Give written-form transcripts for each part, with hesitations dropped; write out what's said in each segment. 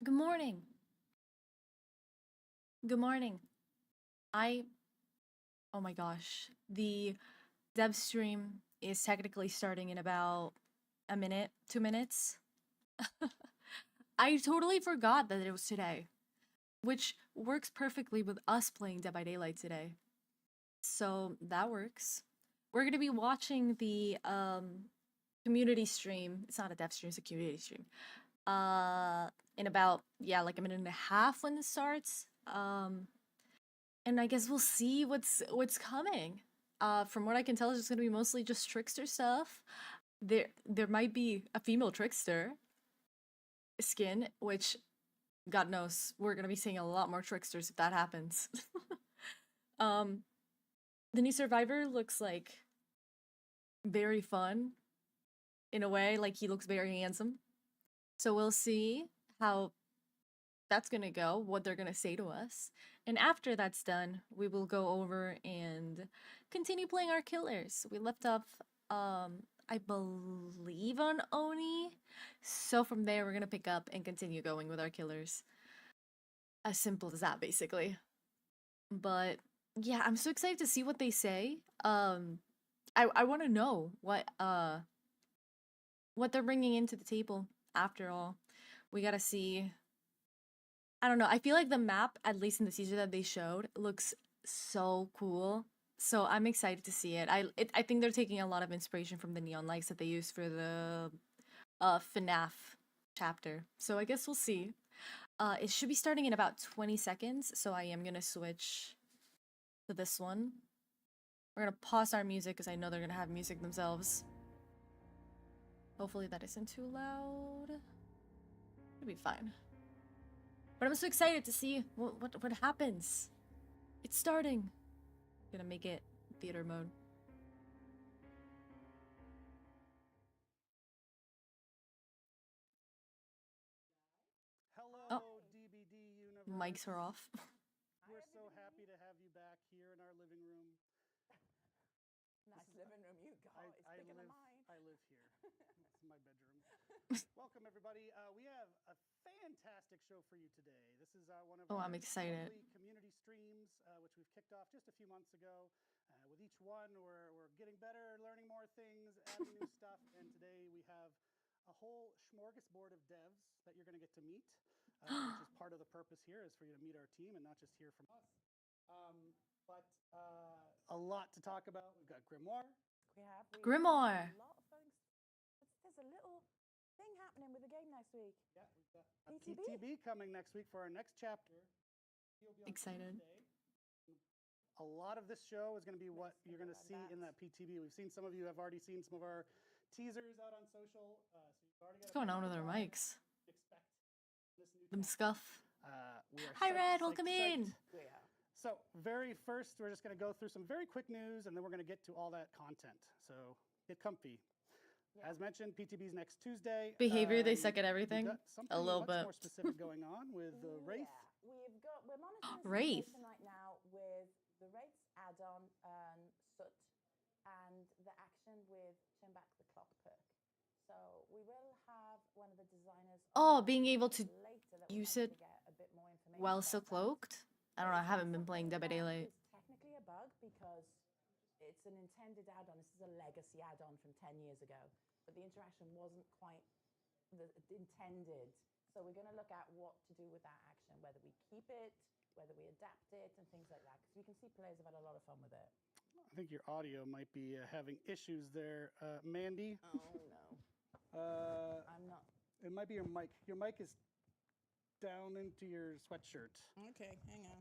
Good morning. Good morning. I, oh my gosh, the dev stream is technically starting in about a minute, 2 minutes. I totally forgot that it was today, which works perfectly with us playing Dead by Daylight today. So that works. We're going to be watching the community stream. It's not a dev stream, it's a community stream. In about, yeah, like a minute and a half when it starts. And I guess we'll see what's coming. From what I can tell, it's just gonna be mostly just trickster stuff. There might be a female trickster skin, which God knows we're gonna be seeing a lot more tricksters if that happens. um, the new survivor looks like very fun in a way. Like he looks very handsome. So we'll see how that's gonna go, what they're gonna say to us. And after that's done, we will go over and continue playing our killers. We left off, I believe on Oni. So from there, we're gonna pick up and continue going with our killers. As simple as that, basically. But yeah, I'm so excited to see what they say. I want to know what they're bringing into the table. After all, we gotta see. I don't know. I feel like the map, at least in the teaser that they showed, looks so cool. So I'm excited to see it. I think they're taking a lot of inspiration from the neon lights that they used for the FNAF chapter. So I guess we'll see. It should be starting in about 20 seconds, so I am gonna switch to this one. We're gonna pause our music because I know they're gonna have music themselves. Hopefully that isn't too loud. It'll be fine. But I'm so excited to see what happens. It's starting. I'm gonna make it theater mode. Hello, Oh, DBD Universe. mics are off. We're so happy to have you back here in our living room. Nice living room you got. It's bigger than mine. I live here. It's my bedroom. Welcome, everybody. We have a fantastic show for you today. This is one of our I'm excited. lovely community streams, which we've kicked off just a few months ago. With each one, we're getting better, learning more things, adding new stuff. And today we have a whole smorgasbord of devs that you're going to get to meet, which is part of the purpose here, is for you to meet our team and not just hear from us. But a lot to talk about. We've got Grimoire. Grimoire. A lot of things. There's a little thing happening with the game next week. Yeah, we've got a PTB. PTB coming next week for our next chapter. You'll be on Excited. Tuesday. A lot of this show is going to be what you're going to see in that PTB. We've seen some of you have already seen some of our teasers out on social. So you've already got What's going on with our mics? Expect this new Them chapter. scuff. We are Hi, psyched, Red. psyched, Welcome psyched. in. Yeah. So very first, we're just going to go through some very quick news, and then we're going to get to all that content. So get comfy. Yeah. As mentioned, PTB's next Tuesday. Behavior, they suck at we've everything. got something A little much bit. more specific going on with Wraith. Yeah, we're monitoring the Wraith. situation right now with the Wraith's add-on, Soot, and the action with Turn Back the Clock perk. So we will have one of the designers. Oh, being able to later that use we it get a bit more information while about still that. cloaked. I don't know. I haven't been playing Dead by Daylight. It's technically a bug because it's an intended add-on. This is a legacy add-on from 10 years ago, but the interaction wasn't quite intended. So we're going to look at what to do with that action, whether we keep it, whether we adapt it, and things like that. Because we can see players have had a lot of fun with it. I think your audio might be having issues there, Mandy. Oh no. I'm not. It might be your mic. Your mic is down into your sweatshirt. Okay, hang on.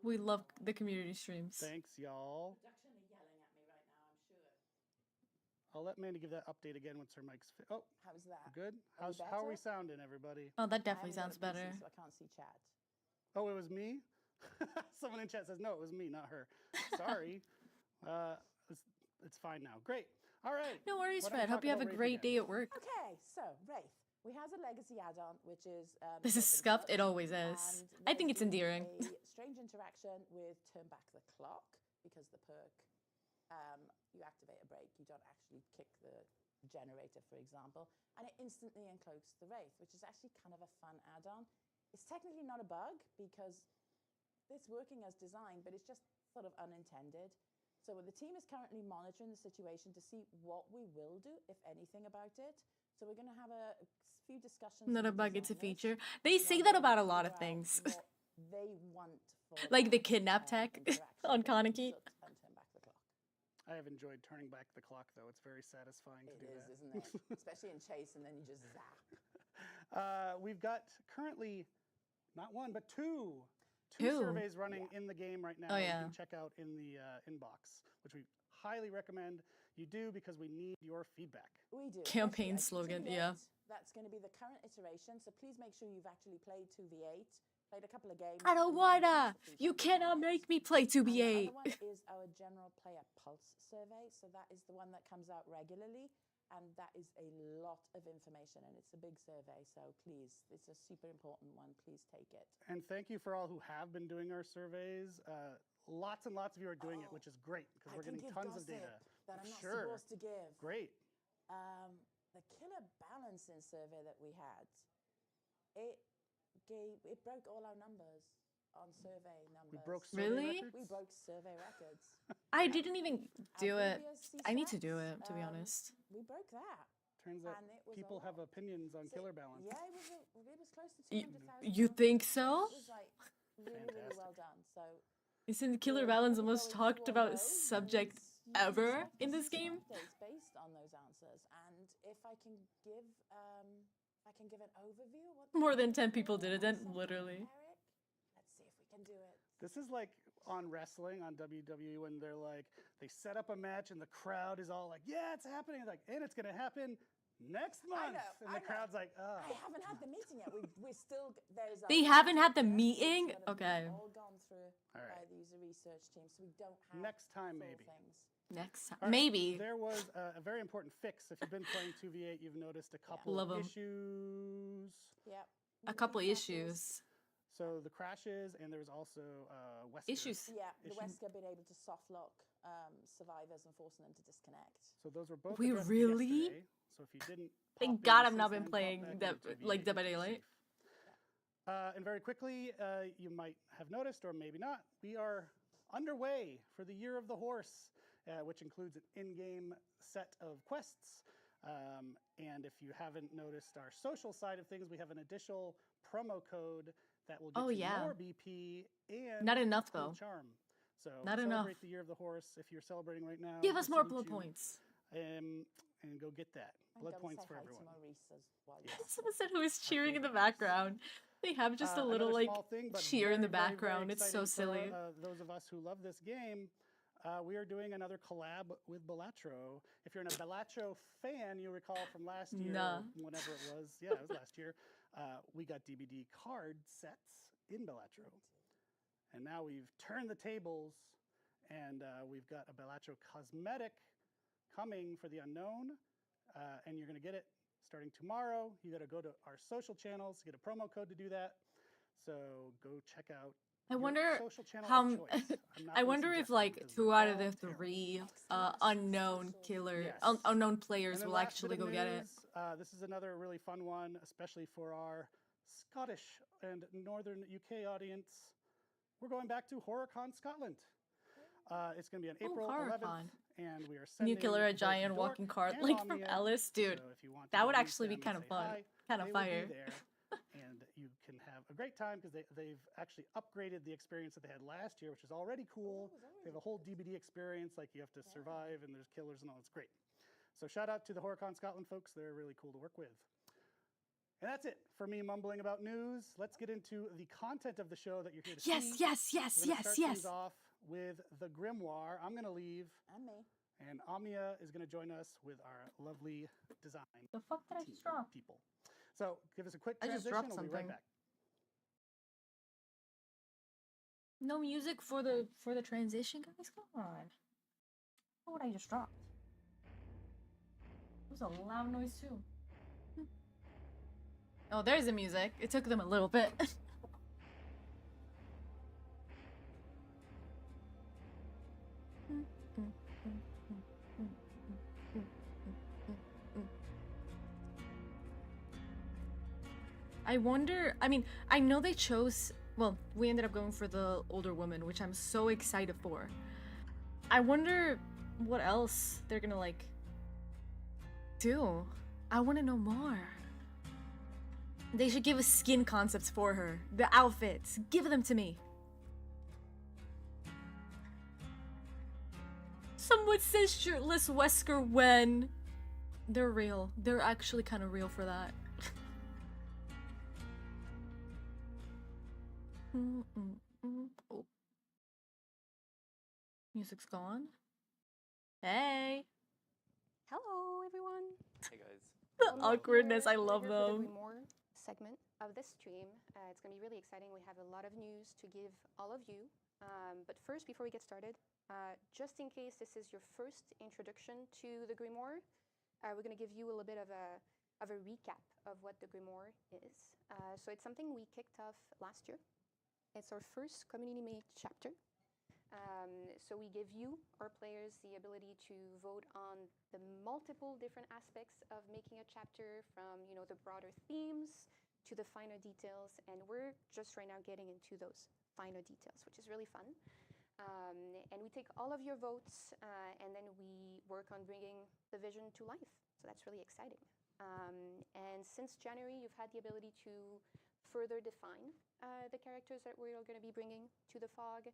We love the community streams. Thanks, y'all. Production are yelling at me right now, I'm sure. I'll let Mandy give that update again once her mic's fit. Oh, How's that? good. Are we How are we better? sounding, everybody? Oh, that I definitely haven't sounds got a PC, better. So I can't see chat. Oh, it was me? Someone in chat says, no, it was me, not her. Sorry. It's fine now. Great. All right. No worries, Why don't we Fred. Hope talk you have a about Wraith great again? day at work. Okay, so Wraith. We have a legacy add-on, which is This is Open scuffed. Touch, It always is. and I think there's it's endearing. been a strange interaction with Turn Back the Clock because the perk, you activate a break. You don't actually kick the generator, for example, and it instantly encloaks the Wraith, which is actually kind of a fun add-on. It's technically not a bug because it's working as designed, but it's just sort of unintended. So the team is currently monitoring the situation to see what we will do, if anything, about it. So we're going to have a few discussions. Not a with bug, it's a designers feature. They where say we're that going about to a lot of figure out things. what they want for Like the that, kidnap tech interaction on with Kaneki. Soot and turn back the clock. I have enjoyed turning back the clock, though. It's very satisfying to It do is, that. isn't it? Especially in chase, and then you just zap. We've got currently not one, but two Two? surveys running in the game right now. Oh, You yeah. can check out in the inbox, which we highly recommend you do because we need your feedback. We do. Campaign especially slogan, 2v8, yeah. That's going to be the current iteration. So please make sure you've actually played 2v8, played a couple of games. I don't and then give us wanna. the You feedback cannot on it. make me play And the 2v8. other one is our general player pulse survey. So that is the one that comes out regularly. And that is a lot of information, and it's a big survey. So please, it's a super important one. Please take it. And thank you for all who have been doing our surveys. Lots and lots of you are doing it, Oh, which is great because I we're can getting give tons of gossip data. that I'm not Sure. supposed to give. Great. The killer balancing survey that we had, it broke all our numbers on survey numbers. We broke survey Really? records? We broke survey records. I didn't even do Our it. previous I need to do CSATs, it, to be honest. We broke that. Turns out and it was a people have lot. opinions on So, killer balance. Yeah, it was close to Y- 200,000. you think so? It was like really, really well done. So Isn't Killer we're Balance the gonna most go into talked all about those, subject and you can ever expect to in this see game? updates based on those answers. And if I can give an overview of what the More than 10 answers people were did it, or then something, literally. Eric, let's see if we can do it. This is like on wrestling on WWE when they're like, they set up a match and the crowd is all like, yeah, it's happening. Like, and it's going to happen next month. And the crowd's like, oh. I haven't had the meeting yet. We're still there's. They lot haven't of had the data. It's meeting? gotta be Okay. All gone through All right. by the user research team, so we don't have Next time, full maybe. things. Next time. All right, Maybe. There was a very important fix. If you've been playing 2v8, you've noticed a couple Love of 'em. issues. Yep. A New couple crashes. issues. So the crashes, and there was also Wesker. Issues. Yeah, the Issue. Wesker being able to soft lock survivors and forcing them to disconnect. So those were both. We addressed really? yesterday. So if you didn't. Oh, Thank pop God in I've not since been then, playing pop back that, into like 2v8, Dead by you're Daylight. safe. And very quickly, you might have noticed, or maybe not, we are underway for the Year of the Horse, which includes an in-game set of quests. And if you haven't noticed our social side of things, we have an additional promo code that will get Oh, you yeah. more BP and Not enough, cool though. charm. So Not celebrate enough. the Year of the Horse. If you're celebrating right now, Give we us more salute blood you, points. And go get that. And Blood go and points say for hi everyone. To Maurice as well. Someone said who was cheering in the favorite Maurice. background. They have just a little, Another like, small thing, but cheer in the very, very, very background. It's so exciting silly. for, those of us who love this game, we are doing another collab with Balatro. If you're a Balatro fan, you recall from last year, Nah. whenever it was, yeah, it was last year, we got DBD card sets in Balatro. And now we've turned the tables, and we've got a Balatro cosmetic coming for the unknown, and you're going to get it starting tomorrow. You got to go to our social channels, get a promo code to do that. So go check out. I your wonder social channel how of m- choice. I'm not I gonna wonder if suggest them like because 2 they're out of all the terrible. 3 Excellent unknown social killer Yes. unknown And players then will last actually bit go of get it. news, this is another really fun one, especially for our Scottish and Northern UK audience. We're going back to HorrorCon Scotland. It's going to be on April 11th, HorrorCon. and we are sending New killer, a both giant Dork walking cart, and like from Omnia. Alice, dude. So if you want to That go would meet actually be them kind and of say fun, hi, kind of they will be fire. there, and you can have a great time because they've actually upgraded the experience that they had last year, which is already cool. They have a whole DBD experience, like you have to survive, and there's killers and all. It's great. So shout out to the HorrorCon Scotland folks. They're really cool to work with. And that's it for me mumbling about news. Let's get into the content of the show that you're here to Yes, see. yes, yes, We're gonna yes, start yes. things off with the Grimoire. I'm going to leave, And me. and Omnia is going to join us with our lovely design The fuck did I team just drop? people. So give us a quick I just transition. dropped We'll be right something. back. No music for the transition, guys. Come on. What I just dropped? It was a loud noise too. Oh, there's the music. It took them a little bit. I wonder. I mean, I know they chose. Well, we ended up going for the older woman, which I'm so excited for. I wonder what else they're gonna like do. I want to know more. They should give us skin concepts for her. The outfits. Give them to me. Someone says shirtless Wesker when. They're real. They're actually kind of real for that. Oh. Music's gone. Hey. Hello, everyone. Hey guys. The Well, we're awkwardness, I here- we're love here for the them. Grimoire segment of this stream. It's going to be really exciting. We have a lot of news to give all of you. But first, before we get started, just in case this is your first introduction to the Grimoire, we're going to give you a little bit of a recap of what the Grimoire is. So it's something we kicked off last year. It's our first community-made chapter. So we give you, our players, the ability to vote on the multiple different aspects of making a chapter, from the broader themes to the finer details, and we're just right now getting into those finer details, which is really fun. And we take all of your votes, and then we work on bringing the vision to life. So that's really exciting. And since January, you've had the ability to further define the characters that we're going to be bringing to the fog.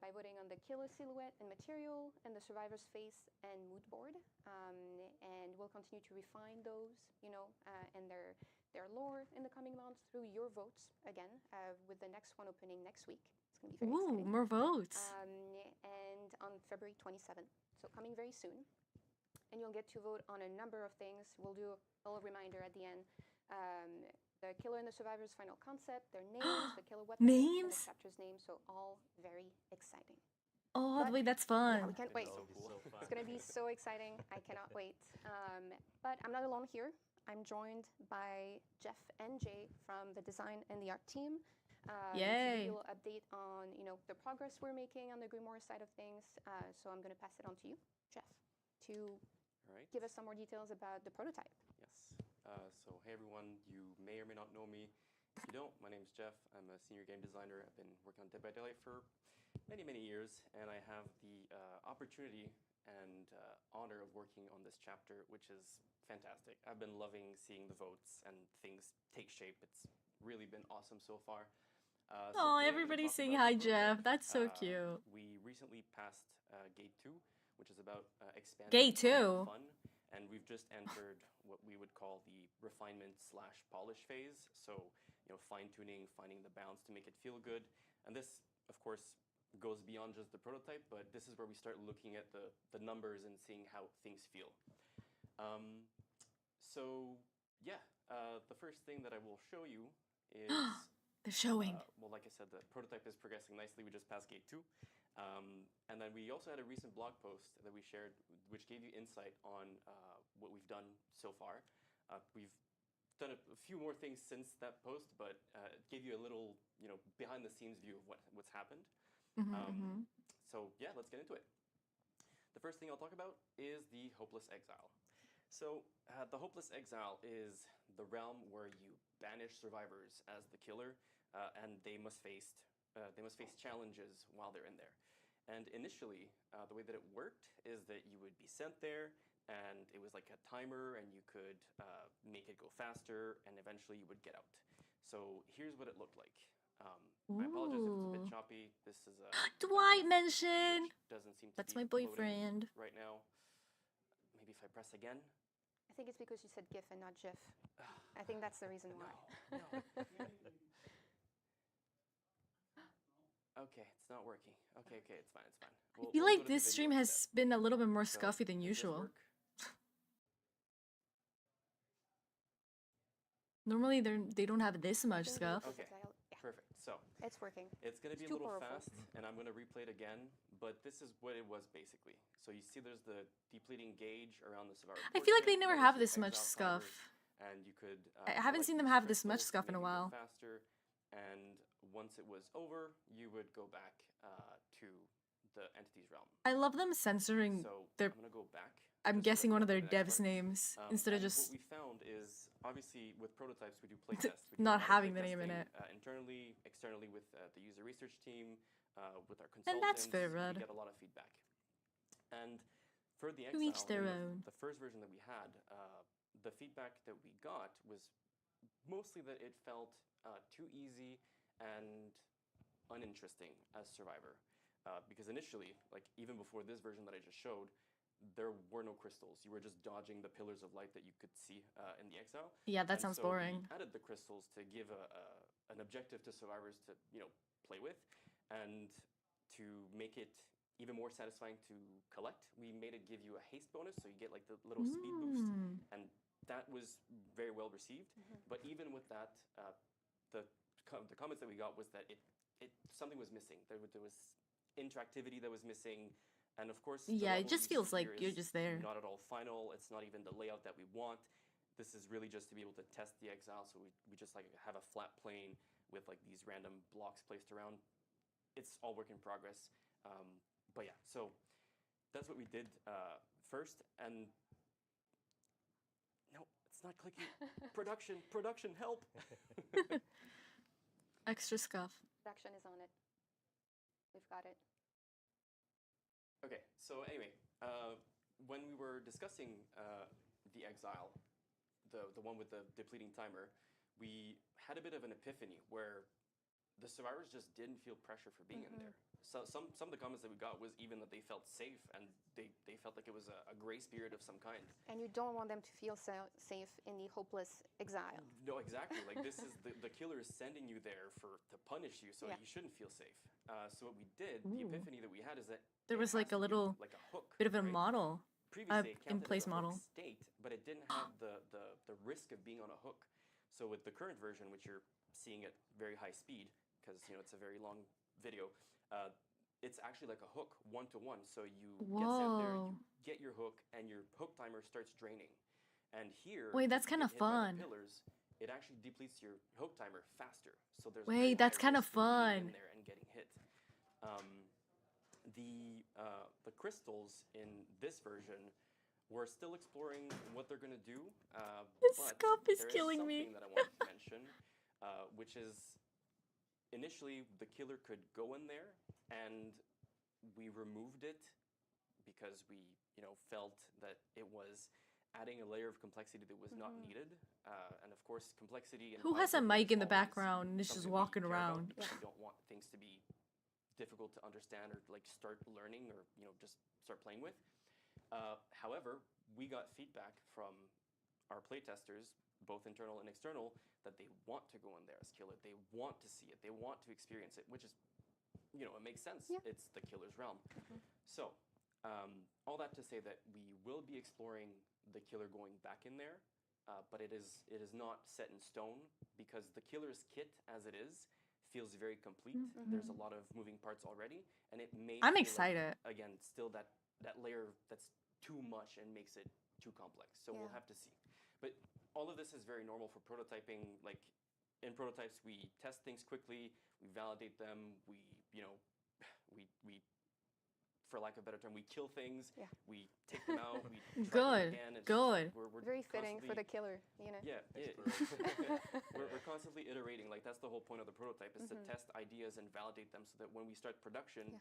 By voting on the killer silhouette and material, and the survivor's face and mood board. And we'll continue to refine those, and their lore in the coming months through your votes again, with the next one opening next week. It's going to be very Ooh, exciting. more votes. And on February 27th, so coming very soon. And you'll get to vote on a number of things. We'll do a little reminder at the end. The killer and the survivor's final concept, their names, the killer weapon, and Names? the chapter's name. So all very exciting. Oh, but- wait, that's Yeah, fun. we can't wait. So cool. It's going to be so exciting. I cannot wait. But I'm not alone here. I'm joined by Jeff and Jay from the design and the art team. To give Yay. you a little update on the progress we're making on the Grimoire side of things. So I'm going to pass it on to you, Jeff, to All right. give us some more details about the prototype. Yes. So hey everyone, you may or may not know me. If you don't, my name's Jeff. I'm a senior game designer. I've been working on Dead by Daylight for many, many years, and I have the opportunity and honor of working on this chapter, which is fantastic. I've been loving seeing the votes and things take shape. It's really been awesome so far. Oh, So today I'm gonna everybody's talk saying about hi, the prototype. Jeff. That's so cute. We recently passed Gate 2, which is about expanding Gate on 2? fun, and we've just entered what we would call the refinement/polish phase. So, fine-tuning, finding the balance to make it feel good. And this, of course, goes beyond just the prototype, but this is where we start looking at the numbers and seeing how things feel. So, yeah, the first thing that I will show you is... They're showing. well, like I said, the prototype is progressing nicely. We just passed Gate 2. And then we also had a recent blog post that we shared, which gave you insight on what we've done so far. We've done a few more things since that post, but it gave you a little, behind-the-scenes view of what's happened. So yeah, let's get into it. The first thing I'll talk about is the Hopeless Exile. So the Hopeless Exile is the realm where you banish survivors as the killer, and they must face challenges while they're in there. And initially, the way that it worked is that you would be sent there, and it was like a timer, and you could make it go faster, and eventually you would get out. So here's what it looked like. I apologize if it's a bit Ooh. choppy. This is Dwight which mention. doesn't seem to That's be my loading boyfriend. right now. Maybe if I press again. I think it's because you said GIF and not GIF. I think that's the reason why. Okay, it's not working. Okay, it's fine. I We'll feel go like to the this video stream instead. has been a little bit more So, scuffy than does this usual. work? Normally they don't have this much Think scuff. Hopeless Okay. Exile- Yeah, Perfect. So it's working. it's going to be It's a too little powerful. fast, and I'm going to replay it again. But this is what it was basically. So you see, there's the depleting gauge around the survivor. I feel like they portrait, never there's have the this much exile scuff. fibers, and you could. I haven't collect seen them these have this much crystals to scuff in a make it go while. Faster, and once it was over, you would go back to the entity's realm. I love them censoring So their. I'm gonna go back. I'm just so I guessing can one of go to their the next devs' part. names instead of And just. what we found is obviously with prototypes we do playtests. We do a not lot of having the name in playtesting, it. internally, externally with the user research team, with our And consultants. that's fair, We Rod. get a lot of feedback. And for the To each Exile, their in own. the first version that we had, the feedback that we got was mostly that it felt too easy and uninteresting as Survivor. Because initially, like even before this version that I just showed, there were no crystals. You were just dodging the pillars of light that you could see in the Exile. Yeah, that And sounds so boring. We added the crystals to give an objective to survivors to play with, and to make it even more satisfying to collect. We made it give you a haste bonus, so you get like the little speed boost, and that was very well received. But even with that, the comments that we got was that something was missing. There was interactivity that was missing. And of course, the Yeah, it level just you feels see like here you're is just there. Not at all final. It's not even the layout that we want. This is really just to be able to test the Exile. So we just like have a flat plane with like these random blocks placed around. It's all work in progress. But yeah, so that's what we did first. And no, it's not clicking. Production, help. Extra scuff. Production is on it. We've got it. Okay, so anyway, when we were discussing the Exile, the one with the depleting timer, we had a bit of an epiphany where the survivors just didn't feel pressure for being in there. So some of the comments that we got was even that they felt safe and they felt like it was a grace period of some kind. And you don't want them to feel safe in the hopeless exile. No, exactly. Like this is the killer is sending you there to punish you, so Yeah. you shouldn't feel safe. So what we did, the epiphany that we had is that There it was like has a to be little like a hook, bit of a right? model. Previously, it counted in-place as a hook model. state, but it didn't have the risk of being on a hook. So with the current version, which you're seeing at very high speed, because it's a very long video, it's actually like a hook, 1-to-1. So you get sent there, you Whoa. get your hook, and your hook timer starts draining. And here, Wait, that's if you kinda get hit by the fun. pillars, it actually depletes your hook timer faster. So there's Wait, very that's high kinda risk of being fun. in there and getting hit. The crystals in this version, we're still exploring what they're gonna do. This but scuff is there killing me. something that I wanted to mention, which is initially the killer could go in there, and we removed it because we felt that it was adding a layer of complexity that was not needed. And of course, complexity. Who has a Bioshock mic is in the always background and is just something we walking care about around? because we don't want things to be difficult to understand or like start learning or just start playing with. However, we got feedback from our playtesters, both internal and external, that they want to go in there as killer. They want to see it. They want to experience it, which is, it makes sense. Yeah. It's the killer's realm. So, all that to say that we will be exploring the killer going back in there, but it is not set in stone because the killer's kit, as it is, feels very complete. There's a lot of moving parts already, and it may. I'm feel excited. Like, again, still that layer that's too much and makes it too complex. So we'll Yeah. have to see. But all of this is very normal for prototyping. Like in prototypes, we test things quickly, we validate them, we for lack of a better term, we kill things, Yeah. we take them out, we try them Good, again. It's good. We're Very fitting for the constantly- killer. Yeah, we're constantly iterating. Like that's the whole point of the prototype is to test ideas and validate them so that when we start production,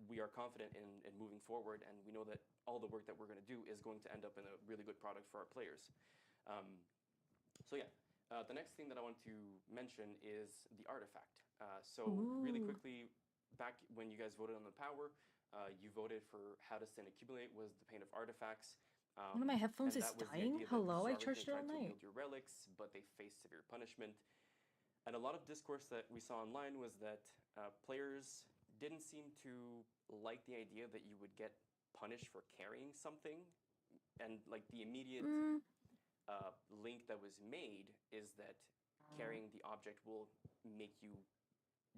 we are confident in moving forward, and we know that all the work that we're going to do is going to end up in a really good product for our players. So yeah, the next thing that I want to mention is the artifact. So really Ooh. quickly, back when you guys voted on the power, you voted for how to send accumulate was the pain of artifacts. One of my headphones and is that was the dying? idea that Hello, I Sarvas charged it tried all to night. wield your relics, but they faced severe punishment. And a lot of discourse that we saw online was that players didn't seem to like the idea that you would get punished for carrying something. And like the immediate link that was made is that carrying the object will make you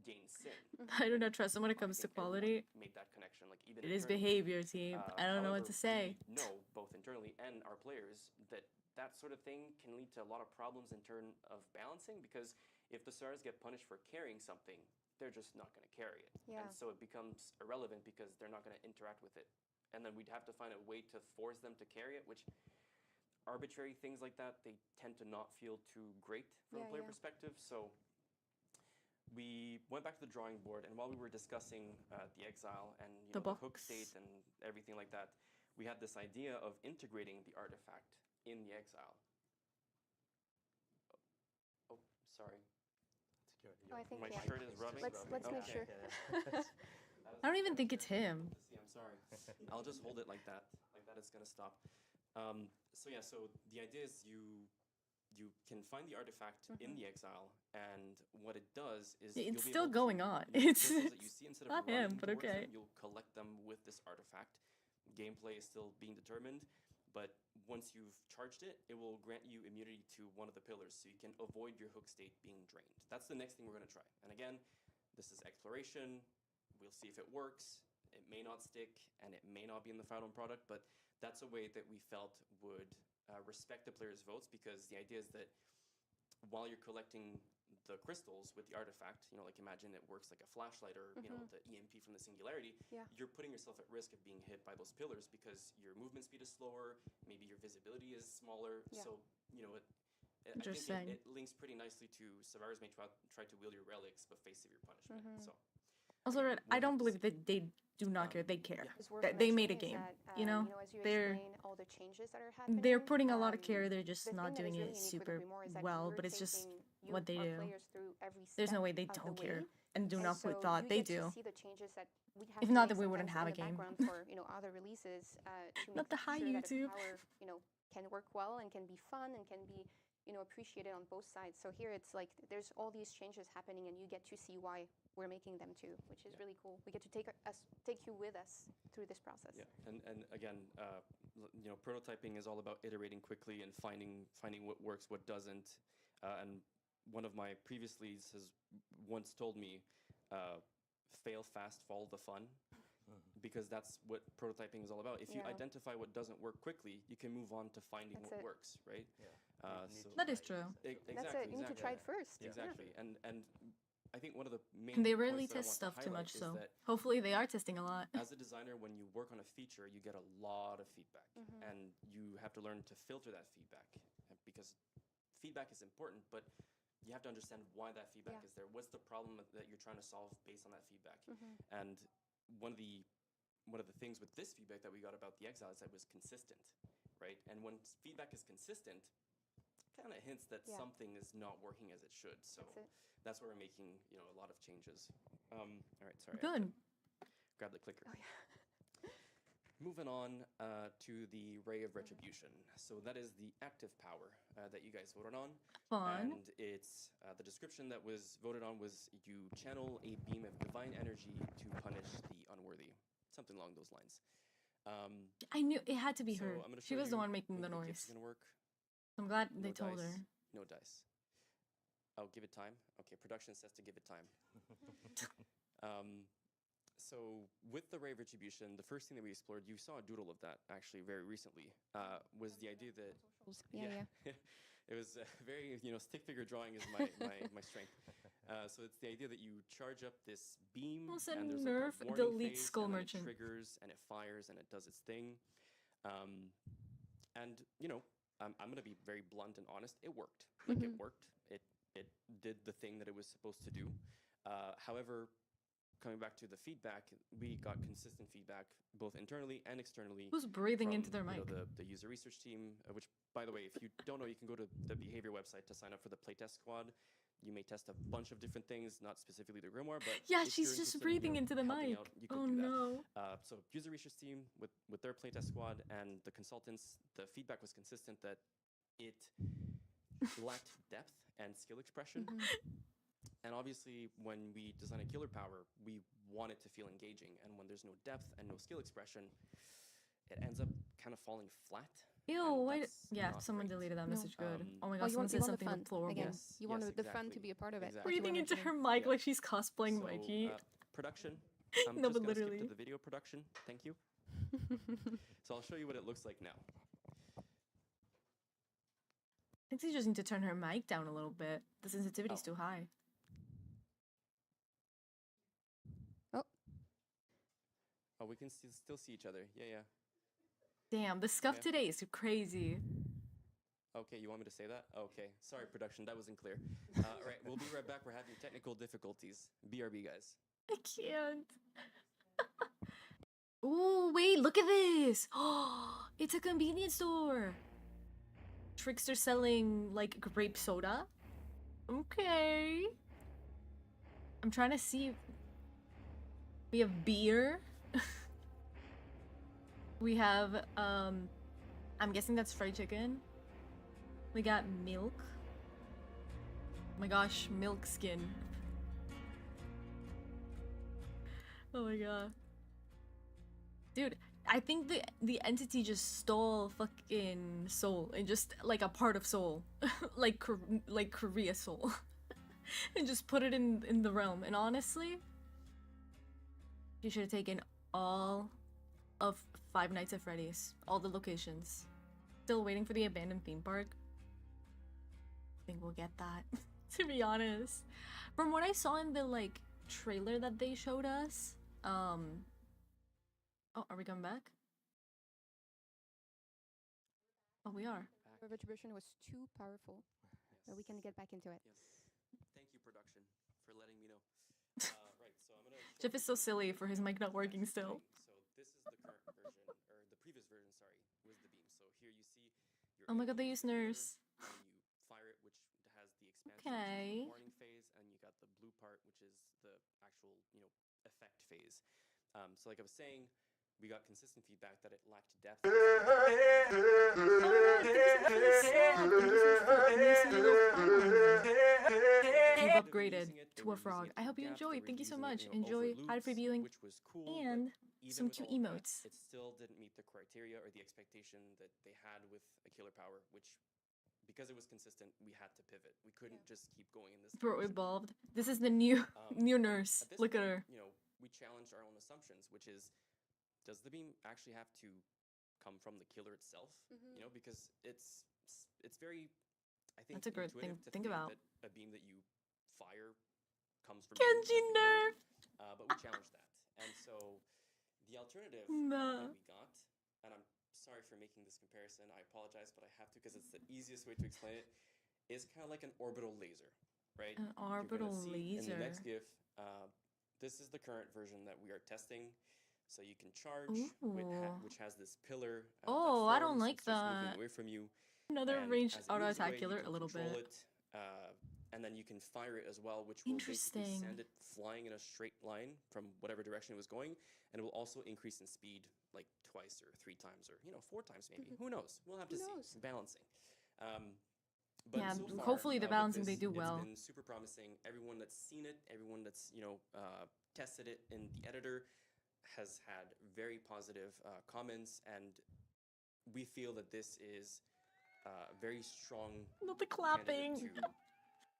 gain sin. I do not trust him when it I comes to think everyone quality. made that connection. Like even It is internally. behavior, team. I don't know what to However, say. We know both internally and our players that sort of thing can lead to a lot of problems in terms of balancing, because if the stars get punished for carrying something, they're just not going to carry it. Yeah. And so it becomes irrelevant because they're not going to interact with it. And then we'd have to find a way to force them to carry it, which arbitrary things like that, they tend to not feel too great from a player perspective. So we went back to the drawing board, and while we were discussing the exile and The the hook box. state and everything like that, we had this idea of integrating the artifact in the exile. Oh, sorry. Oh, I think My yeah. shirt is rubbing. Let's make Okay. sure. I don't even think it's him. See, I'm sorry. I'll just hold it like that. Like that, it's gonna stop. So yeah, so the idea is you can find the artifact in the exile, and what it does is It's you'll be still able going to, on. you know, It's crystals that you see instead of not running him, but towards okay. them, you'll collect them with this artifact. Gameplay is still being determined, but once you've charged it, it will grant you immunity to one of the pillars, so you can avoid your hook state being drained. That's the next thing we're going to try. And again, this is exploration. We'll see if it works. It may not stick, and it may not be in the final product, but that's a way that we felt would respect the players' votes, because the idea is that while you're collecting the crystals with the artifact, you know, like imagine it works like a flashlight or, you know, the EMP from the singularity, Yeah. you're putting yourself at risk of being hit by those pillars because your movement speed is slower, maybe your visibility is smaller. Yeah. So, you know, I think Interesting. it links pretty nicely to Savara's may try to wield your relics but face severe punishment. So Also, again, Red, we'll I don't have to believe see. that they do not care. They care. It's worth They made a mentioning game. is that, You know, as you they're explain all the changes that are happening. they're putting a lot of care. They're the just thing not that is doing really it unique with super Grimoire is that well. we're But it's just taking you, what they our do. players through every There's no step way they of the don't way. care and do And not so put thought. you They get to do. see the changes that we have If to not, make then we wouldn't sometimes have in a the game. background for other releases to Not make the high sure that the YouTube. power can work well and can be fun and can be appreciated on both sides. So here it's like there's all these changes happening, and you get to see why we're making them too, which is really cool. We get to take you with us through this process. Yeah, and again, you know, prototyping is all about iterating quickly and finding what works, what doesn't. And one of my previous leads has once told me, fail fast, follow the fun, because that's what prototyping is all about. If you Yeah. identify what doesn't work quickly, you can move on to finding That's what it. works, right? Yeah. So That is true. exactly, That's it. You need to try it first. Yeah. Exactly, and I think one of the main They rarely points that I test want to stuff too highlight much, is so that hopefully they are testing a lot. as a designer, when you work on a feature, you get a lot of feedback, and you have to learn to filter that feedback, because feedback is important, but you have to understand why that feedback Yeah. is there. What's the problem that you're trying to solve based on that feedback? And one of the things with this feedback that we got about the exile is that it was consistent, right? And when feedback is consistent, kind of hints that Yeah. something is not working as it should. So That's it. that's where we're making, you know, a lot of changes. All right, sorry. I have Good. to grab the clicker. Oh yeah. Moving on to the Ray of Retribution. So that is the active power that you guys voted on. Fun. And it's the description that was voted on was you channel a beam of divine energy to punish the unworthy. Something along those lines. I knew it had to be so her. I'm gonna She show was the you one making the gift noise. is gonna work. I'm glad they No told dice. her. No dice. Oh, give it time? Okay, production says to give it time. So with the Ray of Retribution, the first thing that we explored, you saw a doodle of that actually very recently, was the idea that Yeah. it was very, you know, stick figure drawing is my strength. So it's the idea that you charge up this beam, Almost said and there's nerf, like a warning delete phase, Skull and then Merchant. it triggers and it fires and it does its thing. And you know, I'm gonna be very blunt and honest. It worked. Like it worked. It did the thing that it was supposed to do. However, coming back to the feedback, we got consistent feedback both internally and externally. Who's breathing into from, their you mic? know, the user research team, which, by the way, if you don't know, you can go to the behavior website to sign up for the playtest squad. You may test a bunch of different things, not specifically the Grimoire, but Yeah, if she's you're just interested in, breathing you know, into the helping mic. out, you could Oh do that. no. So user research team with their playtest squad and the consultants, the feedback was consistent that it lacked depth and skill expression. And obviously, when we design a killer power, we want it to feel engaging. And when there's no depth and no skill expression, it ends up kind of falling flat. Ew, and why? that's Yeah, not someone great. deleted that message. Good. Oh my Oh, god, you someone want, said you want something the fun deplorable. again. Yes, You want yes, the fun to exactly. be a part of it. Exactly. like you were Breathing into her mentioning. mic Yeah. like she's cosplaying So, Mikey. production. I'm No, just but gonna skip literally. to the video production. Thank you. So I'll show you what it looks like now. I think they just need to turn her mic down a little bit. The sensitivity's Oh. too high. we can still see each other. Yeah. Damn, the scuff Yeah. today is crazy. Okay, you want me to say that? Okay, sorry, production, that wasn't clear. All right, we'll be right back. We're having technical difficulties. BRB, guys. I can't. Ooh, wait, look at this. Oh, it's a convenience store. Trickster selling like grape soda. Okay. I'm trying to see. We have beer. We have I'm guessing that's fried chicken. We got milk. Oh my gosh, milk skin. Oh my god. Dude, I think the entity just stole fucking Seoul and just like a part of Seoul. like Korea Seoul. And just put it in the realm. And honestly, you should have taken all of Five Nights at Freddy's. All the locations. Still waiting for the abandoned theme park. I think we'll get that. To be honest. From what I saw in the like trailer that they showed us, oh, are we coming back? Oh, we are. Back. Retribution was too powerful, but we can get back into it. Yes. Thank you, production, for letting me know. Right, so I'm gonna. Jeff is so silly for his mic not working still. So this is the current version, or the previous version. Sorry, was the beam. So here you see. Your Oh my god, they LED use nurse. and you fire it, which has the expansion, Okay. which is the warning phase, and you got the blue part, which is the actual, effect phase. So like I was saying, we got consistent feedback that it lacked depth. You've upgraded to a frog. I hope you enjoyed. Thank you so much. Enjoy Hide for Viewing which was cool, and but some even with cute all of that, emotes. It still didn't meet the criteria or the expectation that they had with a killer power, which, because it was consistent, we had to pivot. We couldn't just keep going in this Bro direction. evolved. This is the new new And nurse. at this Look at point, her. We challenged our own assumptions, which is, does the beam actually have to come from the killer itself? Because it's very, I think, That's a good thing intuitive to think about. that a beam that you fire comes from Kenji you as the killer. nerf. But we challenged that, and so the alternative Nah. that we got, and I'm sorry for making this comparison. I apologize, but I have to because it's the easiest way to explain it. Is kind of like an orbital laser, right? An You're gonna orbital see in the next laser. GIF. This is the current version that we are testing. So you can charge, which has this pillar. Oh, I don't like that. Starts moving that. away from you. Another And ranged as it auto moves attack away, you killer can a little control bit. it, and then you can fire it as well, which will basically Interesting. send it flying in a straight line from whatever direction it was going, and it will also increase in speed like twice or 3 times or 4 times maybe. Who knows? We'll have to see. Balancing. But Yeah, so far, hopefully the with balancing they this, do well. It's been super promising. Everyone that's seen it, everyone that's tested it in the editor, has had very positive comments, and we feel that this is very strong. Not the candidate clapping. to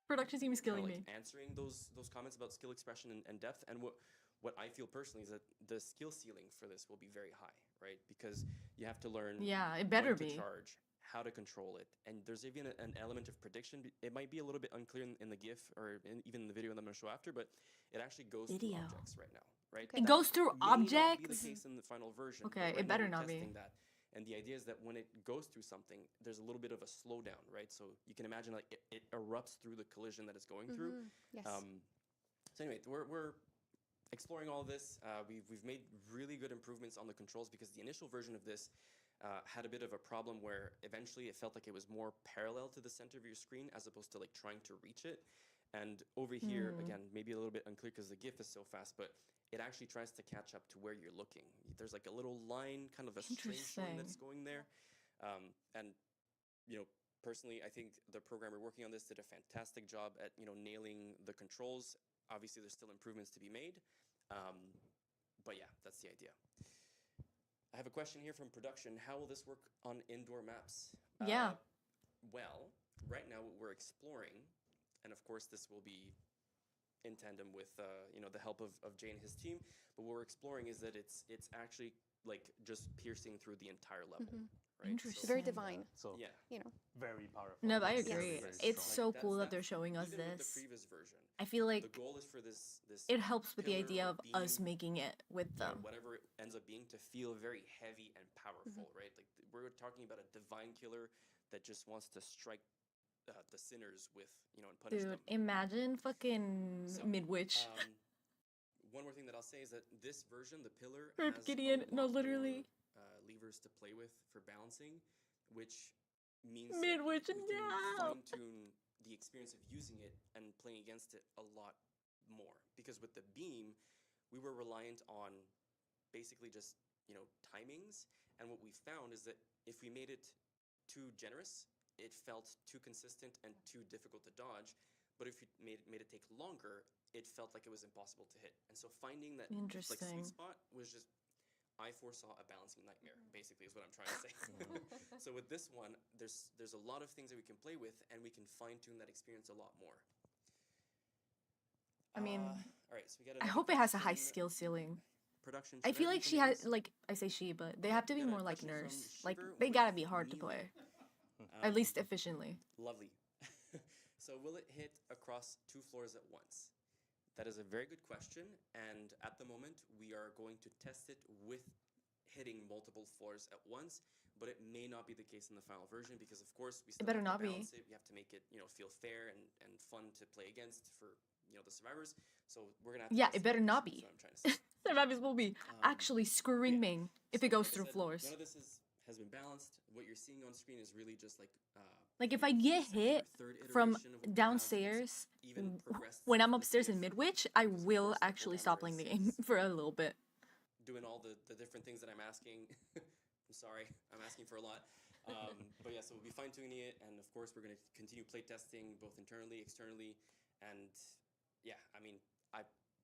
Production team is kinda killing like me. answering those comments about skill expression and depth. And what I feel personally is that the skill ceiling for this will be very high, right? Because you have to learn Yeah, it better when to be. charge, how to control it, and there's even an element of prediction. It might be a little bit unclear in the GIF or even in the video that I'm going to show after, but it actually goes through Video. objects right now, right? Okay. It That goes through may not be the objects? case in the final version. but Okay, right it now better we're not be. testing that. And the idea is that when it goes through something, there's a little bit of a slowdown, right? So you can imagine like it erupts through the collision that it's going through. Yes. So anyway, we're exploring all this. We've made really good improvements on the controls because the initial version of this had a bit of a problem where eventually it felt like it was more parallel to the center of your screen as opposed to like trying to reach it. And over here, again, maybe a little bit unclear because the GIF is so fast, but it actually tries to catch up to where you're looking. There's like a little line, kind of a straight line that's going there. And, personally, I think the programmer working on this did a fantastic job at, nailing the controls. Obviously, there's still improvements to be made. But yeah, that's the idea. I have a question here from production. How will this work on indoor maps? Yeah. Well, right now what we're exploring, and of course this will be in tandem with the help of Jay and his team, but what we're exploring is that it's actually like just piercing through the entire level, right? Interesting. Very Yeah. divine, So Yeah. you know. very powerful. No, but I Very, agree. very It's strong. so cool that they're showing us even with this. the previous version. I feel like The goal is for this it helps with the pillar idea or of us beam, making it with you know, them. whatever it ends up being, to feel very heavy and powerful, right? Like we're talking about a divine killer that just wants to strike the sinners with, you know, and punish Dude, them. imagine fucking So, Midwich. One more thing that I'll say is that this version, the pillar, Rip has Gideon, a no, lot literally. more, levers to play with for balancing, which means Midwich, that we can no. fine tune the experience of using it and playing against it a lot more. Because with the beam, we were reliant on basically just, you know, timings, and what we found is that if we made it too generous, it felt too consistent and too difficult to dodge. But if you made it take longer, it felt like it was impossible to hit. And so finding that like Interesting. sweet spot was just, I foresaw a balancing nightmare, basically, is what I'm trying to say. So with this one, there's a lot of things that we can play with, and we can fine tune that experience a lot more. I mean, all right, so we got. I another hope it has a high question. skill ceiling. Production. I should feel read like the she has, names? like, I say she, but they have to be got a more like question from Nurse. Like, Shiver they with gotta be hard to Mila. play. Um, At least efficiently. Lovely. So will it hit across 2 floors at once? That is a very good question, and at the moment we are going to test it with hitting multiple floors at once, but it may not be the case in the final version because of course we still better have not to be. balance it. We have to make it, you know, feel fair and fun to play against for, you know, the survivors. So we're gonna have to Yeah, test it better out. not That's be. what I'm trying to say. Survivors will be actually screaming if it So, goes like I through said, floors. None of this has been balanced. What you're seeing on screen is really just like Like, if I get hit from downstairs when I'm upstairs in Midwich, I will actually stop playing the game for a little bit. Doing all the different things that I'm asking. I'm sorry, I'm asking for a lot. But yeah, so we'll be fine tuning it, and of course we're going to continue play testing both internally, externally, and yeah, I mean,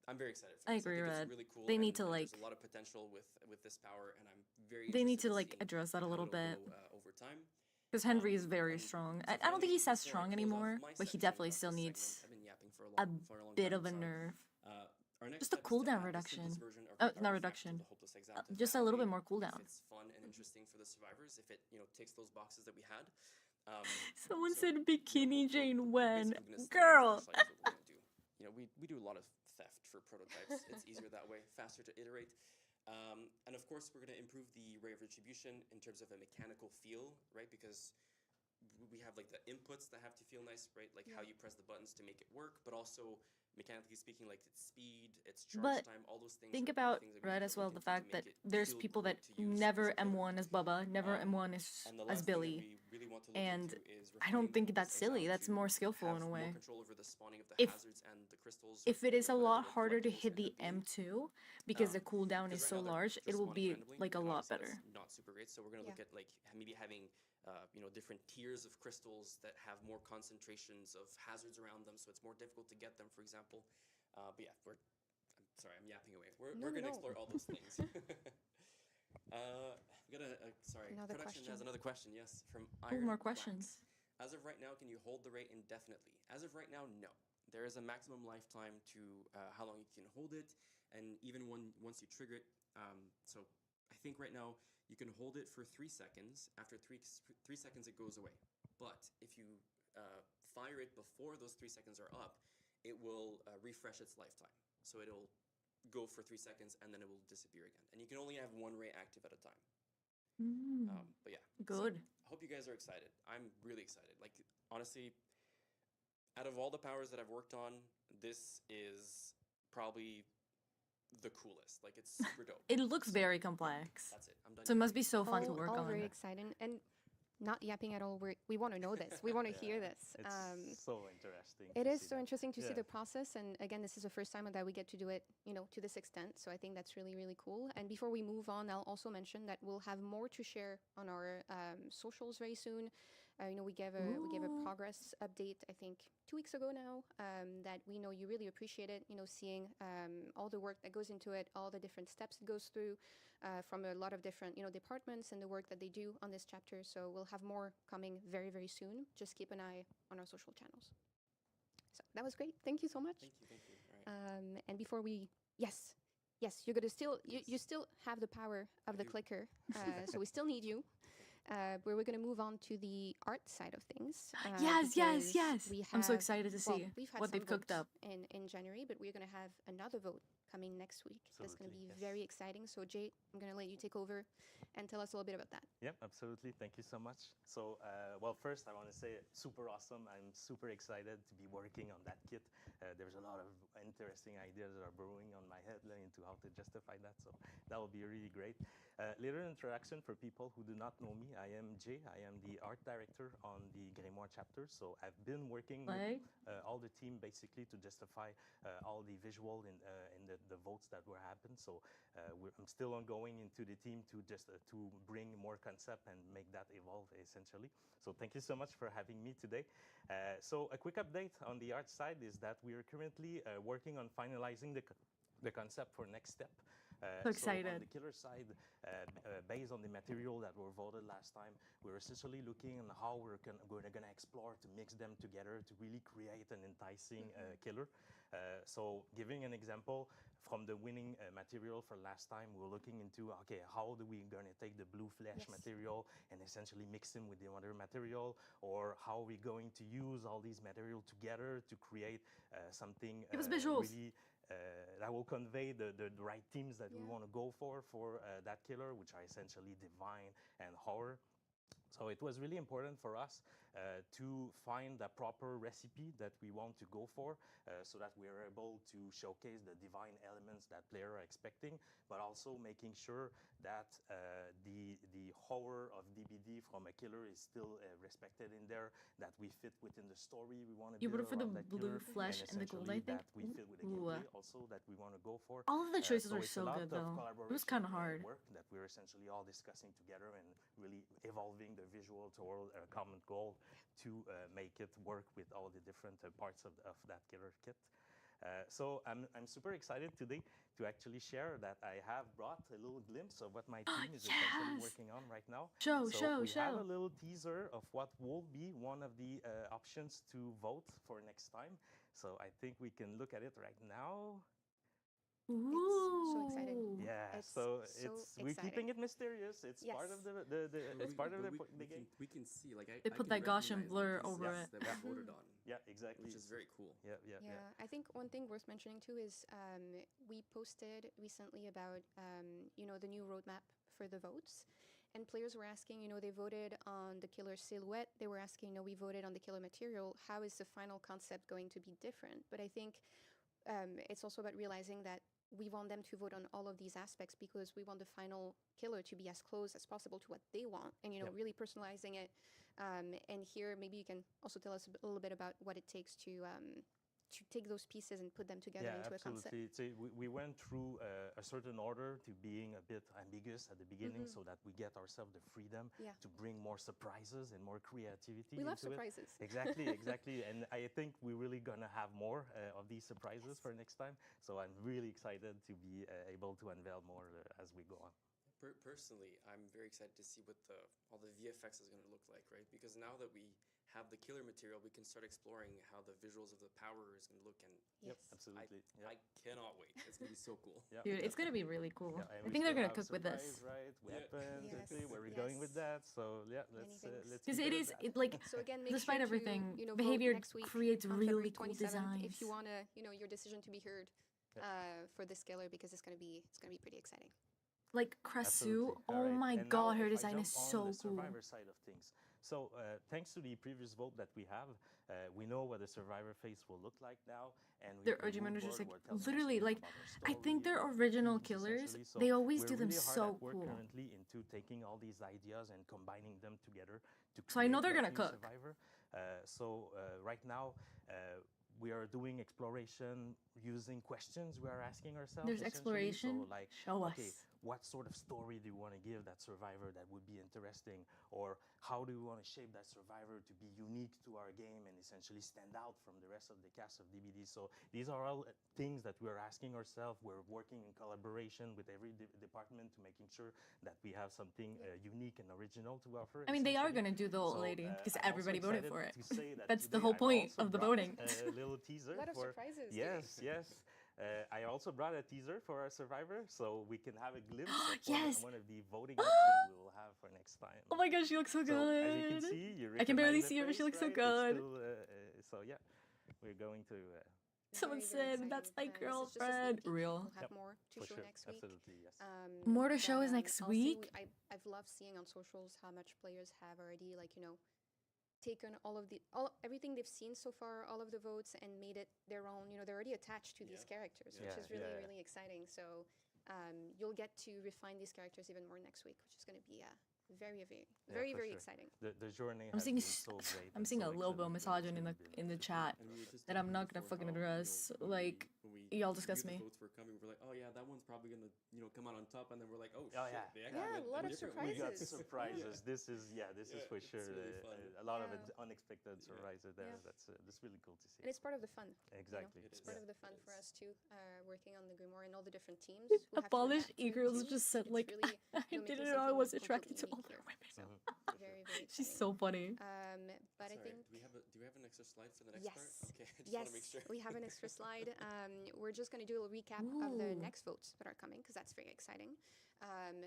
I'm very excited for I this. agree, think Red. it's really cool. They need and to, like- there's a lot of potential with this power, and I'm very. They need interested to, in like, seeing address that a how little it'll bit. go, over time. Because Henry is very And strong. so I don't think he's finally, as before I strong close off anymore, my but he section definitely of still this needs segment, I've been yapping for a long bit time, of a sorry. nerve. Our next Just a step is to cooldown add the reduction. simplest version of Oh, the not artifact to reduction. the Hopeless Exile to Just a little bit validate more cooldown. If it's fun and interesting for the survivors, if it, you know, ticks those boxes that we had. Someone so, said Bikini Jane we're when. basically gonna stay with Girl! flashlights, is what we're gonna do. You know, we do a lot of theft for prototypes. It's easier that way, faster to iterate. And of course, we're going to improve the ray of retribution in terms of a mechanical feel, right? Because we have like the inputs that have to feel nice, right? Like how you press the buttons to make it work, but also mechanically speaking, like its speed, its charge But time, all those things. Think are about, things that we right, need as to well, look the into to fact that make it there's feel people great that to use never as a killer. M1 as Bubba, never Um, M1 as And the last thing that Billy. we really want to look And into is I don't refining think the that's Hopeless silly. Exile That's to more skillful have in a more way. control over the spawning of the If- hazards and the crystals. If it is a whatever lot the harder to collectibles hit end the up being. M2 because the cooldown Because is right so now they're large, just it will spawning be randomly, like a and lot obviously better. that's not super great. So we're gonna Yeah. look at like maybe having you know, different tiers of crystals that have more concentrations of hazards around them, so it's more difficult to get them, for example. But yeah, I'm sorry, I'm yapping away. We're No, gonna no. explore all those things. We got sorry. Another Production has question. another question. Yes, from Oh, Iron more Wax. questions. As of right now, can you hold the ray indefinitely? As of right now, no. There is a maximum lifetime to how long you can hold it, and even once you trigger it. So I think right now you can hold it for 3 seconds. After 3 seconds, it goes away. But if you fire it before those 3 seconds are up, it will refresh its lifetime. So it'll go for 3 seconds and then it will disappear again. And you can only have one ray active at a time. But yeah. so Good. I hope you guys are excited. I'm really excited. Like, honestly, out of all the powers that I've worked on, this is probably the coolest. Like, it's super dope. It looks very complex. That's it. I'm done. So it must be so fun to all, work all on. very exciting and not yapping at all. We want to know this. We want to hear Yeah, this. It's so interesting. It to is see so that. interesting to see Yeah. the process, and again, this is the first time that we get to do it, you know, to this extent. So I think that's really, really cool. And before we move on, I'll also mention that we'll have more to share on our socials very soon. You know, we gave a progress update, I think 2 weeks ago now, that we know you really appreciate it. You know, seeing all the work that goes into it, all the different steps it goes through, from a lot of different, you know, departments and the work that they do on this chapter. So we'll have more coming very, very soon. Just keep an eye on our social channels. So that was great. Thank you so much. Thank you. All right. And before we, yes, you're gonna still, you still have the power of the do. clicker. So we still need you. where we're going to move on to the art side of things. Yes, yes, because yes. we I'm so have- excited to well, see we've had what some they've cooked votes up. in January, but we're going to have another vote coming next week. That's going to Absolutely, be yes. very exciting. So, Jay, I'm going to let you take over and tell us a little bit about that. Yep, absolutely. Thank you so much. So, well, first I want to say super awesome. I'm super excited to be working on that kit. There's a lot of interesting ideas that are brewing on my head into how to justify that. So that will be really great. Little introduction for people who do not know me. I am Jay. I am the art director on the Grimoire chapter. So I've been working with Like, all the team basically to justify all the visual in the votes that were happened. So I'm still ongoing into the team to just to bring more concept and make that evolve essentially. So thank you so much for having me today. So a quick update on the art side is that we are currently working on finalizing the concept for next step. So On excited. the killer side, based on the material that were voted last time, we're essentially looking on how we're gonna explore to mix them together to really create an enticing killer. So giving an example, from the winning material for last time, we're looking into, okay, how do we gonna take the blue flesh Yes. material and essentially mix them with the other material, or how are we going to use all these material together to create something Give us visuals. really that will convey the right themes that we Yeah. want to go for that killer, which are essentially divine and horror. So it was really important for us to find the proper recipe that we want to go for, so that we are able to showcase the divine elements that players are expecting, but also making sure that the horror of DBD from a killer is still respected in there, that we fit within the story we want to You build voted for the around that blue killer, flesh and the gold, I essentially think. that we fit with the Ooh. gameplay also that we want to go for. All of the choices So were it's a so lot good, of though. It was collaboration kind of and hard. work that we're essentially all discussing together and really evolving the visual toward a common goal to make it work with all the different parts of that killer kit. So I'm super excited today to actually share that I have brought a little glimpse of what my team is essentially Yes. working on right now. Show, So we have show. a little teaser of what will be one of the options to vote for next time. So I think we can look at it right now. It's so exciting. Ooh. Yeah, It's so so we're keeping exciting. it mysterious. It's part of Yes. it's part of the game. We can see, like, They put that Gaussian blur over it it. that we voted on, Yeah, exactly. which is very cool. Yeah. Yeah, I think one thing worth mentioning too is we posted recently about the new roadmap for the votes, and players were asking, they voted on the killer silhouette. They were asking, we voted on the killer material. How is the final concept going to be different? But I think it's also about realizing that we want them to vote on all of these aspects because we want the final killer to be as close as possible to what they want, and Yep. really personalizing it. And here, maybe you can also tell us a little bit about what it takes to take those pieces and put them together Yeah, into a concept. absolutely. So we went through a certain order to being a bit ambiguous at the beginning, so that we get ourselves the freedom Yeah. to bring more surprises and more creativity. We love into it. surprises. Exactly. And I think we're really gonna have more of these surprises for next time. So I'm really excited to be able to unveil more as we go on. Personally, I'm very excited to see what all the VFX is going to look like, right? Because now that we have the killer material, we can start exploring how the visuals of the power is going to look, and Yep, Yes. absolutely. I cannot wait. It's going to be so cool. Yeah. Dude, it's gonna be really cool. Yeah, and I we think they're still gonna have cook with this. surprise, right? Yeah. Weapons, Yes, okay, where we're going with yes. that. So yeah, Many let's things. Because keep it at is, that. it like, So again, make despite sure everything, to, vote behavior next week creates on really February cool 27th designs. if you want to, your decision to be heard for this killer, because it's gonna be pretty exciting. Like Krasu, Absolutely. oh Alright, my and god, now her if I design is jump on so the cool. survivor side of things. So thanks to the previous vote that we have, we know what the survivor face will look like now, and we Their can urgent move managers, forward, like, we're telling us literally, more like, about our I think their story, original themes, killers, essentially. So they always we're do them really hard so at work cool. currently into taking all these ideas and combining them together to So I know create they're that gonna new cook. survivor. Right now, we are doing exploration using questions we are asking ourselves. There's essentially. exploration. So like, Show okay, us. what sort of story do you want to give that survivor that would be interesting, or how do we want to shape that survivor to be unique to our game and essentially stand out from the rest of the cast of DBD. So these are all things that we're asking ourselves. We're working in collaboration with every department to making sure that we have something unique and original to offer. I mean, they are essentially. gonna do the old So, lady because I'm also everybody voted excited for it. to say that That's the today whole I've point also of the brought voting. A little teaser A lot of for surprises today. yes. I also brought a teaser for our survivor, so we can have a glimpse of Yes! one of the voting options we will have for next time. Oh my gosh, she looks so So good. as you can see, you I can barely recognize the see her, but she face, looks so right? It's good. still, so yeah, we're going to Someone Very, very said that's my exciting. This is just a sneak girlfriend. peek. Real. We'll have Yep, more to for show sure, next week. absolutely yes. More to show but, is next honestly, week? I've loved seeing on socials how much players have already, like, taken everything they've seen so far, all of the votes, and made it their own. They're already attached to these Yeah. characters, Yeah, which is really, yeah. really exciting. So you'll get to refine these characters even more next week, which is going to be very, very, Yeah, very, for very sure. exciting. The journey I'm has seeing been s- so great. I'm and seeing so a little bit of excellent, so it's misogyny really been in the a chat And we were just that I'm talking not gonna before fucking how, address. when Like, we y'all knew discuss the me. votes were coming, we're like, oh yeah, that one's probably gonna come out on top, and then we're like, oh, Oh, shit, yeah. they Yeah, actually went a lot of different we ways. got surprises. surprises. This is Yeah, for it's sure really fun. a lot of Yeah. unexpected Yeah. surprises there. Yeah. That's really cool to see. And it's part of the fun. Exactly. It It's is. part Yeah. of the fun It for is. us too, working on the Grimoire and all the different teams. who have to Abolish adapt to the e-girls teams. just said It's like really, I making didn't something know I was completely attracted to unique older here. women. So Mhm. very, very She's exciting. so funny. But I Sorry, think do we have an extra slide for the next yes, part? Okay, I just yes, want to make sure. we have an extra slide. We're just going to do a recap of the Ooh. next votes that are coming because that's very exciting.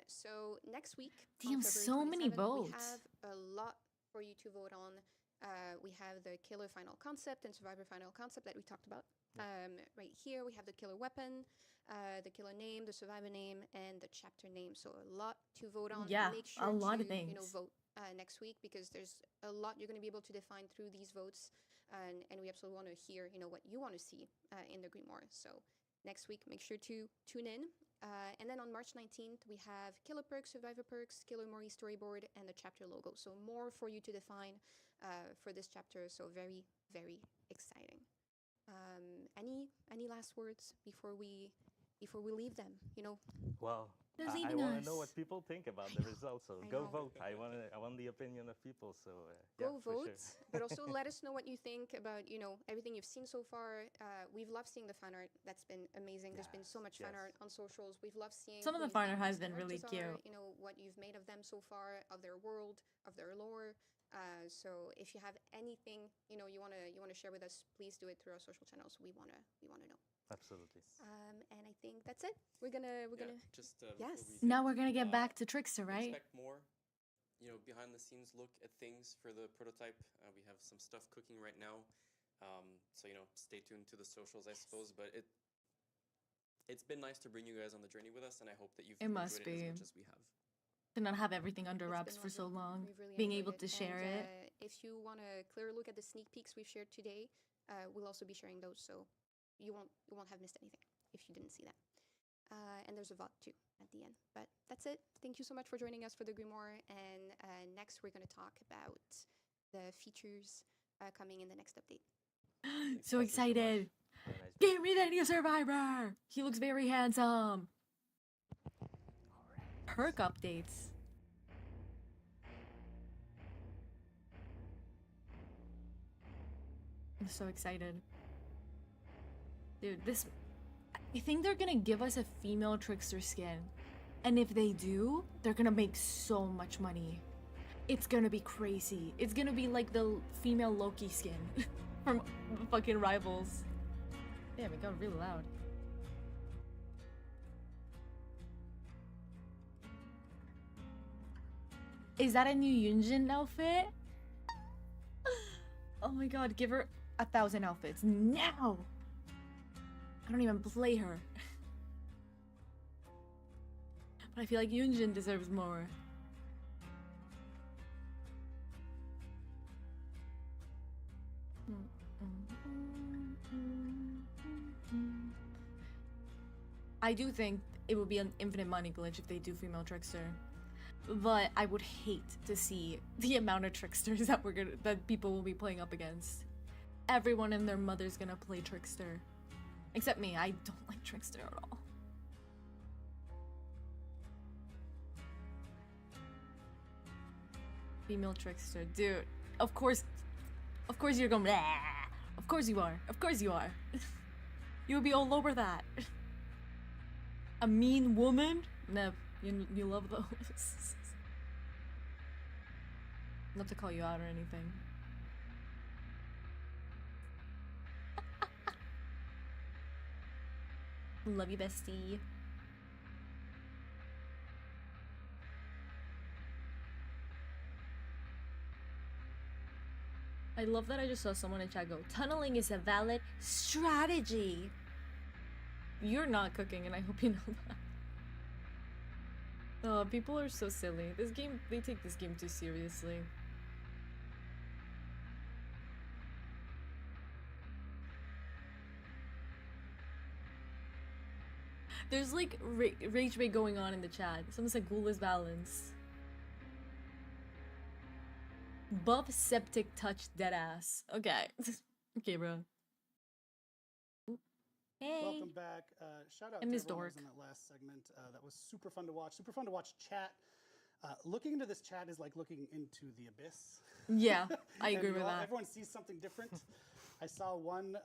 So next week, Damn, on February so many 27th, we votes. have a lot for you to vote on. We have the killer final concept and survivor final concept that we talked about. Right here, we have the killer weapon, the killer name, the survivor name, and the chapter name. So a lot to vote on. Yeah, Make a sure lot to of things. vote next week because there's a lot you're going to be able to define through these votes, and we absolutely want to hear what you want to see in the Grimoire. So next week, make sure to tune in. And then on March 19th, we have Killer Perks, Survivor Perks, Killer Mori storyboard, and the chapter logo. So more for you to define for this chapter. So very, very exciting. Any last words before we leave them? Well, They're I leaving want to know us. what people think about I the know, results. So I go know. vote. I want the opinion of people. So Go yeah, for vote, sure. but also let us know what you think about everything you've seen so far. We've loved seeing the fan art. That's been amazing. There's been so Yes, much fan yes. art on socials. We've loved seeing Some of who the you fan think art has these been really characters cute. are, what you've made of them so far, of their world, of their lore. So if you have anything you want to share with us, please do it through our social channels. We wanna know. Absolutely. And I think that's it. We're gonna Just Yes. before we Now end, we're gonna get back uh, to Trickster, right? expect more, behind the scenes look at things for the prototype. We have some stuff cooking right now, so stay tuned to the socials, I suppose. But it's been nice to bring you guys on the journey with us, and I hope that you've It must enjoyed it be. as much as we have. To not have everything under It's wraps been for so lovely. long. We've really Being enjoyed able to it. share And, it. If you want a clear look at the sneak peeks we've shared today, we'll also be sharing those, so you won't have missed anything if you didn't see that. And there's a VOD too at the end. But that's it. Thank you so much for joining us for the Grimoire. And next we're going to talk about the features coming in the next update. So Thank you so excited. much. Very nice Give me that new survivor. He looks very handsome. Perk updates. I'm so excited. Dude, I think they're gonna give us a female trickster skin. And if they do, they're gonna make so much money. It's gonna be crazy. It's gonna be like the female Loki skin from fucking Rivals. Damn, it got really loud. Is that a new Yunjin outfit? Oh my god, give her 1,000 outfits now! I don't even play her. But I feel like Yunjin deserves more. I do think it would be an infinite money glitch if they do female trickster. But I would hate to see the amount of tricksters that people will be playing up against. Everyone and their mother's gonna play trickster. Except me, I don't like trickster at all. Female trickster, dude. Of course you're going. Bleh. Of course you are. Of course you are. You'll be all over that. A mean woman? No, you love those. Not to call you out or anything. Love you, bestie. I love that I just saw someone in chat go, tunneling is a valid strategy. You're not cooking, and I hope you know that. Oh, people are so silly. This game, they take this game too seriously. There's like rage bait going on in the chat. Someone said ghoul is balance. Buff septic touch deadass. Okay. Okay, bro. Oop. Hey. Welcome back. Shout out I to missed everyone who was Dork. in that last segment. That was super fun to watch. Super fun to watch chat. Looking into this chat is like looking into the abyss. Yeah, I And agree with you all- that. Everyone sees something different. I saw one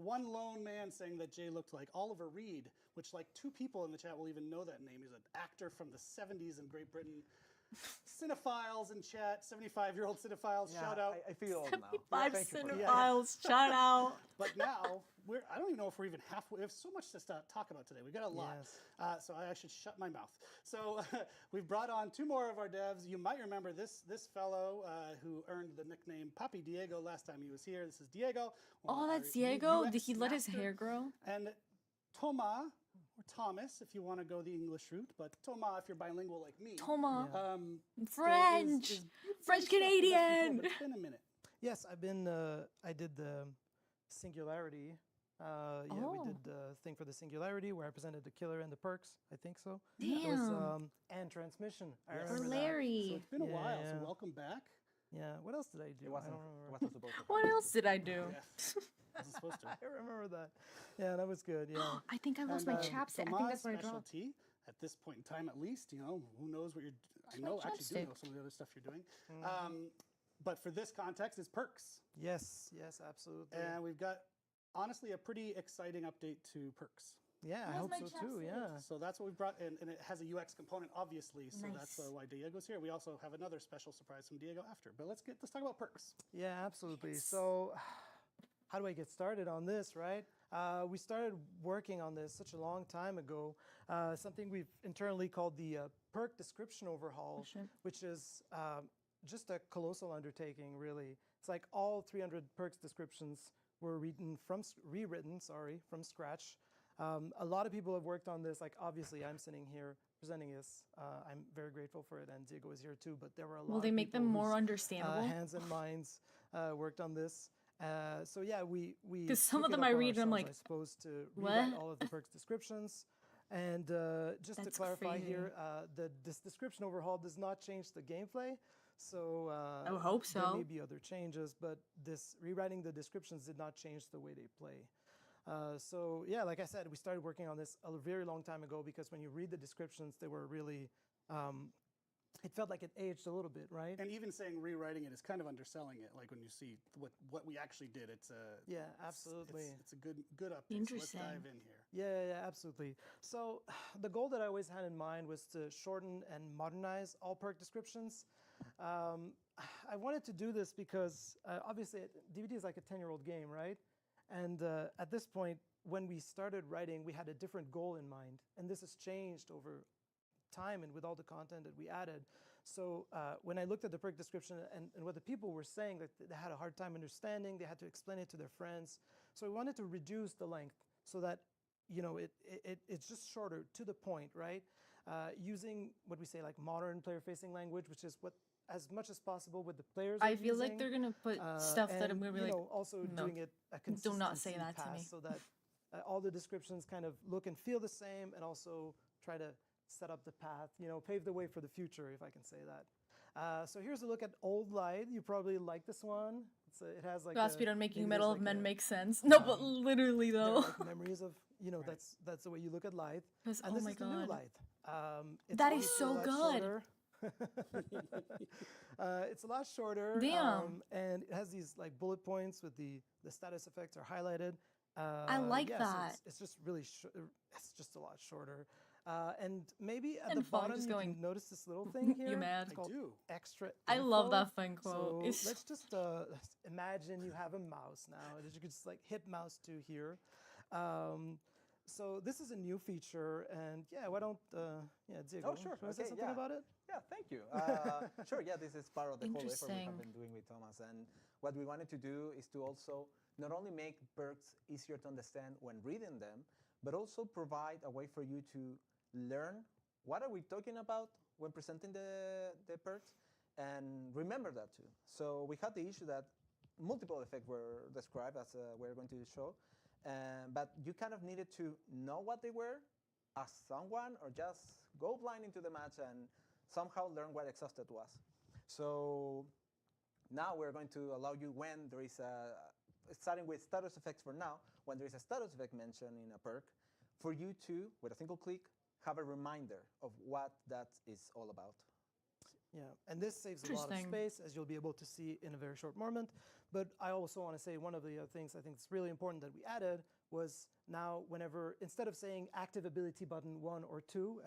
lone man saying that Jay looked like Oliver Reed, which like 2 people in the chat will even know that name. He's an actor from the 70s in Great Britain. Cinephiles in chat, 75-year-old cinephiles, shout out. I feel old now. 5 Thank you for that. cinephiles, shout out. But now I don't even know if we're even halfway. We have so much to talk about today. We got a lot. Yes. So I should shut my mouth. So we've brought on 2 more of our devs. You might remember this fellow who earned the nickname Papi Diego last time he was here. This is Diego. one Oh, of that's our Diego? UX Did he let his master. hair grow? And Toma, or Thomas, if you want to go the English route, but Toma, if you're bilingual like me. Toma. is French. beautifully French stuck with us before, Canadian. but it's been a minute. Yes, I've been. I did the Singularity. We Oh. did the thing for the Singularity where I presented the killer and the perks. I think so. It was, Damn. and transmission. I Yes. For remember that. So Larry. it's been a while, so Yeah. welcome back. Yeah. What else did I do? It I wasn't. don't remember. It wasn't supposed to. What else did I do? Yeah. Wasn't supposed to. I remember that. Yeah, that was good. Yeah. I think I lost And, my chapstick. I think Toma's that's what I dropped. specialty at this point in time, at least. You know, who knows what you're. I my know, actually, do chapstick. know some of the other stuff you're doing. Mm-hmm. But for this context, is perks, Yes. Yes. Absolutely. and we've got honestly a pretty exciting update to perks. Yeah, I Where's hope my so too. chapstick? Yeah. So that's what we brought, and it has a UX component, obviously. So that's Nice. why Diego's here. We also have another special surprise from Diego after. But let's talk about perks. Yeah, absolutely. Yes. So, how do I get started on this, right? We started working on this such a long time ago. Something we've internally called the perk description overhaul, shit. which is just a colossal undertaking, really. It's like all 300 perks descriptions were rewritten from scratch. A lot of people have worked on this. Like, obviously, I'm sitting here presenting this. I'm very grateful for it, and Diego is here too. But there were a lot. Will they of make them people more whose, understandable? hands and minds worked on this. So yeah, we 'Cause some took of it them up I on read and I'm ourselves, like, I suppose, to what? rewrite all of the perks descriptions. And just to That's clarify crazy. here, this description overhaul does not change the gameplay. So I would hope there so. may be other changes, but this rewriting the descriptions did not change the way they play. So yeah, like I said, we started working on this a very long time ago because when you read the descriptions, they were really, it felt like it aged a little bit, right? And even saying rewriting it is kind of underselling it. Like when you see what we actually did, it's a Yeah, it's- absolutely. It's a good update. Interesting. So let's dive in here. Yeah, absolutely. So the goal that I always had in mind was to shorten and modernize all perk descriptions. I wanted to do this because obviously DVD is like a 10-year-old game, right? And at this point, when we started writing, we had a different goal in mind. And this has changed over time and with all the content that we added. So when I looked at the perk description and what the people were saying, that they had a hard time understanding, they had to explain it to their friends. So we wanted to reduce the length so that it's just shorter, to the point, right? Using what we say like modern player-facing language, which is what as much as possible with the players. I are feel like using, they're gonna put stuff that I'm and, gonna be you like, know, also no, doing it a do not say consistency that to path me. so that all the descriptions kind of look and feel the same, and also try to set up the path, pave the way for the future, if I can say that. So here's a look at Old Light. You probably like this one. It has like Godspeed on making maybe Metal there's of like Men a- make sense. No, but literally there are, though. like memories of that's the way you look at Lithe. 'Cause, And oh this my is the new God. Lithe. It's That is obviously a so lot good. shorter. It's a lot shorter. Damn. And it has these like bullet points with the status effects are highlighted. I like so that. it's just really it's just a lot shorter. And maybe at And the fun, bottom just you going, can notice this little thing here. "You mad?" It's I called do. extra. I love info. that fun quote. So It's- let's just imagine you have a mouse now that you could just like hit mouse 2 here. So this is a new feature, and yeah, why don't Diego? Oh, sure. You want to say Okay, something yeah. about it? Yeah, thank you. Sure, yeah, this is part of the whole effort we Interesting. have been doing with Thomas. And what we wanted to do is to also not only make perks easier to understand when reading them, but also provide a way for you to learn what are we talking about when presenting the perks and remember that too. So we had the issue that multiple effects were described as we're going to show, but you kind of needed to know what they were as someone or just go blind into the match and somehow learn what exhausted was. So now we're going to allow you when there is a, starting with status effects for now, when there is a status effect mentioned in a perk, for you to, with a single click, have a reminder of what that is all about. Yeah, and this saves a lot of Interesting. space, as you'll be able to see in a very short moment. But I also want to say one of the other things I think it's really important that we added was now whenever, instead of saying active ability button 1 or 2,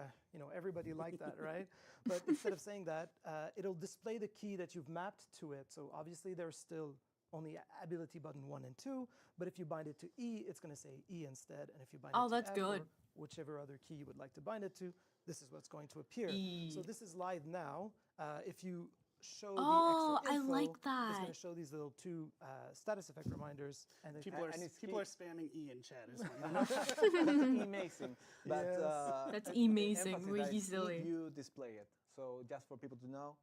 everybody liked that, right? But instead of saying that, it'll display the key that you've mapped to it. So obviously there's still only ability button 1 and 2, but if you bind it to E, it's going to say E instead. And if you bind Oh, it to that's F good. or whichever other key you would like to bind it to, this is what's going to appear. E. So this is live now. If you show Oh, the extra I info, like it's going that. to show these little two status effect reminders. And then People are, and it's people are key. spamming E in chat. Is That's amazing. But Yes. That's amazing. emphasis Really that if silly. you display it. So just for people to know,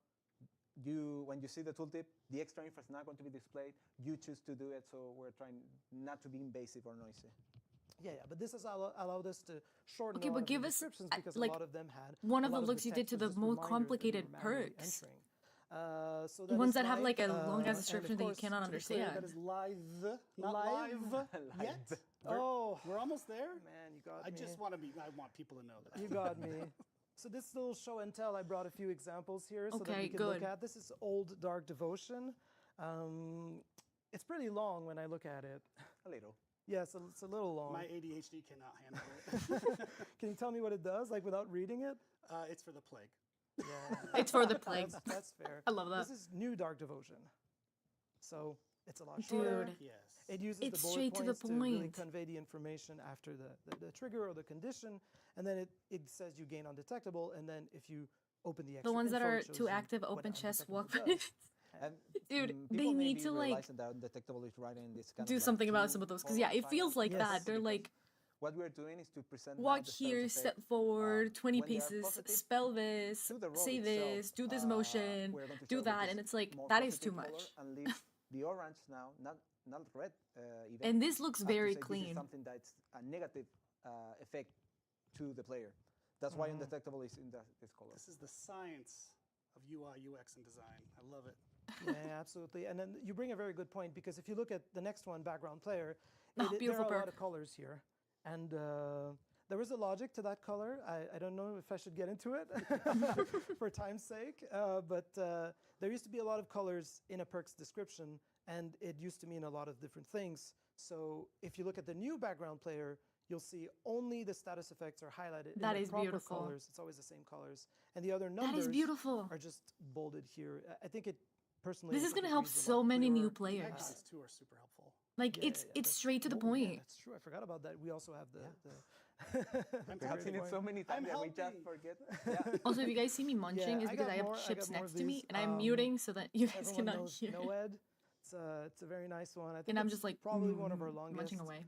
when you see the tooltip, the extra info is not going to be displayed. You choose to do it, so we're trying not to be invasive or noisy. yeah, but this has allowed us to shorten Okay, a lot but of the give us, descriptions because like, a lot of them had one a of the lot looks you did text to was the just more reminders that you complicated were manually perks. entering. So that Ones is that have, like, a live, long-ass and of description that you course, cannot to be clear, understand. that is live, not Live? live, yet. Oh, We're almost there. man, you got I me. just want to be. I want people to know that. You got me. So this little show and tell, I brought a few examples here so that Okay, we can good. look at. This is Old Dark Devotion. It's pretty long when I look at it. A little. Yes, it's a little long. My ADHD cannot handle it. Can you tell me what it does, like without reading it? It's for the plague. Yeah, It's for the plague. that's fair. I love that. This is New Dark Devotion. So it's a lot shorter. Dude. Yes. It uses It's the bullet straight to the points to really point. convey the information after the trigger or the condition, and then it says you gain undetectable, and then if you open the extra The ones that info, are it shows too you active what open chest undetectable walk. does. And Dude, people they may need be to, like, realizing that undetectable is right in this kind do of like something about two some of those, because or yeah, it five feels like Yes. that. They're because like, what we're doing is to present now walk the status here, effect, step forward, 20 when they are paces, positive, spell this, to the roll say itself, this, do this motion, we're going to do show that, this and it's like, more that is too positive much. color and leave the orange now, not red even. And this looks as to very say This clean. is something that's a negative effect to the player. That's why undetectable is in this color. This is the science of UI, UX, and design. I love it. Yeah, absolutely. And then you bring a very good point because if you look at the next one, background player, Oh, there beautiful are a lot perk. of colors here, and there is a logic to that color. I don't know if I should get into it for time's sake, but there used to be a lot of colors in a perk's description, and it used to mean a lot of different things. So if you look at the new background player, you'll see only the status effects are highlighted That in the is proper beautiful. colors. It's always the same colors, and the other That numbers is beautiful. are just bolded here. I think it personally. This I is think going to it help reads a so lot many new clearer. The players. icons too are super helpful. Like, Yeah, it's that's- straight to the oh, yeah, point. that's true. I forgot about that. We also have the. We have seen it so many times that we just helping. forget. Yeah. Also, if you guys see me munching, Yeah, it's I because got I have more- I chips got more next of to me, these. and I'm muting so that you guys Everyone cannot knows hear. Noed. It's a very nice one. I think And I'm it's just like, probably one of our longest. munching away.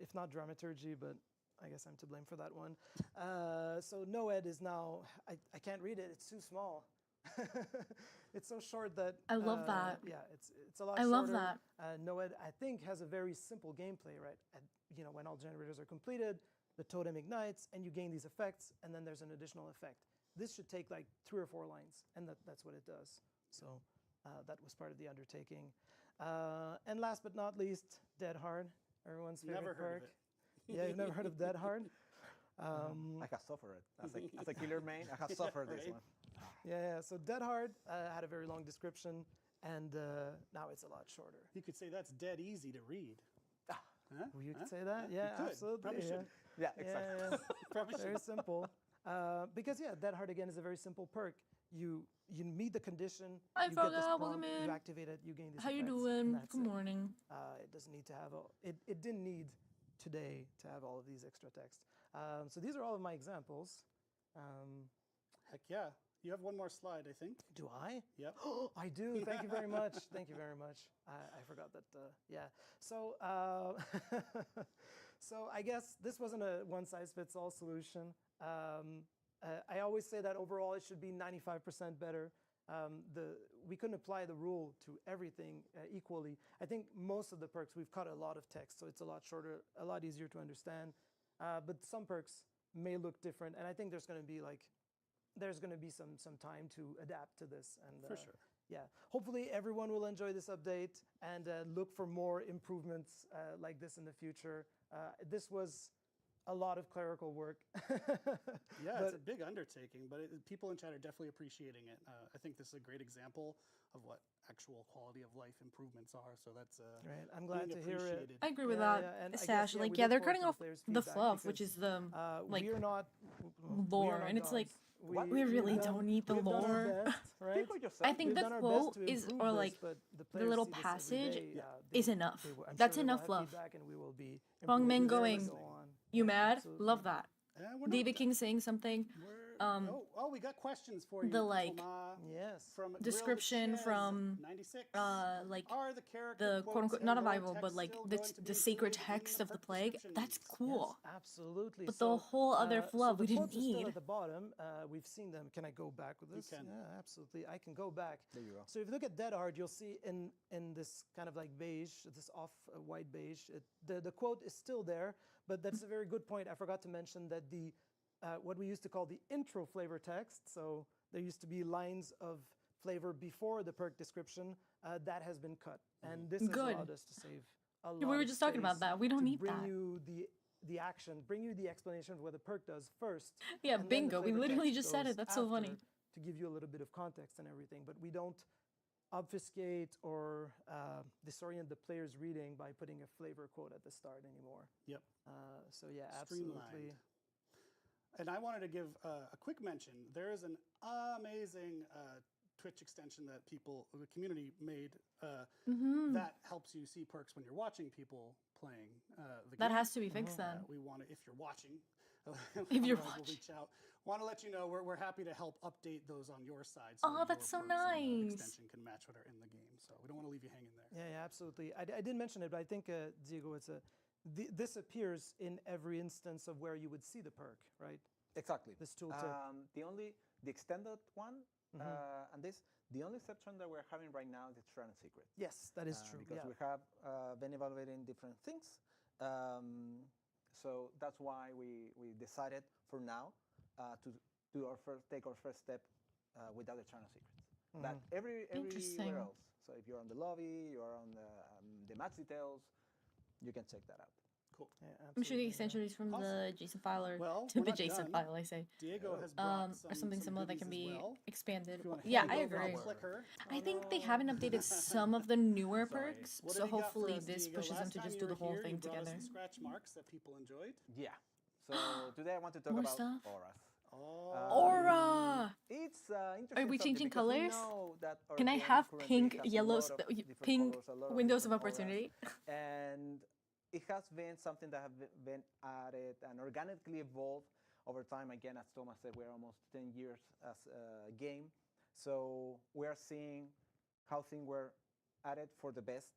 If not dramaturgy, but I guess I'm to blame for that one. So Noed is now. I can't read it. It's too small. It's so short that I love that. Yeah, it's a lot. I love shorter. that. Noed, I think, has a very simple gameplay, right? When all generators are completed, the totem ignites, and you gain these effects, and then there's an additional effect. This should take like 3 or 4 lines, and that's what it does. So that was part of the undertaking. And last but not least, Dead Hard, everyone's favorite Never heard of perk. it. Yeah, you've never heard of Dead Hard? I have suffered as a killer main. I have suffered this Right. one. Yeah. So Dead Hard had a very long description, and now it's a lot shorter. You could say that's dead easy to read. Huh? You Huh? could say that? Yeah, could. absolutely. Probably yeah. should. Yeah, exactly. Yeah, Probably very should. simple. Because Dead Hard again is a very simple perk. You meet the condition. Hi, you get this Foga, welcome prompt, in. you activate it, you gain these How you effects, and doing? that's Good it. morning. It doesn't need to have a. It didn't need today to have all of these extra text. So these are all of my examples. Heck yeah. You have one more slide, I think. Do I? Yep. I do. Thank you very much. Thank you very much. I forgot that. Yeah. So, so I guess this wasn't a one-size-fits-all solution. I always say that overall it should be 95% better. We couldn't apply the rule to everything equally. I think most of the perks we've cut a lot of text, so it's a lot shorter, a lot easier to understand. But some perks may look different, and I think there's going to be some time to adapt to this. And For sure. yeah, hopefully everyone will enjoy this update and look for more improvements like this in the future. This was a lot of clerical work. Yeah, but it's a big undertaking, but people in chat are definitely appreciating it. I think this is a great example of what actual quality of life improvements are. So that's right. I'm glad being to hear it. appreciated. I agree with Yeah, that, yeah, and I guess, Sash. yeah, Like, we yeah, look they're forward cutting to the off players' the feedback fluff, which because, is the like we are not lore, not and it's like gods. we really we've don't need the we've done our lore. best, right? Speak for yourself. I think We've the done our quote best to is, improve or this, like but the the players little see this every passage day. is enough. I'm That's sure they will enough have fluff. feedback and we will be Strong men improving as we going, go on. you mad? Absolutely. Love that. We're David not King saying something. we got questions for you. the, like, Thomas, Yes. from Grill the description Chiz, from 96. like Are the character the quotes quote unquote and not a lore Bible, but text like still the going to be the sacred included in text the of the perk plague. That's descriptions? cool. Yes, absolutely. But the whole other fluff so we the didn't quotes are still need. at the bottom. We've seen them. Can I go back with this? can. Yeah, absolutely. I can go back. There you go. So if you look at Dead Hard, you'll see in this kind of like beige, this off white beige, the quote is still there. But that's a very good point. I forgot to mention that the what we used to call the intro flavor text. So there used to be lines of flavor before the perk description. That has been cut, and this has Good. allowed us to save a lot. We were of just talking about space that. We don't to need bring that. you the action, bring you the explanation of what the perk does first. Yeah, and then the bingo. We flavor literally text just said goes it. That's so funny. after to give you a little bit of context and everything, but we don't obfuscate or disorient the player's reading by putting a flavor quote at the start anymore. Yep. So yeah, absolutely. Streamlined. And I wanted to give a quick mention. There is an amazing Twitch extension that the community made that helps you see perks when you're watching people playing the That game. has to be fixed then. We want to, if you're watching, If you're we'll watching. reach out. Want to let you know we're happy to help update those on your side. Oh, that that's your so perks and the nice. extension can match what are in the game. So we don't want to leave you hanging there. Yeah, absolutely. I didn't mention it, but I think Diego, this appears in every instance of where you would see the perk, right? Exactly. This tooltip. The extended one, and the only exception that we're having right now is the Tyranno Secret. Yes, that is true. Because Yeah. we have been evaluating different things. So that's why we decided for now to take our first step without the Tyranno Secrets. But Interesting. everywhere else. So if you're on the lobby, you're on the match details, you can check that out. Cool. Yeah, I'm sure the absolutely, extension is from the JSON file or Well, to we're the not JSON done. file. I say. Diego has brought Or something similar that can goodies be as well. expanded. If you wanna Yeah, hand I over agree. the clicker. I think they haven't updated some of the newer Sorry. perks, What so have you got for hopefully us, this Diego? pushes them Last to time just you do the were whole here, thing you brought us together. some scratch marks that people enjoyed. Yeah. So today I want to talk More about stuff? auras. Aura! It's interesting. Are we subject changing because we colors? know that our Can I game have currently pink, has a yellow, lot of different pink colors, a lot of windows of different auras. opportunity? And it has been something that have been added and organically evolved over time. Again, as Thomas said, we're almost 10 years as a game. So we are seeing how things were added for the best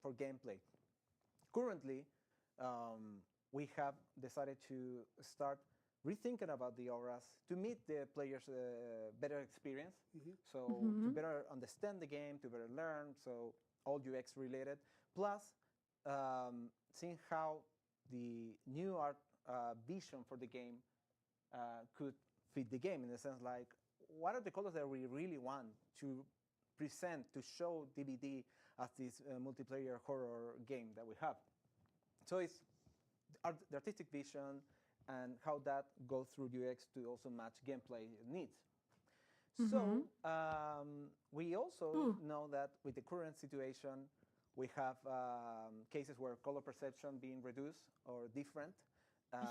for gameplay. Currently, we have decided to start rethinking about the auras to meet the players' better experience. So to better understand the game, to better learn, so all UX related. Plus, seeing how the new art vision for the game could fit the game in the sense like, what are the colors that we really want to present, to show DBD as this multiplayer horror game that we have. So it's the artistic vision and how that goes through UX to also match gameplay needs. So we also know that with the current situation, we have cases where color perception being reduced or different.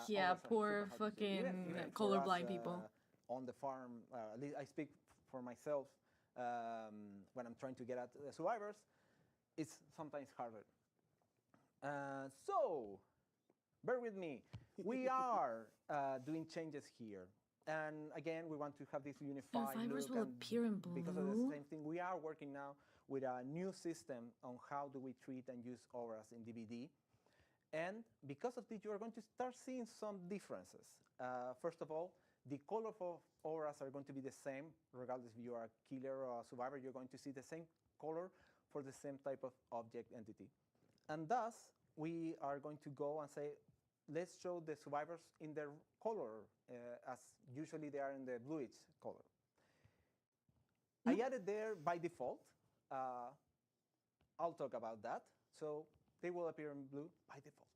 Yeah, auras are poor super hard to see. fucking Even for colorblind us, people. On the farm, at least I speak for myself, when I'm trying to get at the survivors, it's sometimes harder. So, bear with me. We are doing changes here. And again, we want to have this unified Survivors look. will And appear in because of the blue? same thing, we are working now with a new system on how do we treat and use auras in DVD. And because of this, you are going to start seeing some differences. First of all, the color of auras are going to be the same, regardless if you are a killer or a survivor. You're going to see the same color for the same type of object entity. And thus, we are going to go and say, let's show the survivors in their color, as usually they are in the bluish color. I added there by default. I'll talk about that. So they will appear in blue by default.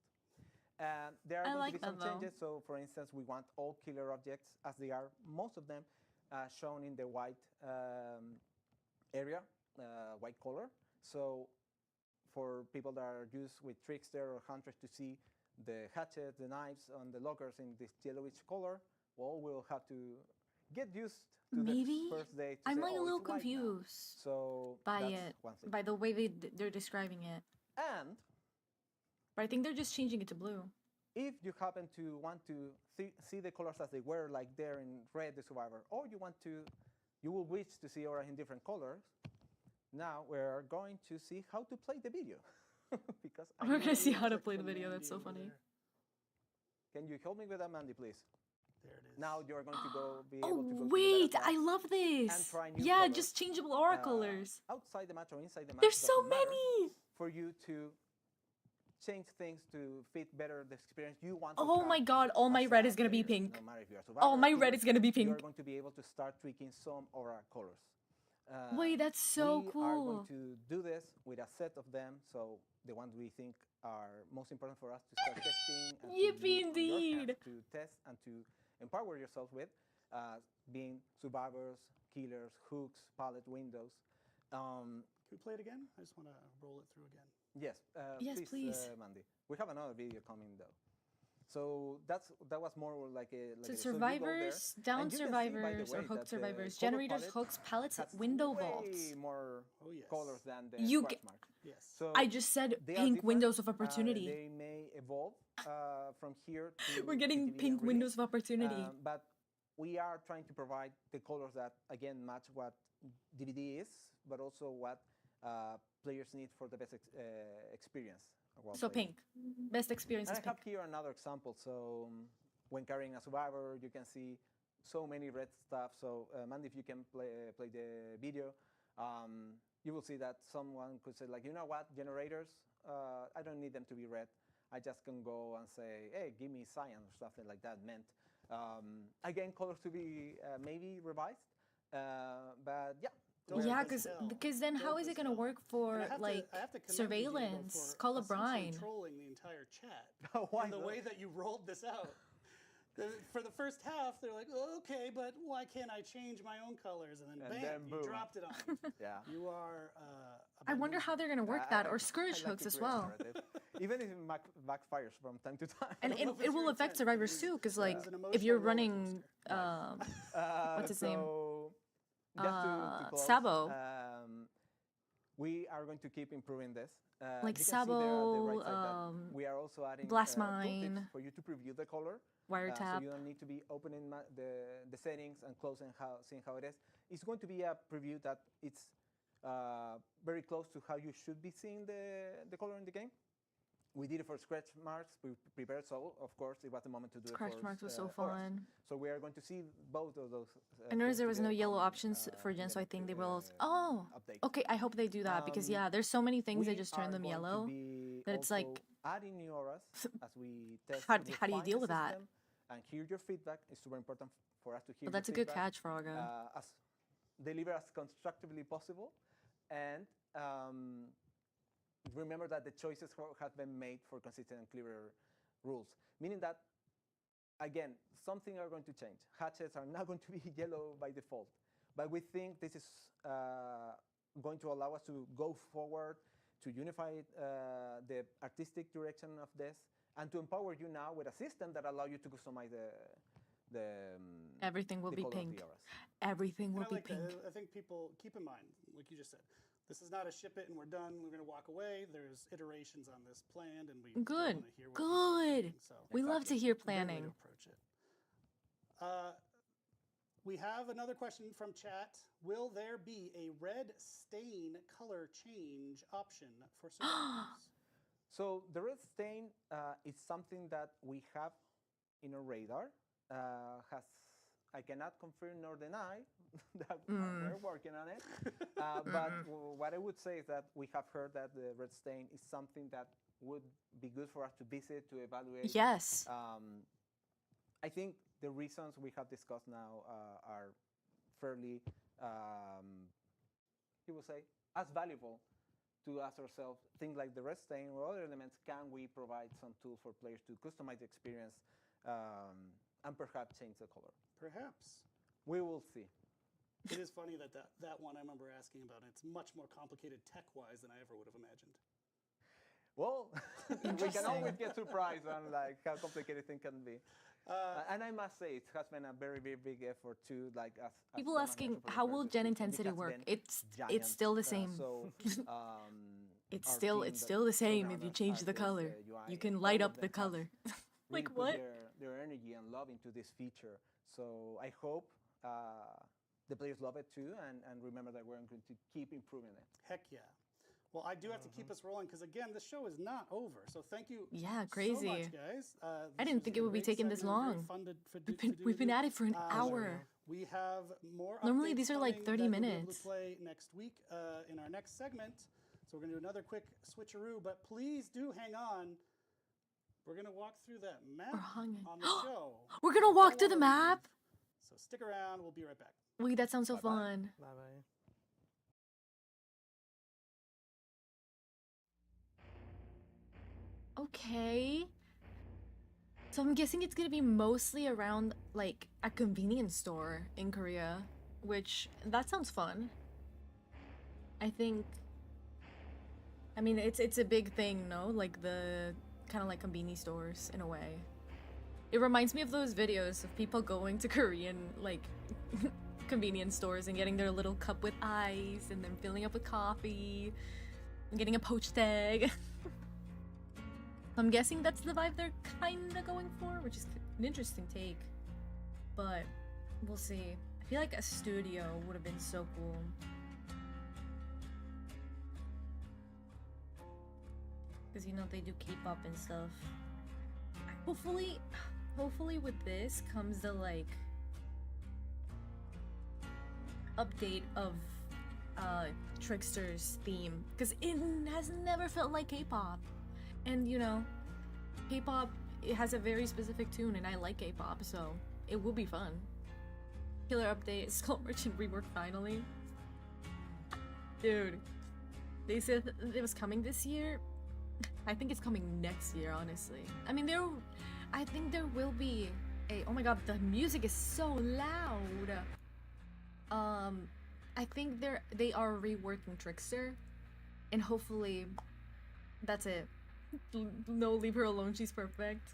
There are I going like to be some them, though. changes. So, for instance, we want all killer objects, as they are, most of them, shown in the white area, white color. So, for people that are used with Trickster or Huntress to see the hatchets, the knives on the lockers in this yellowish color, well, we'll have to get used to Maybe? the first day to I'm say, like a oh, little it's white now." confused So by that's it, one thing. by the way they're describing it. And But I think they're just changing it to blue. if you happen to want to see the colors as they were, like there in red, the survivor, or you will wish to see aura in different colors, now we're going to see how to play the video. Because I We're know gonna see you- how to Click play the from video. Mandy That's so over funny. there. Can you help me with that, Mandy, please? There it is. Now you're going to be able to Oh go to the wait, data I tab love this. try new Yeah, colors. just changeable aura uh, colors. outside the match or inside the match. There's so doesn't matter, many. for you to change things to fit better the experience you want. Oh to my have god, all my as red a is gonna be player. pink. No matter if you're a Oh, survivor or my killer, red is gonna be You pink. are going to be able to start tweaking some aura colors. Wait, that's so we are cool. going to do this with a set of them, so the ones we think are most important for us to start testing and Yippee to use on your hands indeed. to test and to empower yourself with, being survivors, killers, hooks, pallet windows. Can we play it again? I just want to roll it through again. Yes, Yes, please. Mandy. We have another video coming though. So that was more like a. So a, so you go there, survivors, down and you can see, by the survivors, or way, hook that the survivors, color generators, palette hooks, pallets, has window way vaults. more Oh, yes. colors than the You scratch get- marks. Yes. So I just said they are pink different. windows of opportunity. They may evolve from here to We're getting PTV pink and release, windows of opportunity. but we are trying to provide the colors that again match what DVD is, but also what players need for the best experience. while So playing. pink. Best experience And is I have pink. here another example. So when carrying a survivor, you can see so many red stuff. So Mandy, if you can play the video, you will see that someone could say like, you know what, generators, I don't need them to be red. I just can go and say, hey, give me cyan or something like that meant. Again, colors to be maybe revised, but yeah. Dope Yeah, as hell. because then how Dope is it as gonna hell. work for And I have like to commend you, Diego, surveillance, for Call of essentially Brine? trolling the entire chat. Why in the not? way that you rolled this out. For the first half, they're like, oh, okay, but why can't I change my own colors? And then And bam, then you boom. dropped it on me. Yeah. You are. I wonder how they're gonna work that, or I Scourge like hooks to as create well. narrative, even if it backfires from time to time. And don't know if it it's will your affect intent. survivors too, because like It's an if you're emotional running, roller what's his name? So, just to close, Sabo. We are going to keep improving this. Like you can see there at the right Sabo, side that we are also adding Blast tooltips Mine, for you to preview the color. Wiretap. So you don't need to be opening the settings and closing seeing how it is. It's going to be a preview that it's very close to how you should be seeing the color in the game. We did it for scratch marks. We prepared, so of course it was the moment to do Scratch it for marks was so auras. fun. So we are going to see both of those. I noticed things there was no together yellow coming, options for in Gen, the so I think they next, will. Oh, update. okay. I hope they do that because yeah, there's so many things they just turn them yellow. That it's like, adding new auras as we test. How- and how do you refine deal the with that? system And hear your feedback. It's super important for us to hear. But that's a your good feedback, catch, Frogo. As deliver as constructively possible, and remember that the choices have been made for consistent and clearer rules. Meaning that, again, something are going to change. Hatchets are not going to be yellow by default, but we think this is going to allow us to go forward, to unify the artistic direction of this, and to empower you now with a system that allow you to customize Everything will the be color of pink. the auras. Everything And will I be like that. pink. I think people keep in mind, like you just said, This is not a ship it and we're done. We're going to walk away. There's iterations on this planned, and we Good. want to hear what people are Good. thinking. So We love to hear it's a great way planning. to approach it. We have another question from chat. Will there be a red stain color change option for survivors? So the red stain is something that we have in our radar. I cannot confirm nor deny that we're working on it. But what I would say is that we have heard that the red stain is something that would be good for us to visit, to evaluate. Yes. I think the reasons we have discussed now are fairly, you will say, as valuable to ask ourselves things like the red stain or other elements. Can we provide some tools for players to customize the experience and perhaps change the color? Perhaps. We will see. It is funny that one I remember asking about. It's much more complicated tech-wise than I ever would have imagined. Well, we can always get surprised on like how complicated things can be. And I must say, it has been a very, very big effort too. Like as People Thomas asking, mentioned for the how will first gen two, it intensity has work? been It's giant. still the same. It's still the same if you change the color. You can light up the color. Like put what? Their energy and love into this feature. So I hope the players love it too, and remember that we're going to keep improving it. Heck yeah. Well, I do have to keep us rolling because, again, the show is not over. So thank you Yeah, so crazy. much, guys. I This didn't was think a it would be great taking this segment, very long. fun to We've been do. at it for an hour. We have more Normally updates these are like coming 30 that we'll be able to minutes. play next week in our next segment. So we're going to do another quick switcheroo, but please do hang on. We're going to walk through that map hanging. on the show. We're gonna walk Got a through the lot of map. these. So stick around. We'll be right back. Wait, that sounds so Bye-bye. fun. Bye-bye. Okay. So I'm guessing it's gonna be mostly around like a convenience store in Korea, which that sounds fun. I mean it's a big thing, no? Like the kind of like convenience stores in a way. It reminds me of those videos of people going to Korean like convenience stores and getting their little cup with ice and then filling up with coffee and getting a poached egg. I'm guessing that's the vibe they're kinda going for, which is an interesting take. But we'll see. I feel like a studio would have been so cool. Because, you know, they do K-pop and stuff. Hopefully with this comes the, like, update of Trickster's theme. Because it has never felt like K-pop. And, you know, K-pop, it has a very specific tune, and I like K-pop, so it will be fun. Killer update, Skull Merchant rework finally. Dude, they said it was coming this year. I think it's coming next year, honestly. I mean, I think there will be a... Oh my god, the music is so loud! I think they are reworking Trickster, and hopefully that's it. No, leave her alone, she's perfect.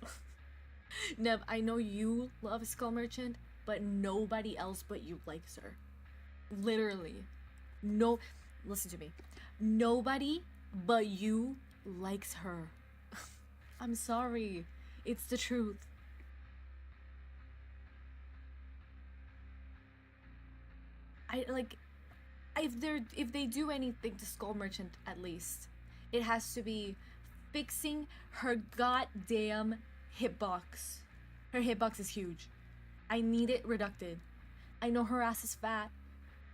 Nev, I know you love Skull Merchant, but nobody else but you likes her. Literally. No, listen to me. Nobody but you likes her. I'm sorry. It's the truth. If they do anything to Skull Merchant, at least, it has to be fixing her goddamn hitbox. Her hitbox is huge. I need it reducted. I know her ass is fat,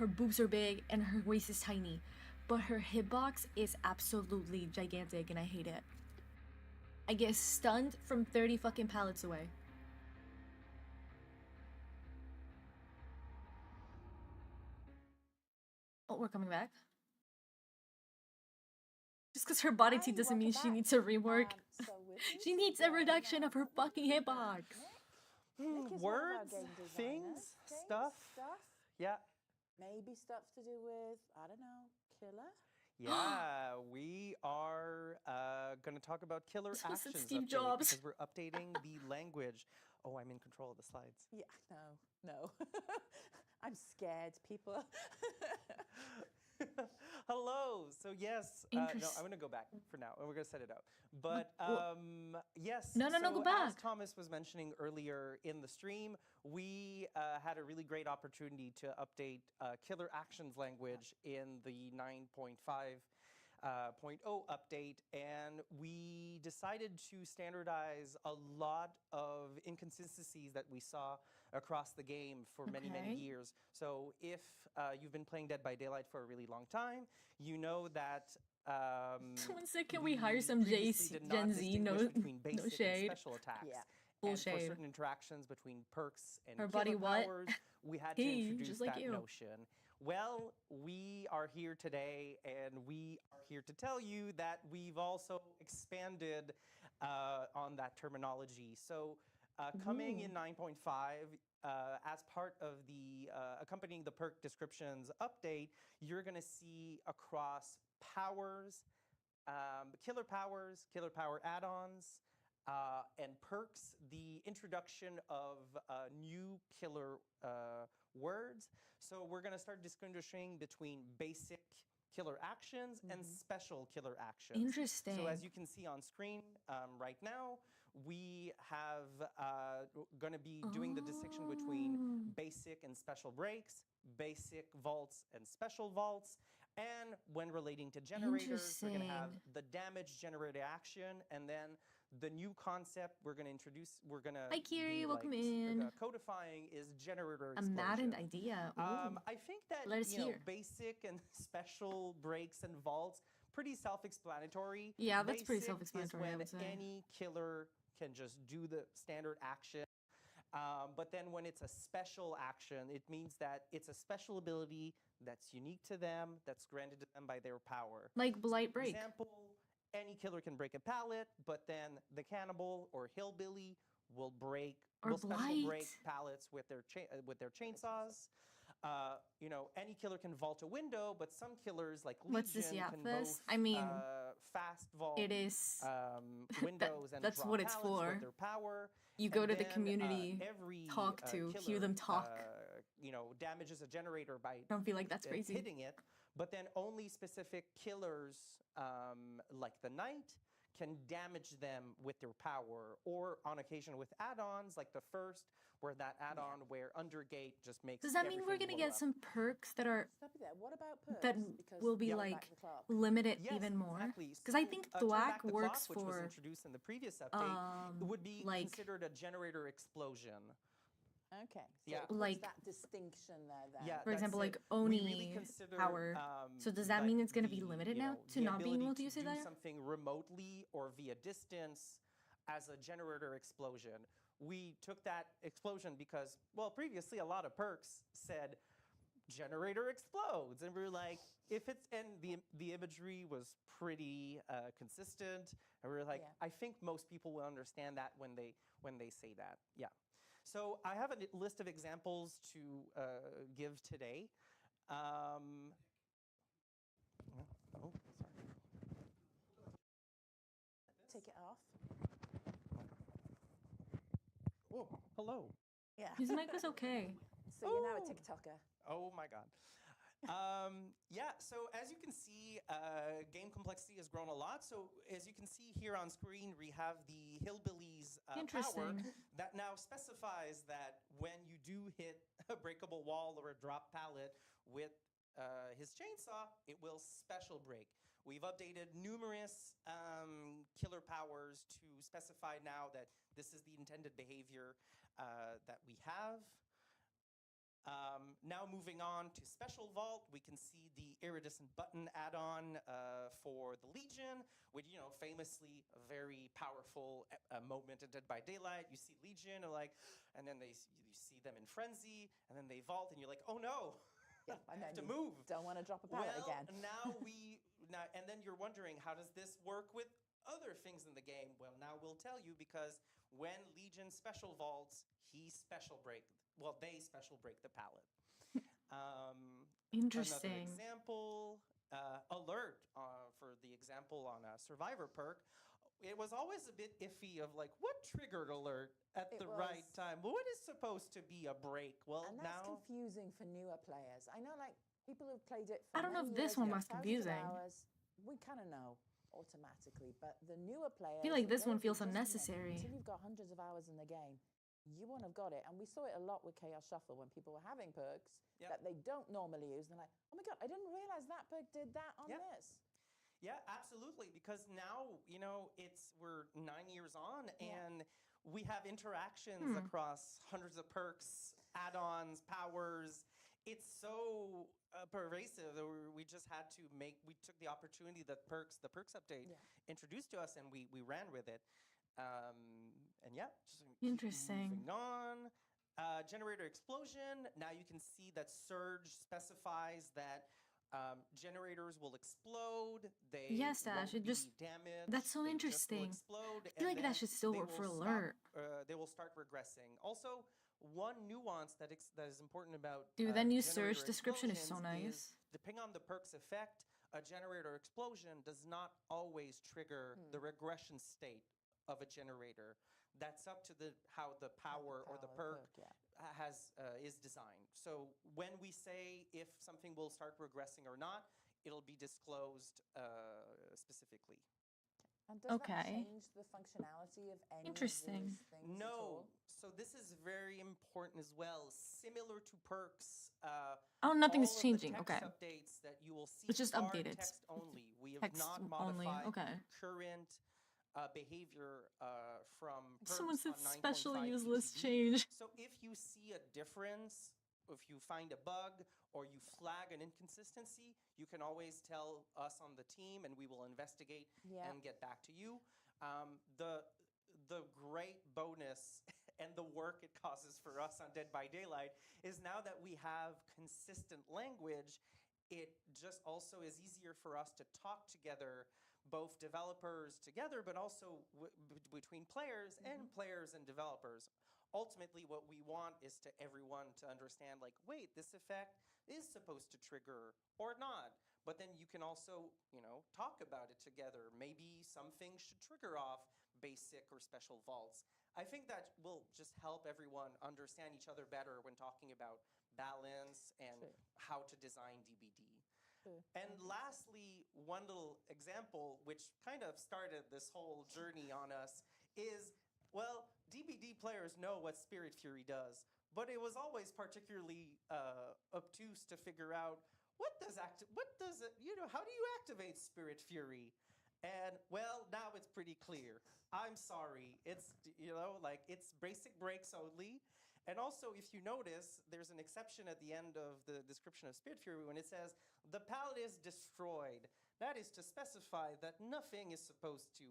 her boobs are big, and her waist is tiny, but her hitbox is absolutely gigantic and I hate it. I get stunned from 30 fucking pallets away. Oh, we're coming back. Just because her body type doesn't mean she needs a rework. She needs a reduction of her fucking hitbox. Words, things, stuff. Yeah. Maybe stuff to do with, I don't know, killer? Yeah, we are going to talk about killer So said actions Steve update Jobs. because we're updating the language. Oh, I'm in control of the slides. Yeah, no. I'm scared, people. Hello. So yes, no, I'm Interest- going to go back for now, and we're going to set it up. But yes, No, so go as back. Thomas was mentioning earlier in the stream, we had a really great opportunity to update Killer Actions language in the 9.5.0 update, and we decided to standardize a lot of inconsistencies that we saw across the game for many, many Okay. years. So if you've been playing Dead by Daylight for a really long time, you know that Someone said, "Can we hire some previously did not Gen Z? No, distinguish between no basic shade. and special attacks. Yeah. Full And for shade. certain interactions between perks and Her killer buddy what? powers, we had to Hey, introduce just like that you. notion. Well, we are here today, and we are here to tell you that we've also expanded on that terminology. So, coming in 9.5, as part of the accompanying the perk descriptions update, you're going to see across powers, killer power add-ons, and perks, the introduction of new killer words. So we're going to start distinguishing between basic killer actions and special killer actions. Interesting. So as you can see on screen right now, we have going to be doing the distinction between Oh. basic and special breaks, basic vaults and special vaults, and when relating to generators, we're going to have Interesting. the damage generator action, and then the new concept we're going to introduce, we're going to Hi, Kiri, welcome in. codifying is generator A explosion. Madden idea. Ooh. I think that Let us you know, hear. basic and special breaks and vaults, pretty self-explanatory. Yeah, that's pretty Basic self-explanatory, I is when would say. any killer can just do the standard action. But then when it's a special action, it means that it's a special ability that's unique to them, that's granted to them by their power. Like Blight Break. Example, any killer can break a pallet, but then the cannibal or hillbilly will Or will special break Blight. pallets with their chainsaws. You know, any killer can vault a window, but some killers like Legion What's this can Yathas? both I mean, fast vault It is. windows and that's drop what it's pallets for. with their power. You go And to the then, community every talk to, hear killer, them talk. You know, damages a generator by I don't feel like that's crazy. hitting it, but then only specific killers, like the Knight, can damage them with their power, or on occasion with add-ons like the first, where that add-on where Undergate just makes. Does that mean we're everything gonna blow get up. some perks that are Stop it there. What about perks? that Because will be going like back to Clark. limited Yes, even more? exactly. Because I So, think Turn Back Thwack the works Clock, which was for introduced in the previous update, would be like considered a generator explosion. Okay. So Yeah. it puts Like- that distinction there then. Yeah, for that's example, it. like We Oni really consider, power. So does that like, mean it's gonna be the, limited you now know, to the not being able ability to use it do there? something remotely or via distance as a generator explosion? We took that explosion because, well, previously a lot of perks said generator explodes, and we were like, if it's, and the imagery was pretty consistent, and we were like, Yeah. I think most people will understand that when they say that. Yeah. So I have a list of examples to give today. Oh, sorry. Take it off. Oh, hello. Yeah. His mic was okay. So you're now a Oh. TikToker. Oh my God. Yeah, so as you can see, game complexity has grown a lot. So as you can see here on screen, we have the Hillbillies power Interesting. that now specifies that when you do hit a breakable wall or a drop pallet with his chainsaw, it will special break. We've updated numerous killer powers to specify now that this is the intended behavior that we have. Now moving on to Special Vault, we can see the Iridescent Button add-on for the Legion, which, you know, famously a very powerful moment in Dead by Daylight. You see Legion, and then you see them in Frenzy, and then they vault, and you're like, oh no, Yeah, I and have to then you move. Don't want to drop a pallet Well, again. and then you're wondering, how does this work with other things in the game? Well, now we'll tell you, because when Legion special vaults, they special break the pallet. Interesting. Another example, alert for the example on a Survivor perk. It was always a bit iffy of like, what triggered alert at It the right was. time? What is supposed to be a break? Well, And that's now confusing for newer players. I know, like, people who've played it I for don't know many if this years, one you know, was thousands of confusing. hours, we kind of know automatically, but the newer players, I feel like this one they feels just, you know, unnecessary. until you've got hundreds of hours in the game, you won't have got it. And we saw it a lot with Chaos Shuffle when people were having perks Yep. that they don't normally use. And they're like, oh my God, I didn't realize that perk did that on Yep. this. Yeah, absolutely. Because now, you know, we're 9 years on, Yeah. and we have interactions across hundreds of perks, add-ons, powers. It's so pervasive that we just had to we took the opportunity that the perks update Yeah. introduced to us, and we ran with it. And yeah, just gonna keep Interesting. moving on. Generator explosion. Now you can see that Surge specifies that generators will explode. They Yes, won't Ash, it be just- damaged. that's so they just will interesting. explode, I feel and like that then should still they work will for stop, alert. they will start regressing. Also, one nuance that is important about Dude, that new generator Surge description is so explosions nice. is, depending on the perk's effect, a generator explosion does not always trigger the regression state of a generator. That's up to how the power or the perk yeah. is designed. So when we say if something will start regressing or not, it'll be disclosed specifically. And does that Okay. change the functionality of any Interesting. of these things at No. all? So this is very important as well. Similar to perks. Oh, nothing is all of the changing. text Okay. updates that you will see It's just are updated. text only. We have Text not only, modified okay. current behavior from perks Someone said on special 9.5 useless PTB. change. So if you see a difference, if you find a bug or you flag an inconsistency, you can always tell us on the team, and we will investigate Yeah. and get back to you. The great bonus and the work it causes for us on Dead by Daylight is now that we have consistent language, it just also is easier for us to talk together, both developers together, but also between players and players and developers. Ultimately, what we want is to everyone to understand, like, wait, this effect is supposed to trigger or not. But then you can also, you know, talk about it together. Maybe some things should trigger off basic or special vaults. I think that will just help everyone understand each other better when talking about balance and True. how to design DBD. True. And lastly, one little example, which kind of started this whole journey on us, is, well, DBD players know what Spirit Fury does, but it was always particularly obtuse to figure out how do you activate Spirit Fury? And well, now it's pretty clear. I'm sorry, it's it's basic breaks only. And also, if you notice, there's an exception at the end of the description of Spirit Fury when it says, the palette is destroyed. That is to specify that nothing is supposed to,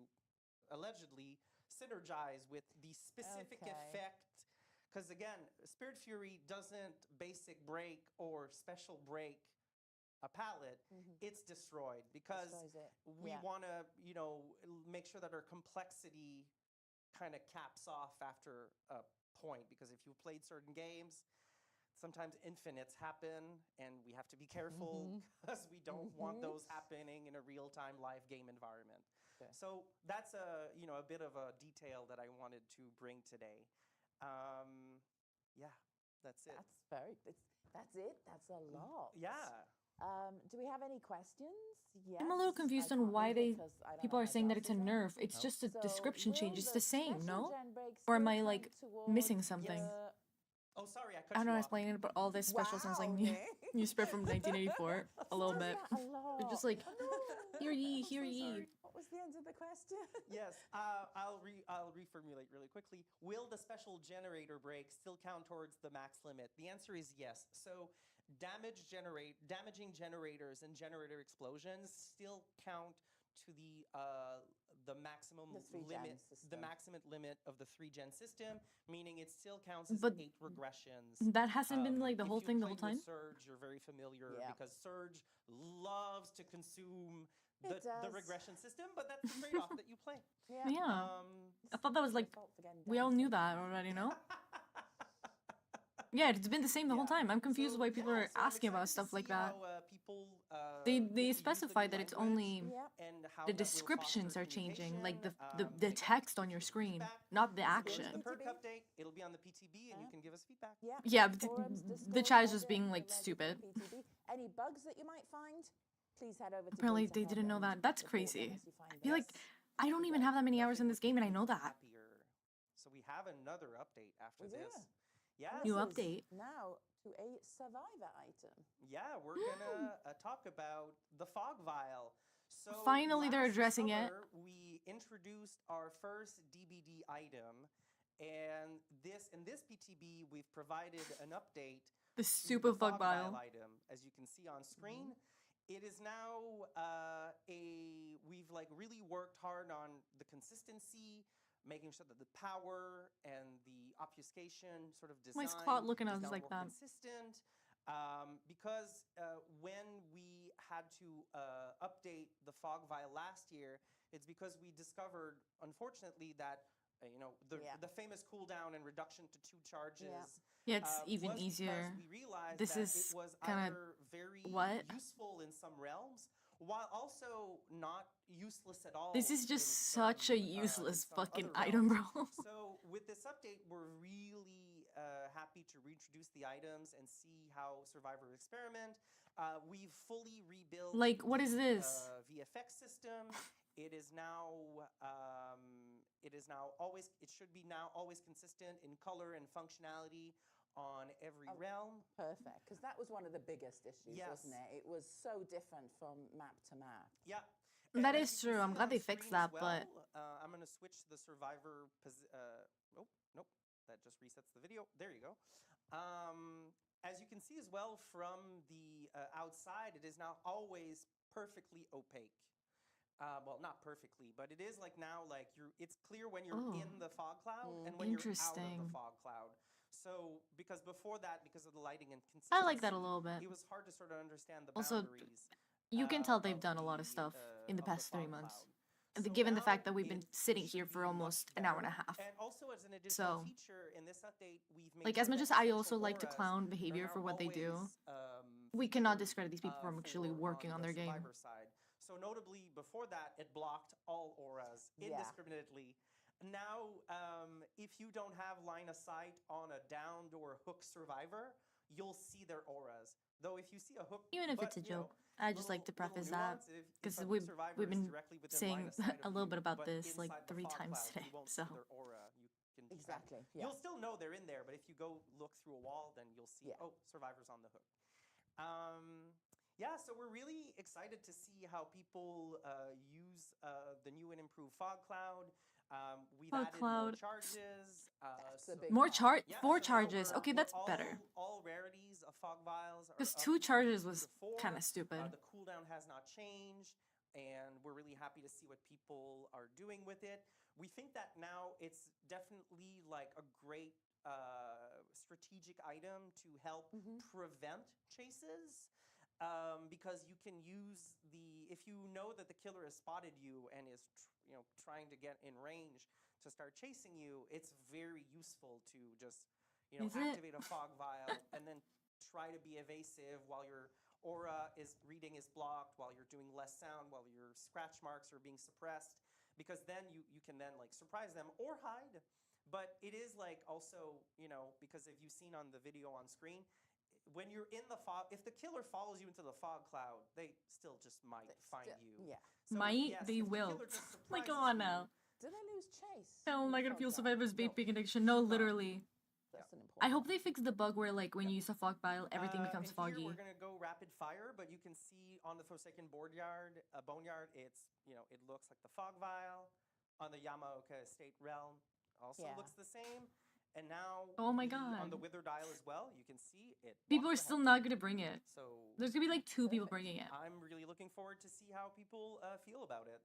allegedly, synergize with the specific Okay. effect. Because again, Spirit Fury doesn't basic break or special break a palette, it's destroyed because Destroys it. we Yeah. want to, make sure that our complexity kind of caps off after a point. Because if you've played certain games, sometimes infinites happen, and we have to be careful because we don't want those happening in a real-time live game environment. Sure. So that's a bit of a detail that I wanted to bring today. Yeah, that's it. That's it. That's a lot. Yeah. Do we have any questions? Yes. I'm a little confused on why people are saying that it's a nerf. It's just a So description will change. It's the the same, special no? gen breaks Or am still I, count like, towards missing something? your- Oh, sorry, I cut I don't you know how to off. explain it, but all this special sounds like Wow, new, Nick. new spread from 1984. A little bit. Yeah, a lot. They're just like, Oh, no. hear ye, I'm hear so ye. sorry. What was the end of the question? Yes, I'll reformulate really quickly. Will the special generator break still count towards the max limit? The answer is yes. So damaging generators and generator explosions still count to the maximum The 3-gen limit, the system. maximum limit of the 3-gen system, meaning it still counts as But 8 regressions. That hasn't been like the If whole you thing the whole played time? with Surge, you're very familiar Yeah. because Surge loves to consume It the does. regression system, but that's the trade-off that you play. Yeah. It's I thought that was your like, fault for getting we all knew dancing. that already, no? Yeah, it's been the same the whole time. I'm confused So, why people yeah, are so I'm asking about excited to stuff like see that. how, people, They get to use the specify new that it's language only Yep. and how the that will descriptions foster are changing, like the communication. the Again, text on your give us screen, feedback. not the If there's action. the perk PTB. update, it'll be on the PTB, and you Yeah. can give us feedback. Yeah. Yeah, but Forums, the Discord, chat is just Reddit, being the like Reddit, stupid. PTB. Any bugs that you might find, please head over to Apparently Data they Hub didn't know and that. That's report them crazy. as you find I feel like this. I don't even have that many hours in this game and I know that. Happier. So we have another update after We do. this. And Yes. New this is update. now to a survivor item. Yeah, we're gonna talk about the fog vial. So Finally, they're last addressing it. summer, we introduced our first DBD item, and in this PTB we've provided an update The to super the fog fog vial vial. item, as you can see on screen. It is now we've like really worked hard on the consistency, making sure that the power and the obfuscation sort of design Why is Claude looking at is us now like more that? consistent. Because when we had to update the fog vial last year, it's because we discovered, unfortunately, that the famous cooldown and reduction to 2 charges. Yeah, it's even was easier. because we realized This that is it was kinda- either very what? useful in some realms, while also not useless at all. This is just in such a some, in useless some fucking other item, realms. bro. So with this update, we're really happy to reintroduce the items and see how Survivor experiment. We've fully rebuilt. Like, what is the, this? VFX system. It is now. It should be now always consistent in color and functionality on every realm. Perfect, because that was one of the biggest issues, Yes. wasn't it? It was so different from map to map. Yeah. That as is you can true. I'm see glad on they fixed screen as that, but- well, I'm going to switch to the Survivor. Oh, nope. That just resets the video. There you go. As you can see as well from the outside, it is now always perfectly opaque. Well, not perfectly, but it is like now like it's clear when you're Oh. in the fog cloud and when you're out of the Interesting. fog cloud. So because before that, because of the lighting and consistency, I like that a little bit. it was hard to sort of understand the Also, boundaries. You can tell they've of done a lot of the, stuff in the of past 3 fog months. cloud. And So given the now fact that we've been it sitting should here for be almost much an hour and a better. half. And also as an additional So, feature in this update, we've made like, sure as much that as I essential also like to auras clown are behavior now for what they do, always, we cannot featured, discredit these people from actually for working on the their game. Survivor side. So notably, before that, it blocked all auras Yeah. indiscriminately. Now, if you don't have line of sight on a downed or hooked survivor, you'll see their auras. Though if you see a hook, Even if but, it's a you know, joke, I just like to little preface that nuance, if because a we've survivor we've is been directly within saying line of sight a of little you, bit about but this like inside the 3 fog times cloud, today. you won't So see their aura. You can Exactly, yeah. You'll still know they're in there, but if you go look through a wall, then you'll see, Yeah. oh, survivor's on the hook. Yeah, so we're really excited to see how people use the new and improved fog cloud. We've Fog added more cloud. charges. That's the so- big more one. chart, yeah, 4 so now charges. we're- Okay, we're that's better. All rarities of fog vials are Because up 2 charges from was 2 to 4. kind of stupid. The cooldown has not changed, and we're really happy to see what people are doing with it. We think that now it's definitely like a great strategic item to help prevent chases. Because you can use if you know that the killer has spotted you and is trying to get in range to start chasing you, it's very useful to just Is it? activate a fog vial and then try to be evasive while your aura reading is blocked, while you're doing less sound, while your scratch marks are being suppressed, because then you can then like surprise them or hide. But it is like also, because if you've seen on the video on screen, when you're in the fog, if the killer follows you into the fog cloud, they still just might find you. Yeah. So, Might, yes, they if the will. killer just Like, come surprises on you, now. Do they lose chase? Hell, in am I gonna fog feel cloud? survivor's No, bait picking addiction? No, should not. literally. That's an important I hope one. they fix the bug where, like, when you use a fog vial, everything becomes and foggy. Here we're gonna go rapid fire, but you can see on the Forsaken boneyard, it's it looks like the fog vial. On the Yamaoka Estate realm, also Yeah. looks the same. And now, Oh my on the God. Withered Isle as well, you can see it. People are blocks the still head. not gonna bring it. So There's gonna be like 2 people bringing it. I'm really looking forward to see how people feel about it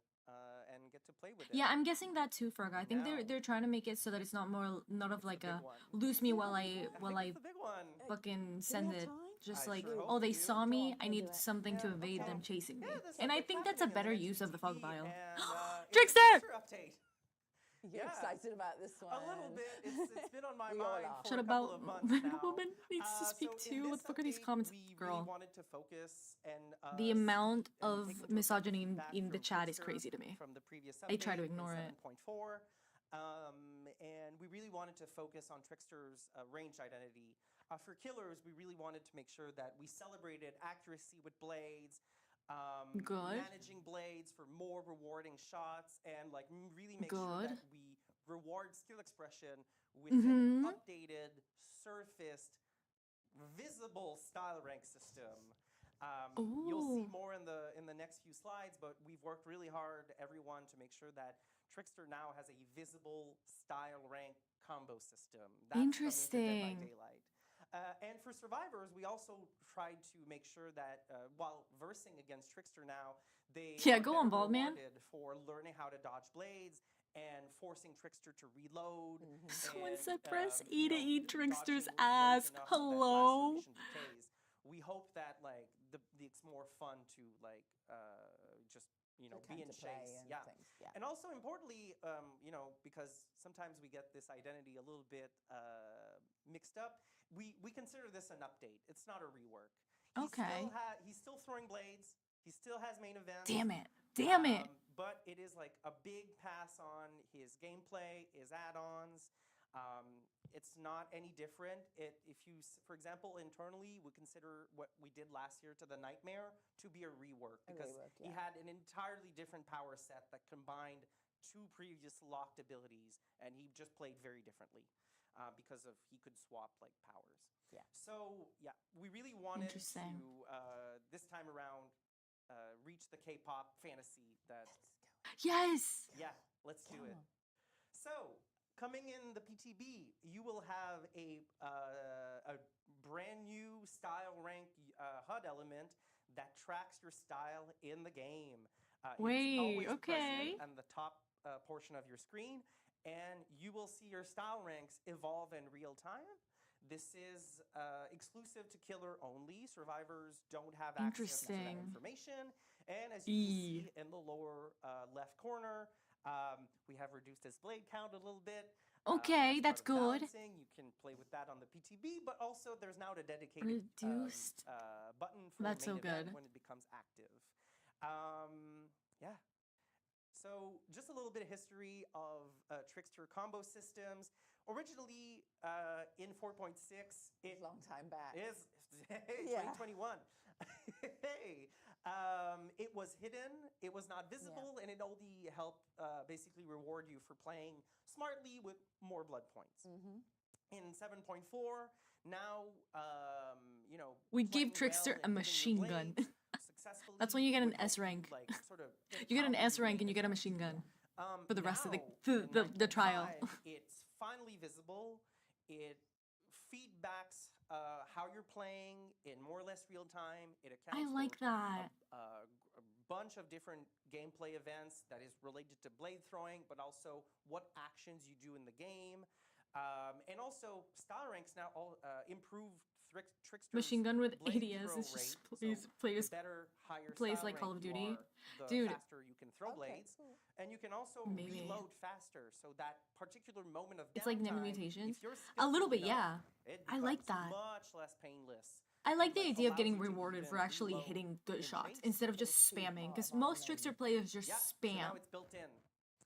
and get to play with it. Yeah, I'm guessing that too, Ferg. I think Now- they're trying to make it so that it's not of It's like the big a one. lose me while I I think it's the big one. fucking we send have it. time? Just I like, sure hope oh, they we do. saw me. Go on, I we'll need do it. something to Yeah, evade okay. them chasing me. Yeah, this And I update's think that's a happening in the better next use of the fog PTB, vial. and, it's a Trickster! Trickster update. You're Yeah. excited about this one. A little bit. It's been on my We all mind are. for Shut a couple about of months when a now. woman needs to speak so to. in What this the fuck are these update, comments, we girl? really wanted to focus and The amount and of take into account misogyny the feedback in the from chat is Trickster crazy to me. From the previous I try to update in ignore it. 7.4. And we really wanted to focus on Trickster's range identity. for killers, we really wanted to make sure that we celebrated accuracy with blades, Good. managing blades for more rewarding shots, and like really make sure Good. that we reward skill expression with an updated, surfaced, visible style rank system. You'll see Ooh. more in the next few slides, but we've worked really hard, everyone, to make sure that Trickster now has a visible style rank combo system. That's coming to Dead by Interesting. Daylight. And for survivors, we also tried to make sure that while versing against Trickster now, they Yeah, are go on, better Bald Man. rewarded for learning how to dodge blades and forcing Trickster to reload. Someone and, said press you E to know, eat Trickster's dodging blades ass. enough so that Hello. laceration decays. We hope that like it's more fun to like just be in to play chase. and Yeah. things. Yeah. And also importantly, because sometimes we get this identity a little bit mixed up, we consider this an update. It's not a rework. Okay. He's still throwing blades. He still has main events. Damn it. Damn it. But it is like a big pass on his gameplay, his add-ons. It's not any different. For example, internally, we consider what we did last year to the Nightmare to be a rework because he had an entirely different power set that combined two previous locked abilities, and he just played very differently because he could swap like powers. Yeah. So yeah, we really wanted to Interesting. this time around reach the K-pop fantasy that. Yes. Yeah, let's do it. So, coming in the PTB, you will have a brand new style rank HUD element that tracks your style in the game. Wait, it's always okay. present on the top portion of your screen, and you will see your style ranks evolve in real time. This is exclusive to Killer only. Survivors don't have access to that Interesting. information. And as you can see in the lower left corner, we have reduced his blade count a little bit. Okay, that's part of good. balancing. You can play with that on the PTB, but also there's now a dedicated Reduced. button for That's main so event good. when it becomes active. Yeah. So just a little bit of history of Trickster combo systems. Originally in 4.6, it Long time back. is Yeah. 2021. Hey, it was hidden, it was not visible, and it only helped basically reward you for playing smartly with more blood points. In 7.4, now We playing gave Trickster well a and hitting machine your gun. blades successfully That's when you get an would help S rank. like, sort of You get an empower S your rank and main you get a event. machine gun for the rest of the Now, in the trial. 9.5, it's finally visible. It feedbacks how you're playing in more or less real time. It accounts I like for that. a bunch of different gameplay events that is related to blade throwing, but also what actions you do in the game. And also, style ranks now all improve Trickster's Machine gun with blade ADS throw is just rate. plays the better, higher plays style like Call rank of you Duty. are, the Dude. faster you can throw blades. Cool. And you can also Maybe. reload faster, so that particular moment of It's like downtime, Never Mutations. if you're A little skillful bit, enough, yeah. it I like becomes that. much less painless. I like the like, idea of allows getting you to rewarded for even actually reload hitting good in shots chase. instead of It's just a key spamming. part Because of our most main. Trickster players just Yeah, so spam. now it's built in.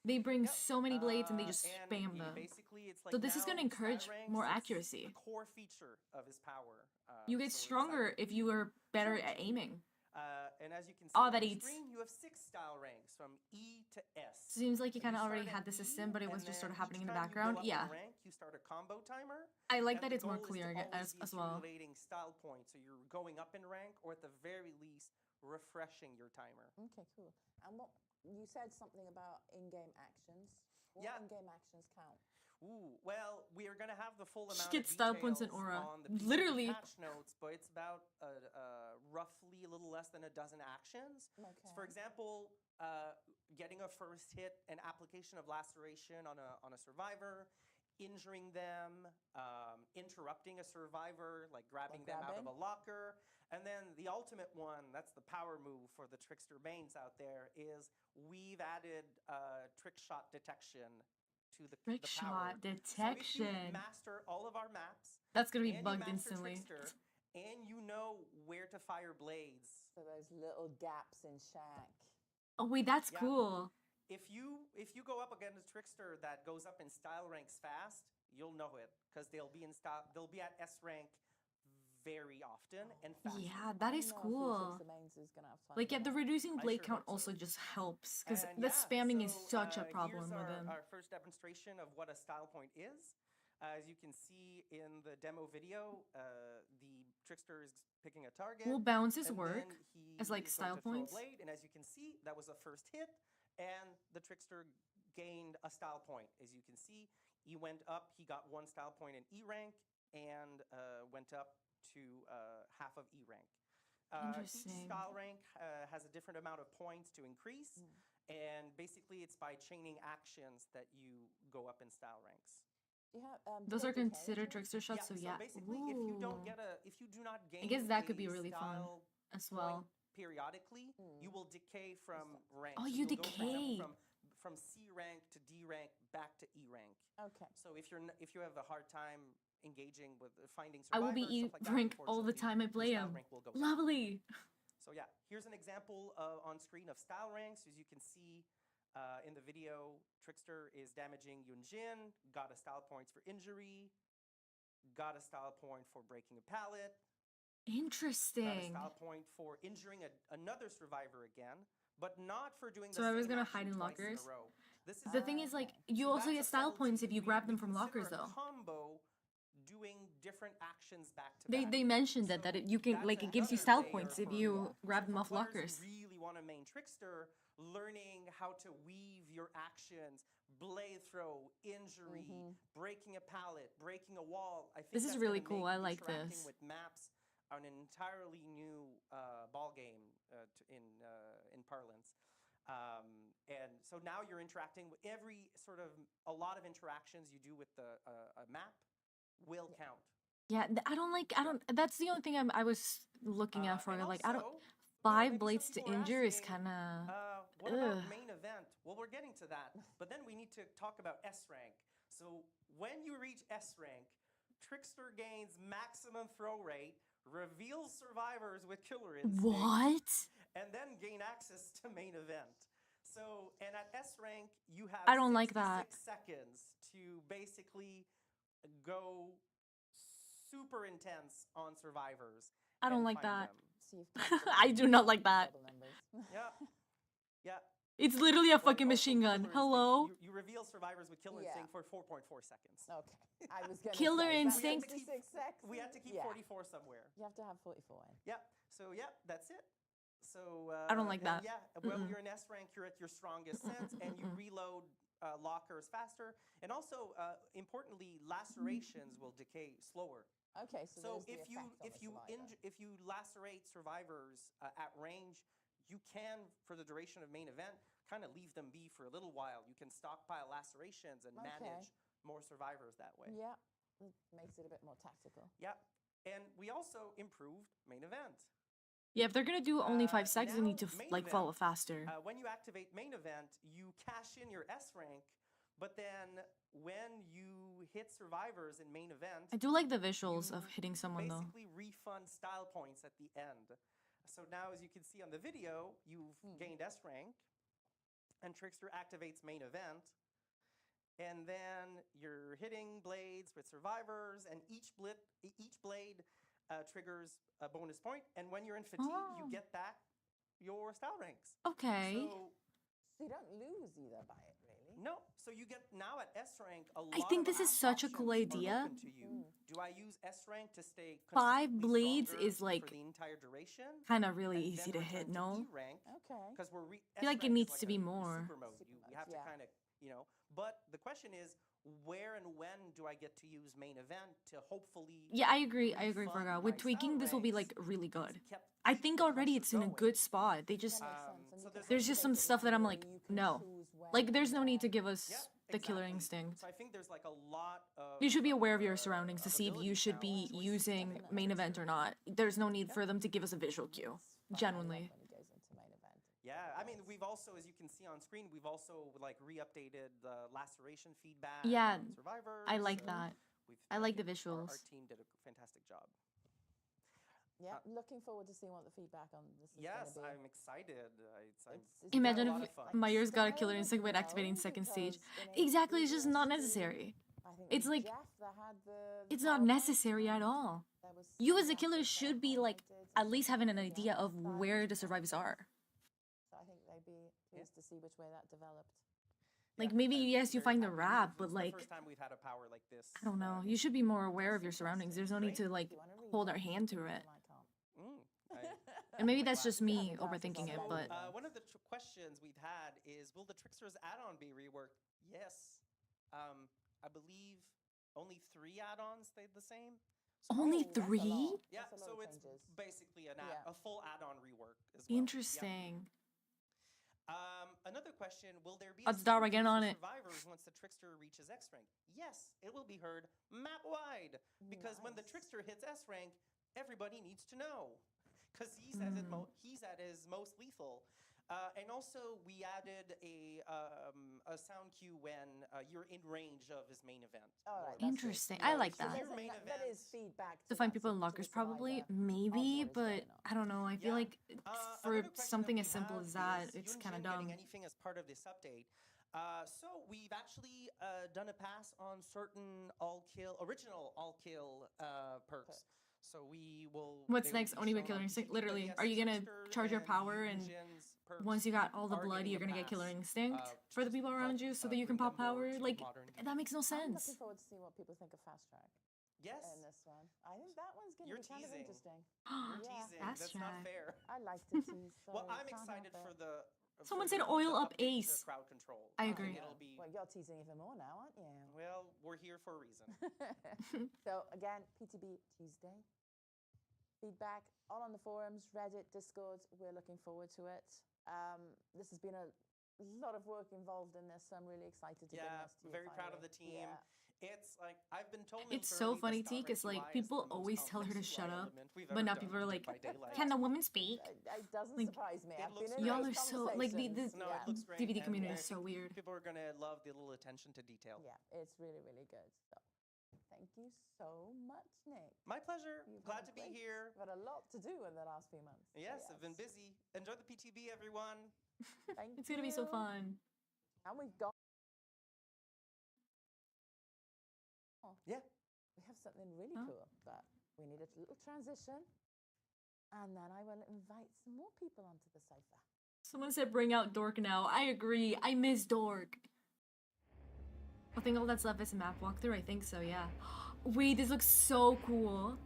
They bring Yep. so many blades and they just And spam yeah, them. basically, it's like So this is now gonna encourage style ranks, more it's accuracy. a core feature of his power. You get so we're stronger excited. if you are better Sure. at aiming. And as you can see Oh, on that the eats. screen, you have 6 style ranks from E to S. Seems like you And kind of start already at had the E, system, but it was and just sort of then happening each in the time you go background. up Yeah. in rank, you start a combo timer. I like and that the it's more goal is to clear always be as well. accumulating style points, so you're going up in rank, or at the very least, refreshing your timer. Okay, cool. And what you said something about in-game actions. What Yeah. in-game actions count? Ooh, well, we are going to have the full She amount gets of style points and details aura. on the PTB Literally. patch notes, but it's about roughly a little less than a dozen actions. So Okay. for example, getting a first hit, an application of laceration on a survivor, injuring them, interrupting a survivor, like grabbing them out of a grabbing? locker. And then the ultimate one, that's the power move for the Trickster mains out there, is we've added trick shot detection to the Trick power. shot So if you detection. master all of our maps, That's gonna be and you bugged master instantly. Trickster, and you know where to fire blades. So those little gaps in Shack. Oh wait, that's Yeah. cool. If you go up against a Trickster that goes up in style ranks fast, you'll know it because they'll be at S rank very often and fast. Yeah, that is I don't know if cool. V6 the mains is gonna have time Like, for yeah, the that. reducing I blade sure count hope so. also just helps because And the yeah, spamming is so, such a problem here's with him. our first demonstration of what a style point is. As you can see in the demo video, the trickster is picking a target. Will bounces and work then he as, like, is style going to throw a points? blade, and as you can see, that was a first hit, and the trickster gained a style point. As you can see, he went up, he got 1 style point in E rank, and went up to half of E rank. Each Interesting. style rank has a different amount of points to increase, and basically it's by chaining actions that you go up in style ranks. Do you have, Those do you are have decay considered at all? trickster shots, so yeah. basically, if you don't Ooh. get if you do not gain, I guess that could a be really fun style as point well. periodically, you will decay from rank. Oh, So you you'll go, for example, decay. from C rank to D rank back to E rank. Okay. So if if you have a hard time engaging with finding I will survivors, be E stuff like that, rank all the unfortunately, time I your play style him. rank will go down. Lovely. So yeah, here's an example on screen of style ranks. As you can see in the video, Trickster is damaging Yunjin, got a style points for injury, got a style point for breaking a pallet, got a Interesting. style point for injuring another survivor again, but not for doing So the I was same gonna action hide in twice lockers. a row. This is The thing is, like, you so also that's get a style subtlety. points if you grab them from consider lockers, a though. combo doing different actions back to They back. they mentioned that So you can, that's like, it gives you another style layer points if for- you grab so them for off players lockers. who really want to main Trickster, learning how to weave your actions, blade throw, injury, breaking a pallet, breaking a wall. I think This is that's really gonna cool. make I like interacting this. with maps an entirely new ball game in parlance. And so now you're interacting with a lot of interactions you do with a map will count. Yeah, I don't. That's the only thing I was looking at for. And Like, I don't. also, 5 maybe some blades to people are injure is asking, kind of. what about main event? Well, we're getting to that, but then we need to talk about S rank. So when you reach S rank, Trickster gains maximum throw rate, reveals survivors with killer instinct, What? and then gain access to main event. So, and at S rank, you have I don't like that. 66 seconds to basically go super intense on survivors. I don't and like find that. them. So you've got I do not like that. double numbers. Yeah. Yeah. It's literally a But fucking also machine gun. killer Hello? instinct. You reveal survivors with killer Yeah. instinct for 4.4 seconds. Okay. I was going to Killer say, instinct. 66 seconds. We had to keep Yeah. 44 somewhere. You have to have 44 in. Yeah. So yeah, that's it. So I don't like and that. Yeah. When you're in S rank, you're at your strongest sense, and you reload lockers faster. And also, importantly, lacerations will decay slower. Okay, so, So there's if the you effect on if the you survivor. if you lacerate survivors at range, you can, for the duration of main event, kind of leave them be for a little while. You can stockpile lacerations and Okay. manage more survivors that way. Yeah, it makes it a bit more tactical. Yeah. And we also improved main event. Yeah, if they're gonna do only 5 seconds, they need to now main like event. follow faster. When you activate main event, you cash in your S rank, but then when you hit survivors in main event, I do like the visuals you of hitting someone though. basically refund style points at the end. So now, as you can see on the video, you've gained S rank, and Trickster activates main event, and then you're hitting blades with survivors, and each blade triggers a bonus point, and when you're in fatigue, Oh. you get back your style ranks. Okay. So So you don't lose either by it, really. no, so you get now at S rank a lot. I think of this is such a cool options are idea. open to you. Do I use S rank to stay 5 consistently blades stronger is, like, for the entire duration? Kind of really and easy then to hit, return no? E rank, Okay. because we're I feel like it needs to be more. Super mode. You have to yeah. kind of, But the question is, where and when do I get to use main event to hopefully? Yeah, I agree. I agree, refund Farga. With my tweaking, style this will be ranks like really and good. keep I think the already pressure it's in a going. good spot. They just That makes Um, sense. And so you there's can there's just some activate it stuff that I'm where like, you can no. choose when Like there's no need to and give us Yeah, the killer exactly. instinct. So I think there's like a lot of. You should be aware of your surroundings to of see if you abilities should now, be choices using definitely. main event or not. There's no need for them to give us a visual cue. It's fun. I love Genuinely. when it goes into main event. Yeah, I mean, we've also, as you can see on screen, we've also like re-updated the laceration feedback. Yeah, on survivors. I like so that. we've- I like the think Our visuals. team did a fantastic job. Yeah, looking forward to seeing what the feedback on this is Yes, going to be. I'm excited. It's Imagine a lot if of fun. Myers got a killer Style instinct when would activating know second stage. because in a Exactly, it's just not previous necessary. I think It's it was like Jeff that had the it's not PowerPoint, necessary at and all. there was You as a someone else killer that should be like highlighted at least having an the idea of downside where the of survivors it. are. So I think they'd be pleased to see which way that developed. Like Yeah, maybe I'm yes, you very find the happy. rap, It's but the like first time we've had a power like this. I don't know. You should be more aware of your That's surroundings. There's no need great. to like Do you wanna read hold our one? hand to it. Well, I can't. And maybe that's just You me haven't glasses overthinking on, it, so but One of the questions we've had is, will the Trickster's add-on be reworked? Yes. I believe only 3 add-ons stayed the same. only Oh, that's a 3? lot. Yeah, That's a lot so of it's changes. basically Yeah. a full add-on rework as well. Yep. Interesting. Another question, will there be Let's dive sub again feed on for it. survivors once the Trickster reaches S rank? Yes, it will be heard map-wide. Because when the Nice. Trickster hits S rank, everybody needs to know. Because he's, he's at his most lethal. And also, we added a sound cue when you're in range of his main event. All right, or- that's good. Interesting. I like So that. there's Your main that is events. feedback To find that people in to lockers the probably, survivor of maybe, what is but going on. I don't know. I feel Yeah. like for Another question something that as we simple have as that, is it's Yunjin kind of getting dumb. anything as part of this update. So we've actually done a pass on certain original all kill perks. So we will. What's they will next? be Only by shown Killer on Instinct? PTB, but Literally, yes, are you gonna Trickster charge your power and Yunjin's perks once you got all the are blood, getting you're a gonna get pass, Killer Instinct to for the just people around help, you so that you can bring pop them more power? to Like, modern that makes no I'm sense. looking forward to see what people think of Fast Track Yes, in this one. I think that one's going to You're be kind of teasing. interesting. you're Yeah. teasing. Fast That's not track. fair. I like to tease. So Well, I'm can't excited help for it. the. Someone for said the oil up update to Ace. crowd control. I think agree. It'll be. Well, you're teasing even more now, aren't you? Well, we're here for a reason. So again, PTB Tuesday. Feedback all on the forums, Reddit, Discord. We're looking forward to it. This has been a lot of work involved in this, so I'm really excited to bring Yeah, this to you. very proud of the finally. team. Yeah. It's like I've been told. It's so funny, T, because like people always tell her to shut up, but now people are like, "Can the woman speak?" It doesn't Like, surprise me. it I've been looks in great. Y'all those are so like the conversations. No, yeah. it looks great. DVD and community I is so think weird. People are gonna love the little attention to detail. Yeah, it's really, really good. So, thank you so much, Nick. My pleasure. You've Glad had to be great- here. You've had a lot to do in the last few months. so Yes, I've been busy. Enjoy the PTB, everyone. Thank It's gonna be so you. fun. And we've got. Yeah. We have something really Huh? cool, but we need a little transition. And then I will invite some more people onto the sofa. Someone said bring out Dork now. I agree. I miss Dork. I think all that's left is a map walkthrough. I think so, yeah. Wait, this looks so cool.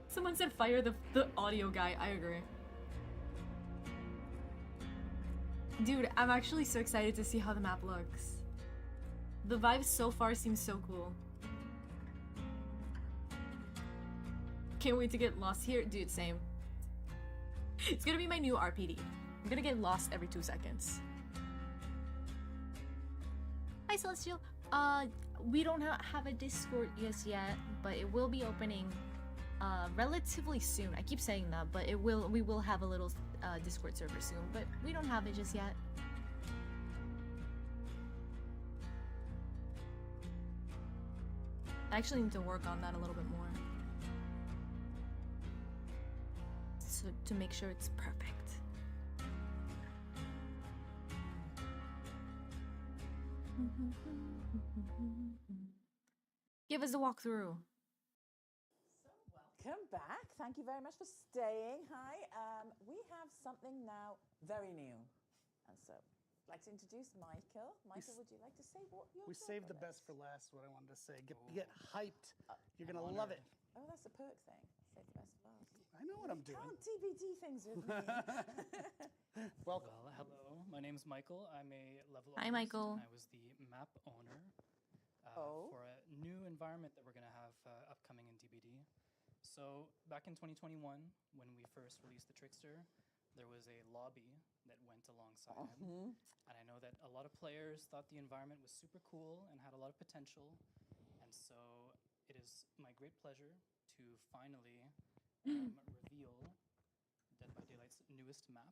Someone said fire the audio guy. I agree. Dude, I'm actually so excited to see how the map looks. The vibes so far seem so cool. Can't wait to get lost here. Dude, same. It's gonna be my new RPD. I'm gonna get lost every 2 seconds. Hi, Celestial. We don't have a Discord just yet, but it will be opening relatively soon. I keep saying that, but we will have a little Discord server soon, but we don't have it just yet. I actually need to work on that a little bit more. So, to make sure it's perfect. Give us a walkthrough. Welcome back. Thank you very much for staying. Hi. We have something now very new. And so I'd like to introduce Michael. Michael, would you like to say what you're We doing saved the with best for us? last, what I wanted to say. Get hyped. You're going to love it. Oh, that's a perk thing. Save the best for last. I know what I'm doing. Can't TBD things with me. Welcome. Well, hello. My name's Michael. I'm a level Hi, artist, Michael. and I was the map owner Oh. for a new environment that we're going to have upcoming in DBD. So back in 2021, when we first released the Trickster, there was a lobby that went alongside him. And I know that a lot of players thought the environment was super cool and had a lot of potential. And so it is my great pleasure to finally reveal Dead by Daylight's newest map.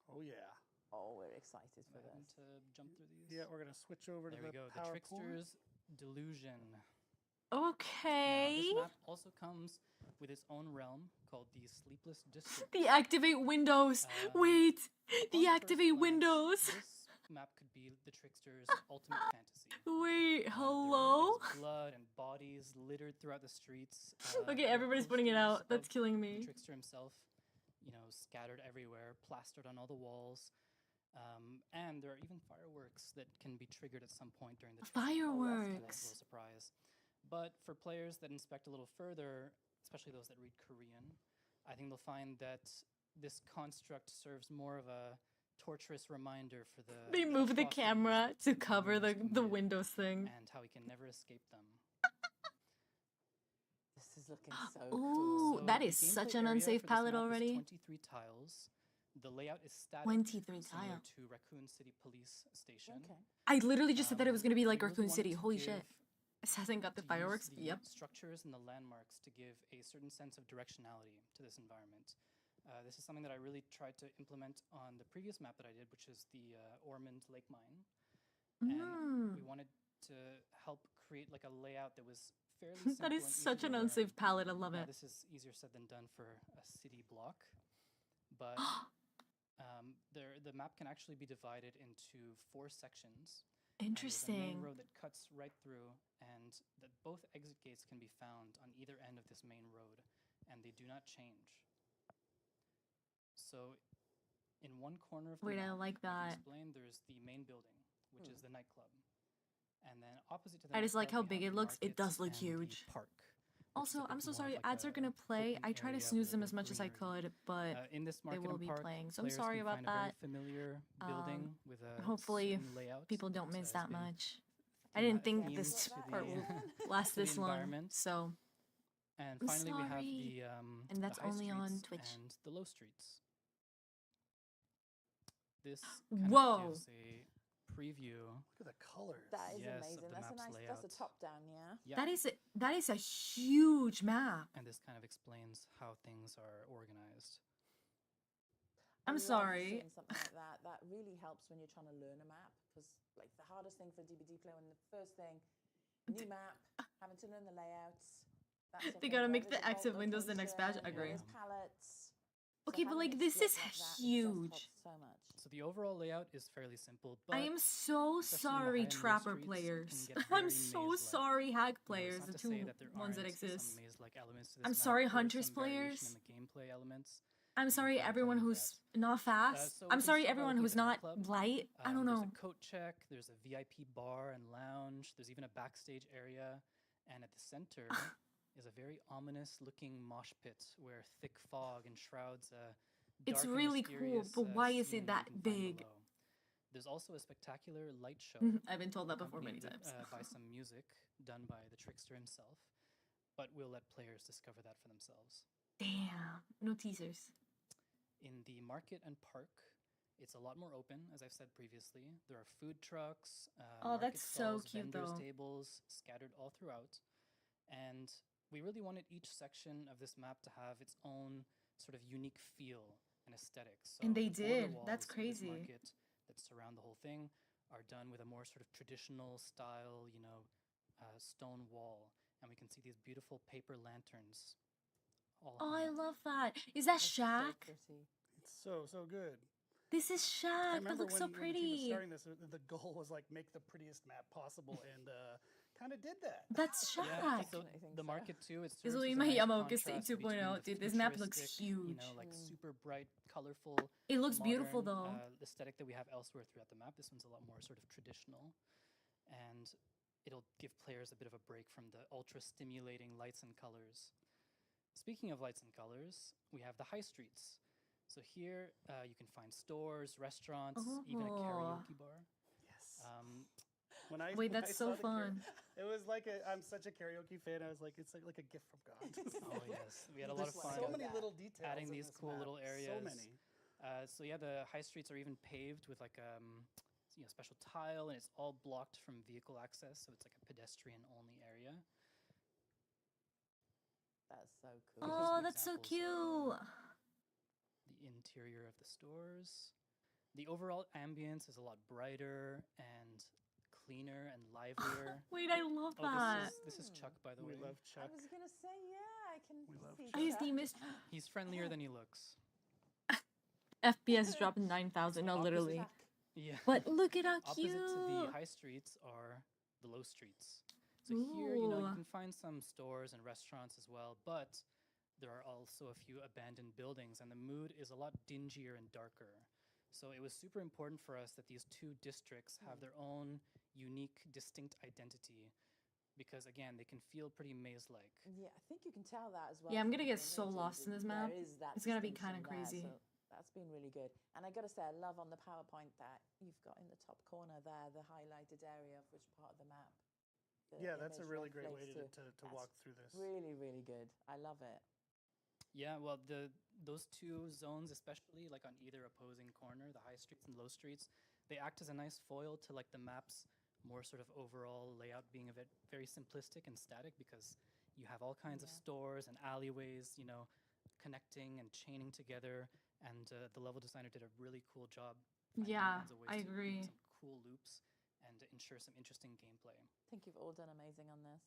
Oh, yeah. Oh, we're excited for Am I having this. to jump through these? Yeah, we're going to switch over There to we the go. The PowerPoint. Trickster's Delusion. Okay. Now, this map also comes with its own realm called the Sleepless District. Deactivate windows. Um, Wait. Upon first Deactivate glance, windows. This map could be the trickster's ultimate fantasy. Wait, There's hello? blood and bodies littered throughout the streets. Okay, there are everybody's putting it posters out. That's of killing The me. trickster himself, scattered everywhere, plastered on all the walls. And there are even fireworks that can be triggered at some point during the trickster. That's a Fireworks. little surprise. But for players that inspect a little further, especially those that read Korean, I think they'll find that this construct serves more of a torturous reminder for the They move the atrocities camera that to human cover beings the commit Windows thing. and how we can never escape them. This is looking so Ooh, cool. that the is such gameplay an area unsafe for this palette map is already. 23 tiles. The layout is static, 23 similar tile. to Raccoon City Police Station. Okay. I literally just said that it was gonna be like we really Raccoon wanted City. to Holy give- shit. This hasn't got the to use fireworks. the Yep. structures and the landmarks to give a certain sense of directionality to this environment. This is something that I really tried to implement on the previous map that I did, which is the Ormond Lake Mine. And we wanted to help create like a layout that was fairly simple. That is and easy such to an learn. unsafe palette. I love Now, it. this is easier said than done for a city block, but the map can actually be divided into 4 sections. And there's a main Interesting. road that cuts right through, and that both exit gates can be found on either end of this main road, and they do not change. So, in one corner of the Wait, I map, like can that. explain there's the main building, which is the nightclub, and then opposite to the I just like nightclub, how we big have it the looks. It market does look and the huge. Park. which is a Also, bit I'm so more of sorry. like Ads are a gonna play. open I try to area snooze with them a as much as I greenery. could, but In this they market will and be park, playing. So I'm players sorry can about find a very that. familiar building with a Hopefully, certain layout people don't that miss has that been much. I didn't think themed this to part the- will last to the this long. environment. So, And I'm finally, we have sorry. the And that's the high only on streets Twitch. and the low streets. This kind Whoa. of gives a preview. Look at the colors. That is Yes, of amazing. the That's a map's nice. layout. That's a top down, yeah. Yeah. that is a huge map. And this kind of explains how things are organized. I'm I love sorry. seeing something like that. That really helps when you're trying to learn a map, because like the hardest thing for a DBD player, when the first thing, new map, having to learn the layouts. that sort of They thing, gotta where make the there's a active bolt Windows the next batch. location, Agree. where there's palettes. Okay, but having like it this split is like that just huge. helps so much. So the overall layout is fairly simple, but I am so especially in the sorry, high and low Trapper streets, it players. can get I'm very so maze-like. sorry, Hack It's players, not the to two say that there ones that aren't exist. some maze-like elements to this I'm map. sorry, There is Hunters some variation players. in the gameplay elements. I'm sorry, can't everyone tell you who's not fast. so we I'm can sorry, start everyone looking who's at the not nightclub. light. I don't know. There's a coat check. There's a VIP bar and lounge. There's even a backstage area, and at the center is a very ominous-looking mosh pit where thick fog enshrouds a It's dark and really cool, mysterious, but why is scene it that that you can find big? below. There's also a spectacular light show. I've been told that before many accompanied, times. by some music done by the trickster himself, but we'll let players discover that for themselves. Damn, no teasers. In the market and park, it's a lot more open, as I've said previously. There are food trucks, Oh, market that's so stalls, cute, vendors' though. tables scattered all throughout. And we really wanted each section of this map to have its own sort of unique feel and aesthetic. So And they the border did. That's walls of this crazy. market that surround the whole thing are done with a more sort of traditional style, stone wall. And we can see these beautiful paper lanterns. All Oh, hung I up. love that. Is that That's so Shaq? pretty. It's so good. This is I Shaq. That remember looks so when the team was pretty. starting this, the goal was like make the prettiest map possible, and kind of did that. That's Yeah, Shaq. so Definitely think the so. market too. It This serves will be as a my nice Yamaoka State contrast 2.0. between the Dude, this map looks futuristic, huge. like super bright, colorful. It looks beautiful, modern, though. aesthetic that we have elsewhere throughout the map. This one's a lot more sort of traditional, and it'll give players a bit of a break from the ultra stimulating lights and colors. Speaking of lights and colors, we have the high streets. So here you can find stores, restaurants, even a Oh. karaoke bar. Yes. Um, Wait, when I that's saw so the fun. it was like I'm such a karaoke fan. I was like, it's like a gift from God. oh yes, we had a lot of There's fun. so many little details. adding in these this cool map. little areas. So many. So yeah, the high streets are even paved with like special tile, and it's all blocked from vehicle access, so it's like a pedestrian-only area. That's so cool. These are Oh, some that's so examples of, cute. The interior of the stores. The overall ambience is a lot brighter and cleaner and livelier. Wait, I love Oh, that. this is Chuck, by the We way. love Chuck. I was gonna say, yeah, I can We love see Oh, his that. name is He's friendlier than he looks. FPS dropped 9,000. No, Opposite- literally. Chuck. Yeah. But look at how Opposite cute. to the high streets are the low streets. So here, you Ooh. can find some stores and restaurants as well, but there are also a few abandoned buildings, and the mood is a lot dingier and darker. So it was super important for us that these two districts have their own unique, distinct identity, because again, they can feel pretty maze-like. Yeah, I think you can tell that as well. Yeah, I'm from gonna the get so images. lost in this map. There is that It's gonna be distinction kinda there, crazy. so that's been really good. And I got to say, I love on the PowerPoint that you've got in the top corner there the highlighted area of which part of the map. the Yeah, that's a image really great way reflects to That's walk through this. Really, really good. I love it. Yeah, well, those two zones, especially like on either opposing corner, the high streets and low streets, they act as a nice foil to like the map's more sort of overall layout being a bit very simplistic and static, because you have all kinds of Yeah. stores and alleyways, connecting and chaining together. And the level designer did a really cool job. Finding all Yeah, kinds of ways I to make agree. some cool loops and ensure some interesting gameplay. I think you've all done amazing on this.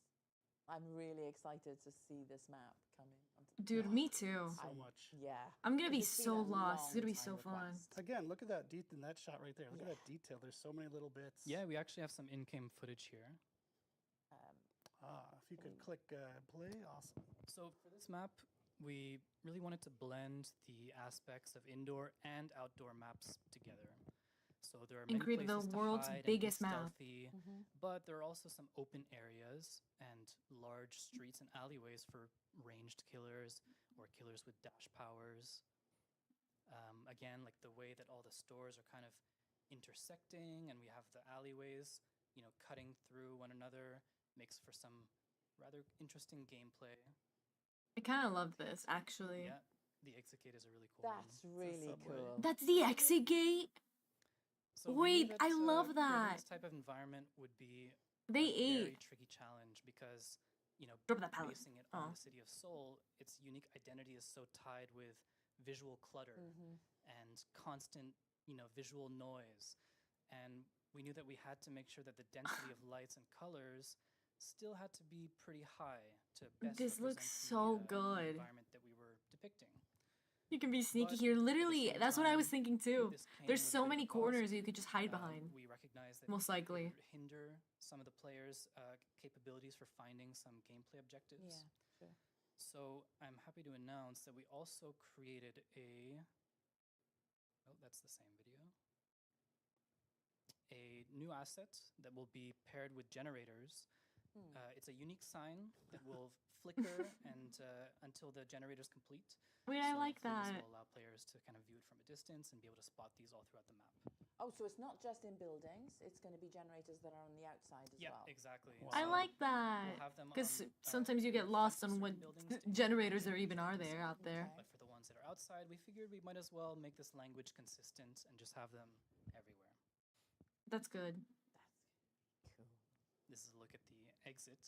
I'm really excited to see this map coming. Dude, me too. So much. Yeah. I'm gonna be 'Cause it's been so a lost. It's gonna be long so time fun. request. Again, look at that in that shot right there. Look Yeah. at that detail. There's so many little bits. Yeah, we actually have some in-game footage here. If you could click play, awesome. So for this map, we really wanted to blend the aspects of indoor and outdoor maps together. So there are And many create the places to world's hide and be biggest map. stealthy, but there are also some open areas and large streets and alleyways for ranged killers or killers with dash powers. Again, like the way that all the stores are kind of intersecting, and we have the alleyways, cutting through one another, makes for some rather interesting gameplay. I kind of love this, actually. Yeah, the exit gate is a really cool That's one. really subway. cool. That's the exit gate. So we knew Wait, that, I love creating that. This type of environment would be They a very ate. tricky challenge because, Drop that pallet. basing it Oh. on the city of Seoul, its unique identity is so tied with visual clutter and constant, visual noise. And we knew that we had to make sure that the density of lights and colors still had to be pretty high to best This looks represent so the good. environment that we were depicting. You can be sneaky But here. at the Literally, same that's what I was time, thinking too. this came There's with a so bit of many a cost. corners you could just hide behind. We recognize that Most it likely. would hinder some of the players' capabilities for finding some gameplay objectives. Yeah, sure. So I'm happy to announce that we also created that's the same video. A new asset that will be paired with generators. It's a unique sign that will flicker and until the generator is complete. Wait, I So like hopefully that. This will allow players to kind of view it from a distance and be able to spot these all throughout the map. Oh, so it's not just in buildings, it's going to be generators that are on the outside as Yeah, well. exactly. I So like that. we'll have them Because on, sometimes you get fronts lost of on certain what buildings to indicate generators which there even are buildings. there out there. Okay. But for the ones that are outside, we figured we might as well make this language consistent and just have them everywhere. That's good. Cool. This is a look at the exit.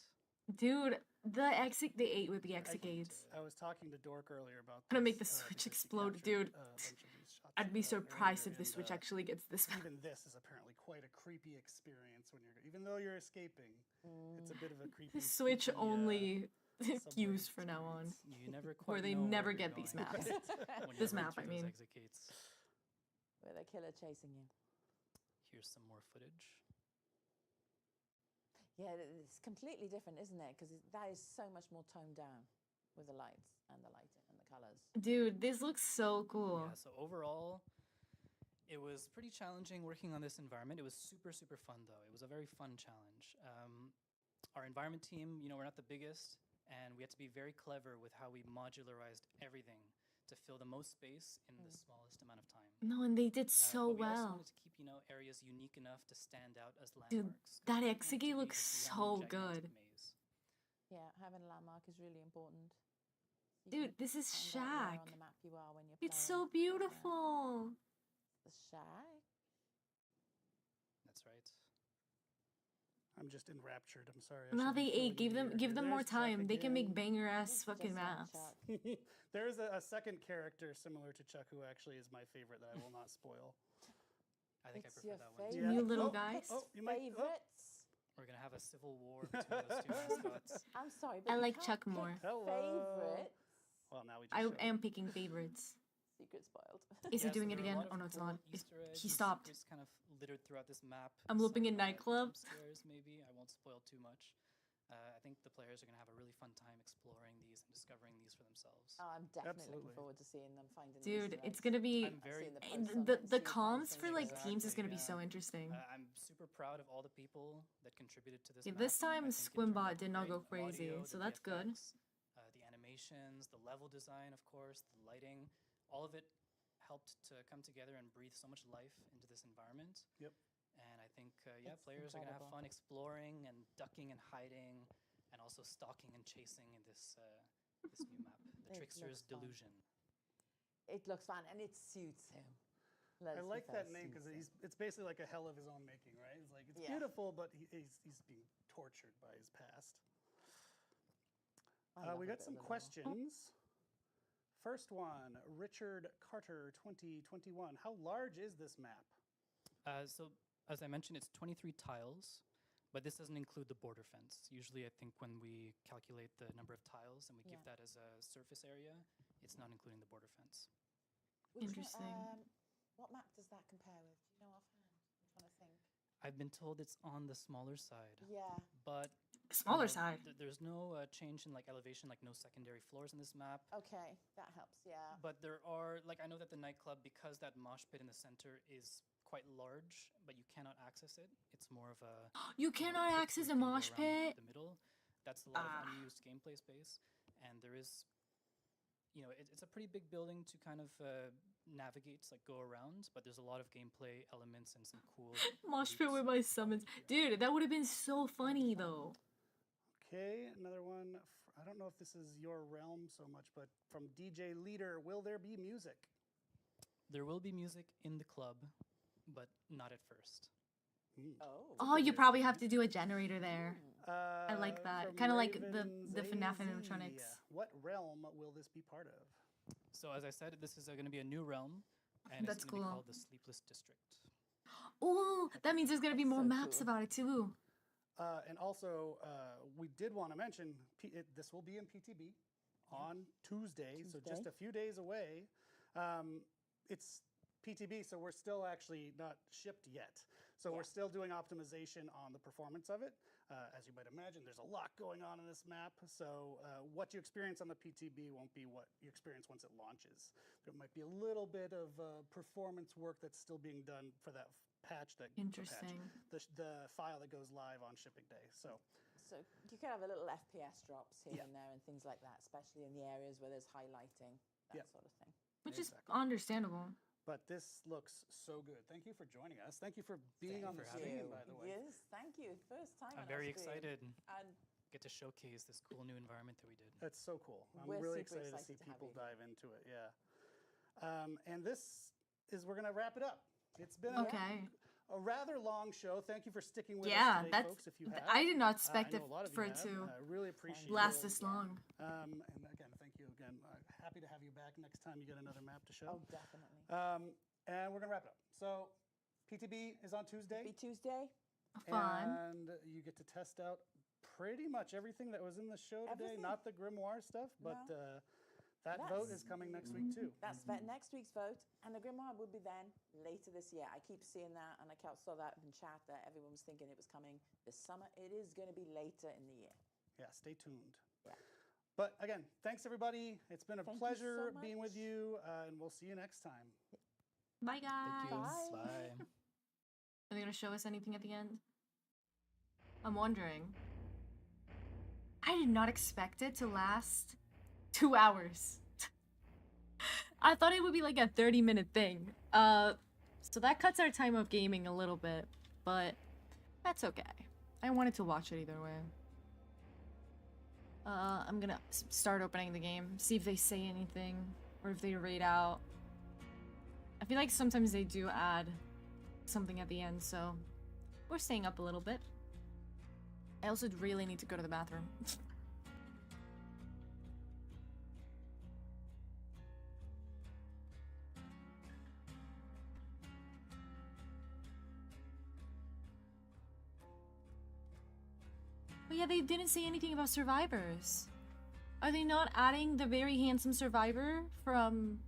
Dude, the exit they ate with the exit I- gates. I was talking to Dork earlier about Gonna make this, the Switch because he explode, captured, dude. a bunch of these shots, I'd be surprised earlier, if the and, Switch actually gets this map. Even this is apparently quite a creepy experience when even though you're escaping, it's a bit of a creepy. The Switch spooky, only subway use for now on. experience. You never quite Where they know never you're get these going maps. when This you're map, running I through mean. those exit gates. With a killer chasing you. Here's some more footage. Yeah, it's completely different, isn't it? Because that is so much more toned down with the lights and the lighting and the colors. Dude, this looks so cool. Yeah, so overall, it was pretty challenging working on this environment. It was super, super fun, though. It was a very fun challenge. Our environment team, we're not the biggest, and we had to be very clever with how we modularized everything to fill the most space in the smallest amount of time. No, and they did so but we also well. wanted to keep, areas unique enough to stand out as Dude, landmarks. that We didn't exit want it to gate be looks just so one good. gigantic maze. Yeah, having a landmark is really important. You Dude, can this is find out Shack. where on the map you are when you're It's playing. so Yeah. beautiful. The Shack. That's right. I'm just enraptured. I'm sorry. I Now shouldn't they be ate. filling in Give them more There's Chuck time. They can make again. banger ass It's fucking just like maps. Chuck. There's a second character similar to Chuck who actually is my favorite that I will not spoil. I think I It's prefer your that one. favorite. You little Oh, guys. you might. Oh. Favorites. We're gonna have a civil war between those two mascots. I'm sorry, but I you like can't Chuck pick more. Hello. Favorites. Well, now we just I showed it. am picking favorites. Secret spoiled. Is Yeah, he doing so it there are a again? lot of Oh no, it's cool not. Easter eggs He and stopped. secrets kind of littered throughout this map. I'm looping Some, in nightclub. jump scares, maybe. I won't spoil too much. I think the players are going to have a really fun time exploring these and discovering these for themselves. Oh, I'm definitely Absolutely. looking forward to seeing them finding the Dude, Easter it's eggs. gonna be I'm very seeing the eh, posts on the Etsy of comms finding for like things. teams is gonna be Exactly, so yeah. interesting. I'm super proud of all the people that contributed to this. Yeah, map. this time I think in terms Squimbot of did not go great crazy, audio, so the that's good. VFX, the animations, the level design, of course, the lighting, all of it helped to come together and breathe so much life into this environment. Yep. And I think, yeah, It's players are going to have incredible. fun exploring and ducking and hiding, and also stalking and chasing in this this new map, the It Trickster's looks fun. Delusion. It looks fun and it suits him. I Let's like that confess, name because suits him. it's basically like a hell of his own making, right? It's like it's Yeah. beautiful, but he's being tortured by his past. I love We a got bit some of a lore. questions. First one, Richard Carter, 2021. How large is this map? So, as I mentioned, it's 23 tiles, but this doesn't include the border fence. Usually, I think when we calculate the number of tiles and we give Yeah. that as a surface area, it's not including the border fence. Which one- Interesting. what map does that compare with? Do you know offhand? I'm trying to think. I've been told it's on the smaller side, Yeah. but Smaller know, side. there's no change in like elevation, like no secondary floors in this map. Okay, that helps. Yeah. But there are, like, I know that the nightclub, because that mosh pit in the center is quite large, but you cannot access it. It's more of a You know, cannot pit where access you a can go mosh around pit. The middle, that's a lot Ah. of unused gameplay space, and there is, you know, it's a pretty big building to kind of navigate, like go around. But there's a lot of gameplay elements and some cool Mosh pit loops with my summons. Dude, that would have been so funny though. Okay, another one. I don't know if this is your realm so much, but from DJ Leader, will there be music? There will be music in the club, but not at first. Oh. Oh, you probably have to do a generator there. I like that. From Kinda like the Ravens FNAF AZ, animatronics. What realm will this be part of? So as I said, this is going to be a new realm, and That's it's going to be cool. called the Sleepless District. Oh, that means there's gonna be That's more so maps cool. about it too. And also, we did want to mention this will be in PTB on Tuesday, so just Tuesday. a few days away. It's PTB, so we're still actually not shipped yet. So we're still doing optimization on the performance of it. As you might imagine, there's a lot going on in this map. So what you experience on the PTB won't be what you experience once it launches. There might be a little bit of performance work that's still being done for that patch. Interesting. The file that goes live on shipping day. So So you could have a little FPS drops here Yeah. and there and things like that, especially in the areas where there's highlighting, that Yeah. sort of thing. Which Exactly. is understandable. But this looks so good. Thank you for joining us. Thank you for being Thank on you the for having screen, me. by the way. Yes, thank you. First time. I'm on very our screen. excited And get to showcase this cool new environment that we did. That's so cool. I'm We're really super excited to see excited to have people you. dive into it. Yeah. And this is, we're going to wrap it up. It's been Okay. a rather long show. Thank you for sticking with Yeah, us today, that's. folks, if you have. I did not I expect know it a lot of for you it have. to I really appreciate last it. this Yeah. long. And again, thank you again. Happy to have you back next time you get another map to show. oh, definitely. And we're going to wrap it up. So PTB is on Tuesday. Be Tuesday. Fun. And you get to test out pretty much everything that was in the show today. Everything. Not the Grimoire stuff, but No. that vote That's- is coming next week too. That's next week's vote, and the Grimoire will be then later this year. I keep seeing that, and I saw that in chat that everyone was thinking it was coming this summer. It is going to be later in the year. Yeah, stay tuned. Yeah. But again, thanks everybody. It's been a Thank you pleasure so being with much. you, and we'll see you next time. Bye, guys. Thank you. Bye. Bye. Are they gonna show us anything at the end? I'm wondering. I did not expect it to last 2 hours. I thought it would be like a 30-minute thing. So that cuts our time of gaming a little bit, but that's okay. I wanted to watch it either way. I'm gonna start opening the game, see if they say anything, or if they rate out. I feel like sometimes they do add something at the end, so we're staying up a little bit. I also really need to go to the bathroom. But yeah, they didn't say anything about survivors. Are they not adding the very handsome survivor from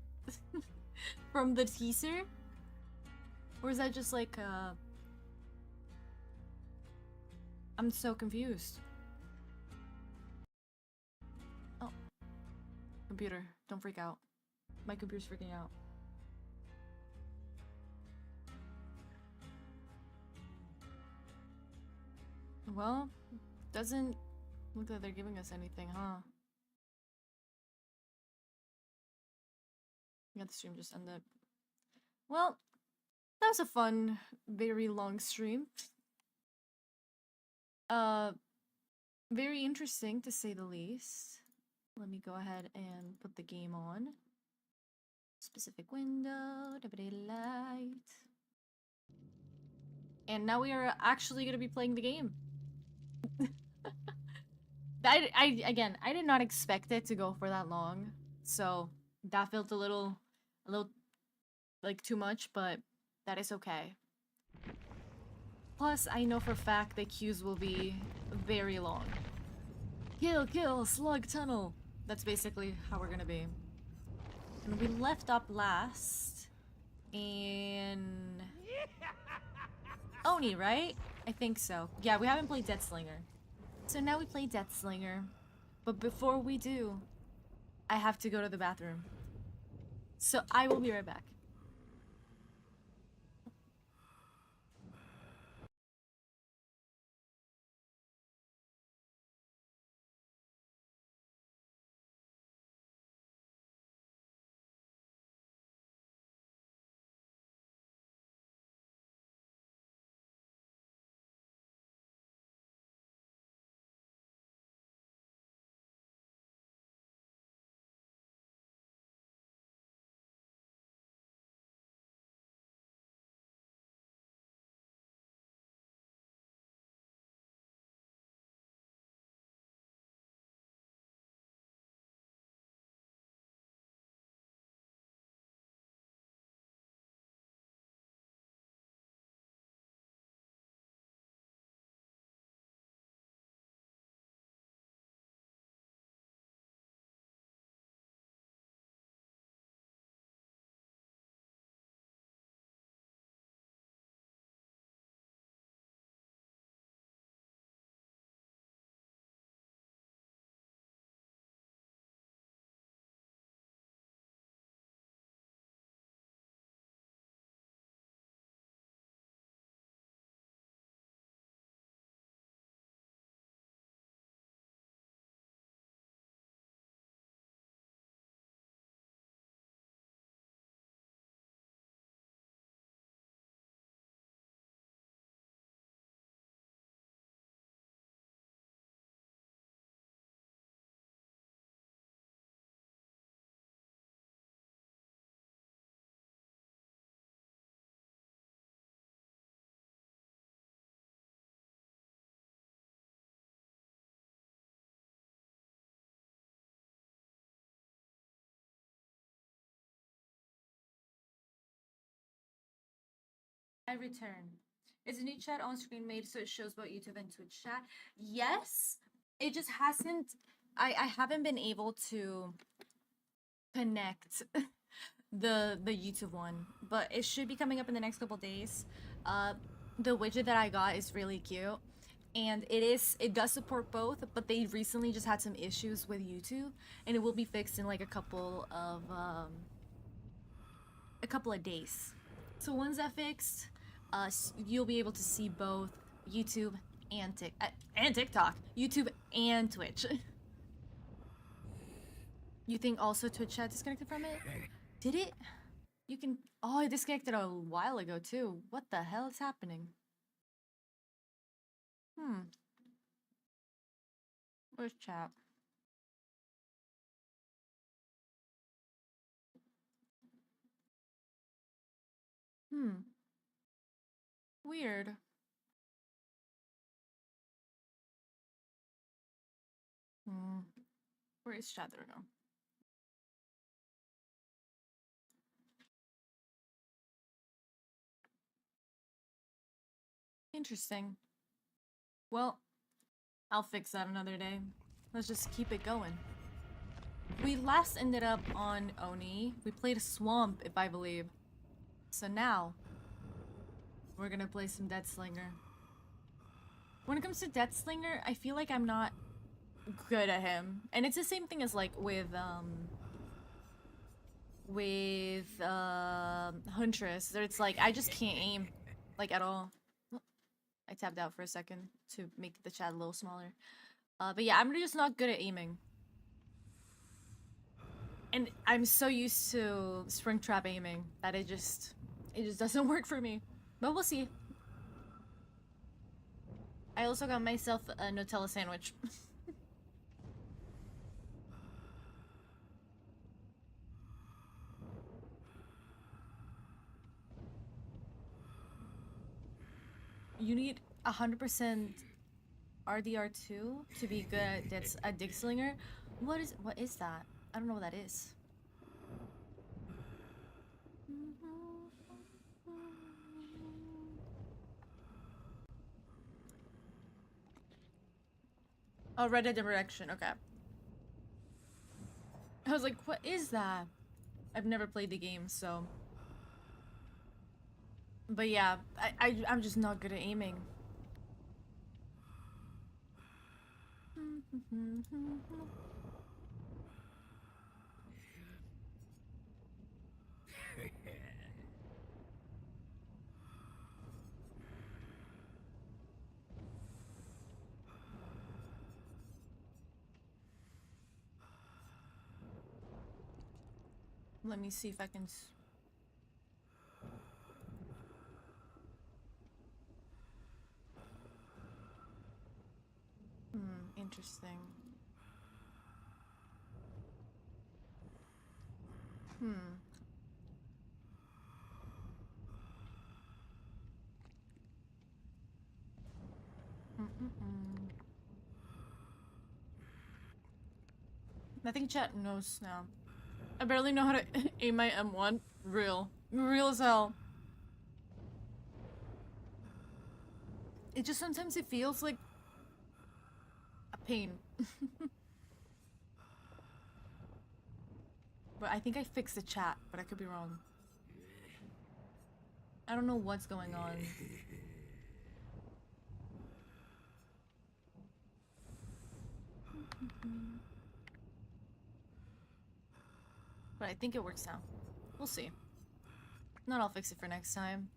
from the teaser? Or is that just like I'm so confused. Oh. Computer, don't freak out. My computer's freaking out. Well, doesn't look like they're giving us anything, huh? Yeah, the stream just ended. Well, that was a fun, very long stream. Very interesting to say the least. Let me go ahead and put the game on. Specific window, light. And now we are actually going to be playing the game. Again, I did not expect it to go for that long. So that felt a little like too much, but that is okay. Plus, I know for a fact the queues will be very long. Kill, kill, slug tunnel. That's basically how we're gonna be. And we left up last in Oni, right? I think so. Yeah, we haven't played Deathslinger. So now we play Deathslinger. But before we do, I have to go to the bathroom. So I will be right back. I return. Is a new chat on screen made so it shows both YouTube and Twitch chat? Yes. It just hasn't. I haven't been able to connect the YouTube one, but it should be coming up in the next couple days. The widget that I got is really cute, and it does support both, but they recently just had some issues with YouTube, and it will be fixed in like a couple of days. So once that fixed, you'll be able to see both YouTube and TikTok, YouTube and Twitch. You think also Twitch chat disconnected from it? Did it? You can. Oh, it disconnected a while ago too. What the hell is happening? Where's chat? Weird. Where is chat? There we go. Interesting. Well, I'll fix that another day. Let's just keep it going. We last ended up on Oni. We played a swamp, if I believe. So now, we're gonna play some Deathslinger. When it comes to Deathslinger, I feel like I'm not good at him. And it's the same thing as like with Huntress. It's like, I just can't aim, like, at all. I tapped out for a second to make the chat a little smaller. But yeah, I'm just not good at aiming. And I'm so used to Springtrap aiming that it just doesn't work for me. But we'll see. I also got myself a Nutella sandwich. You need 100% RDR2 to be good at a Digslinger? What is that? I don't know what that is. Oh, Red Dead Redemption, okay. I was like, what is that? I've never played the game, so... But yeah, I'm just not good at aiming. Let me see if I can... Interesting. I think chat knows now. I barely know how to aim my M1. Real as hell. It just sometimes it feels like a pain. But I think I fixed the chat, but I could be wrong. I don't know what's going on. But I think it works now. We'll see. Not I'll fix it for next time.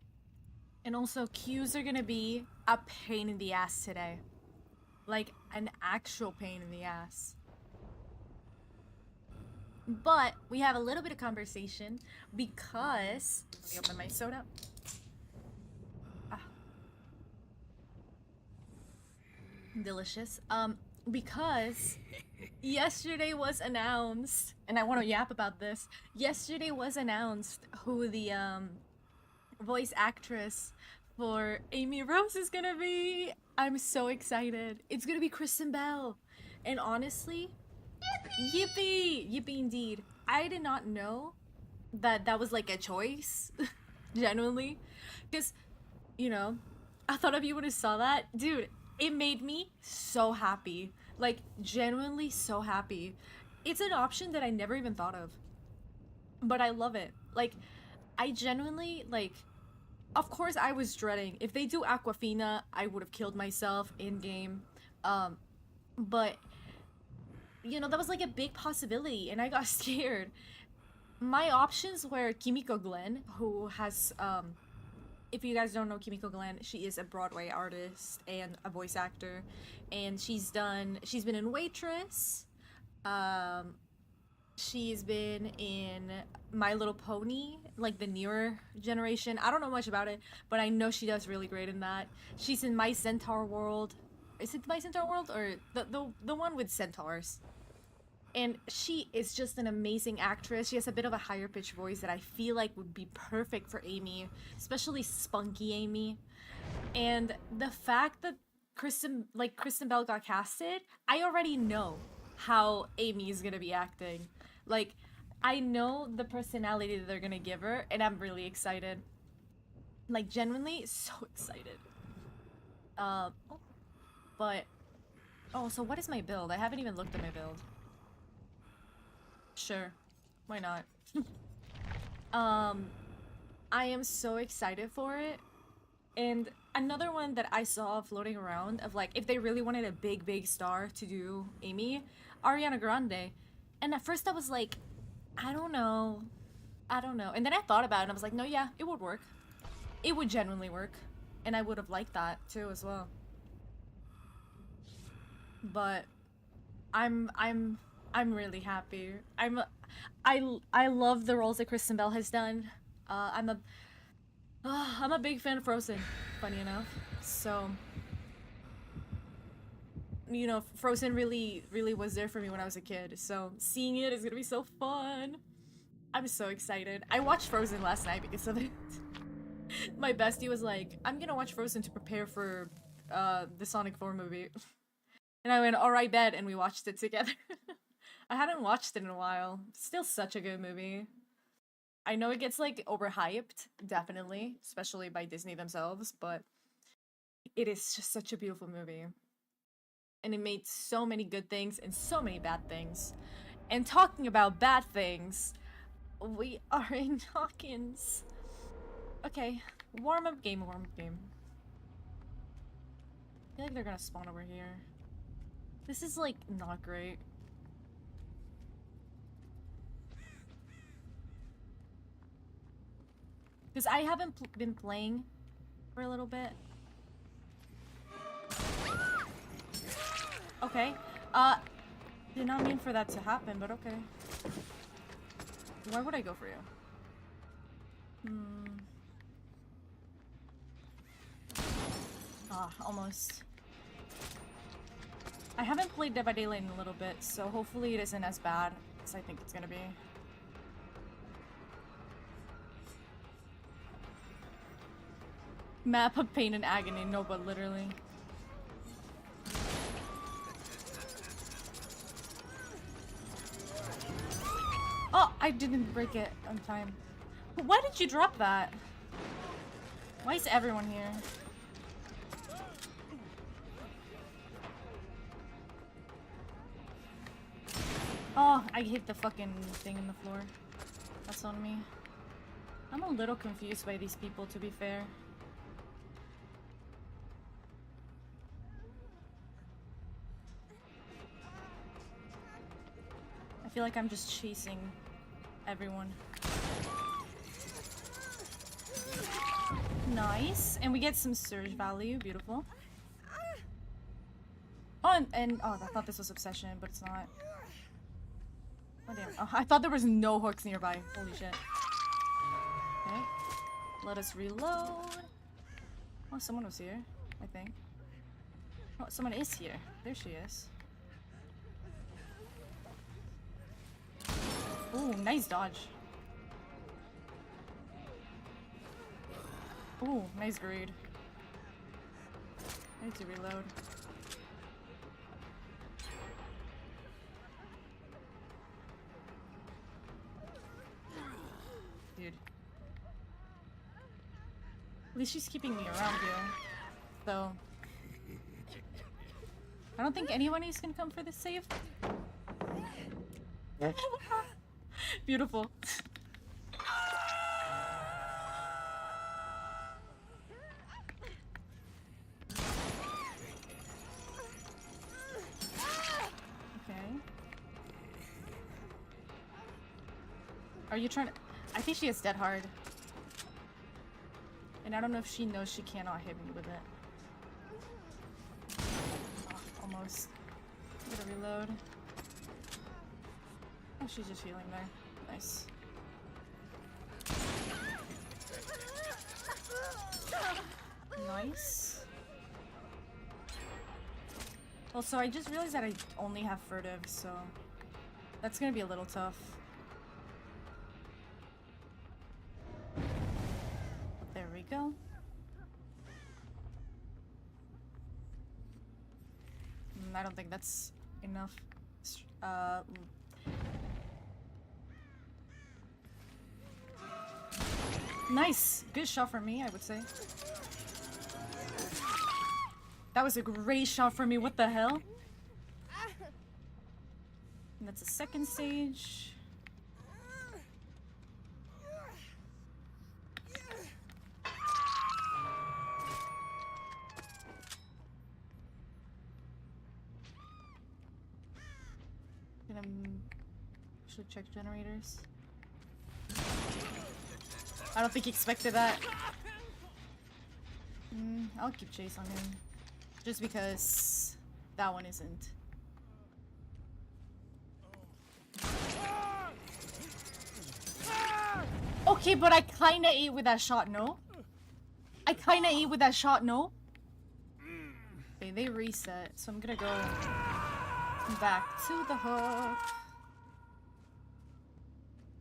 And also, queues are gonna be a pain in the ass today. Like, an actual pain in the ass. But we have a little bit of conversation because... Let me open my soda. Delicious. Because yesterday was announced, and I want to yap about this. Yesterday was announced who the voice actress for Amy Rose is gonna be. I'm so excited. It's gonna be Kristen Bell. And honestly, yippee! Yippee indeed. I did not know that that was like a choice, genuinely. Because, you know, I thought if you would have saw that, dude, it made me so happy. Like, genuinely so happy. It's an option that I never even thought of. But I love it. Like, I genuinely, like... Of course I was dreading. If they do Aquafina, I would have killed myself in-game. But, you know, that was like a big possibility, and I got scared. My options were Kimiko Glenn, who has... If you guys don't know Kimiko Glenn, she is a Broadway artist and a voice actor, and she's been in Waitress, she's been in My Little Pony, like the newer generation. I don't know much about it, but I know she does really great in that. She's in My Centaur World. Is it My Centaur World or the one with centaurs? And she is just an amazing actress. She has a bit of a higher pitched voice that I feel like would be perfect for Amy, especially spunky Amy. And the fact that Kristen Bell got casted, I already know how Amy is gonna be acting. Like, I know the personality that they're gonna give her, and I'm really excited. Like, genuinely so excited. So what is my build? I haven't even looked at my build. Sure. Why not? I am so excited for it. And another one that I saw floating around of like, if they really wanted a big star to do Amy, Ariana Grande. And at first I was like, I don't know. And then I thought about it and I was like, no, yeah, it would work. It would genuinely work. And I would have liked that too as well. But I'm really happy. I love the roles that Kristen Bell has done. I'm a big fan of Frozen, funny enough. So, you know, Frozen really was there for me when I was a kid. So seeing it is gonna be so fun. I'm so excited. I watched Frozen last night because of it. My bestie was like, I'm gonna watch Frozen to prepare for the Sonic 4 movie. And I went, alright, bet, and we watched it together. I hadn't watched it in a while. Still such a good movie. I know it gets like overhyped, definitely, especially by Disney themselves, but it is just such a beautiful movie. And it made so many good things and so many bad things. And talking about bad things, we are in Hawkins. Okay, warm-up game. I feel like they're gonna spawn over here. This is like not great. Because I haven't been playing for a little bit. Okay. Did not mean for that to happen, but okay. Why would I go for you? Almost. I haven't played Dead by Daylight in a little bit, so hopefully it isn't as bad as I think it's gonna be. Map of pain and agony, no, but literally. Oh, I didn't break it on time. But why did you drop that? Why is everyone here? Oh, I hit the fucking thing in the floor. That's on me. I'm a little confused by these people, to be fair. I feel like I'm just chasing everyone. Nice. And we get some surge value. Beautiful. Oh, and oh, I thought this was Obsession, but it's not. Oh, damn. Oh, I thought there was no hooks nearby. Holy shit. Okay. Let us reload. Oh, someone was here, I think. Oh, someone is here. There she is. Ooh, nice dodge. Ooh, nice greed. I need to reload. Dude. At least she's keeping me around here. So I don't think anyone is gonna come for this save. Beautiful. Okay. Are you trying to... I think she is dead hard. And I don't know if she knows she cannot hit me with it. Oh, almost. Gotta reload. Oh, she's just healing there. Nice. Nice. Also, I just realized that I only have furtive, so that's gonna be a little tough. There we go. I don't think that's enough. Nice! Good shot for me, I would say. That was a great shot for me, what the hell? And that's a second stage. actually check generators. I don't think he expected that. I'll keep chase on him. Just because that one isn't. Okay, but I kinda ate with that shot, no? I kinda ate with that shot, no? Okay, they reset, so I'm gonna go back to the hook.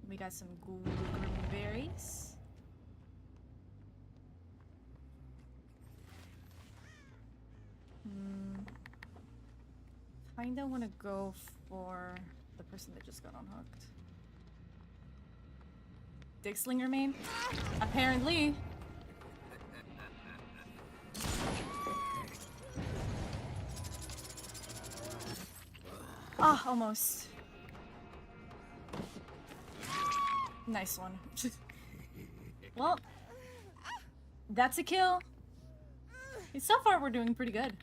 We got some green berries. Kinda wanna go for the person that just got unhooked. Dick Slinger main? Apparently. Ah, almost. Nice one. Well, that's a kill. So far, we're doing pretty good.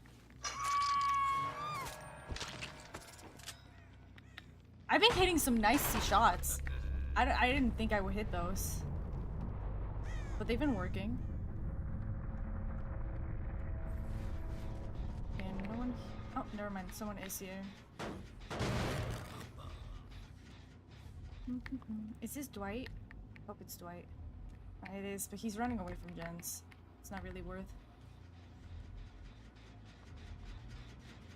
I've been hitting some nice shots. I didn't think I would hit those. But they've been working. And no one... Oh, never mind. Someone is here. Is this Dwight? Hope it's Dwight. It is, but he's running away from gens. It's not really worth.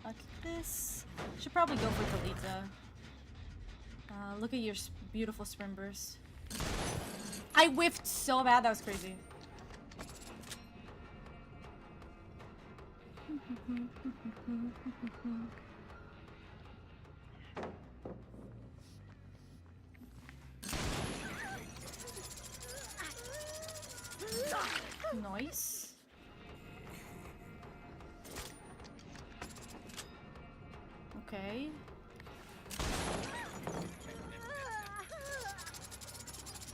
I'll kick this. Should probably go for Kalita. Look at your beautiful spring burst. I whiffed so bad, that was crazy. Nice. Okay.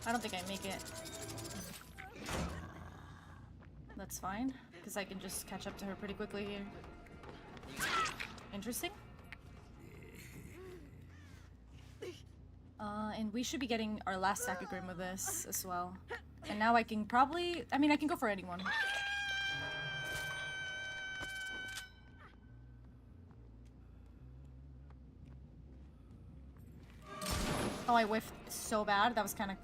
I don't think I make it. That's fine, because I can just catch up to her pretty quickly here. Interesting. And we should be getting our last stack of Grim with this as well. And now I can probably... I mean, I can go for anyone. Oh, I whiffed so bad. That was kind of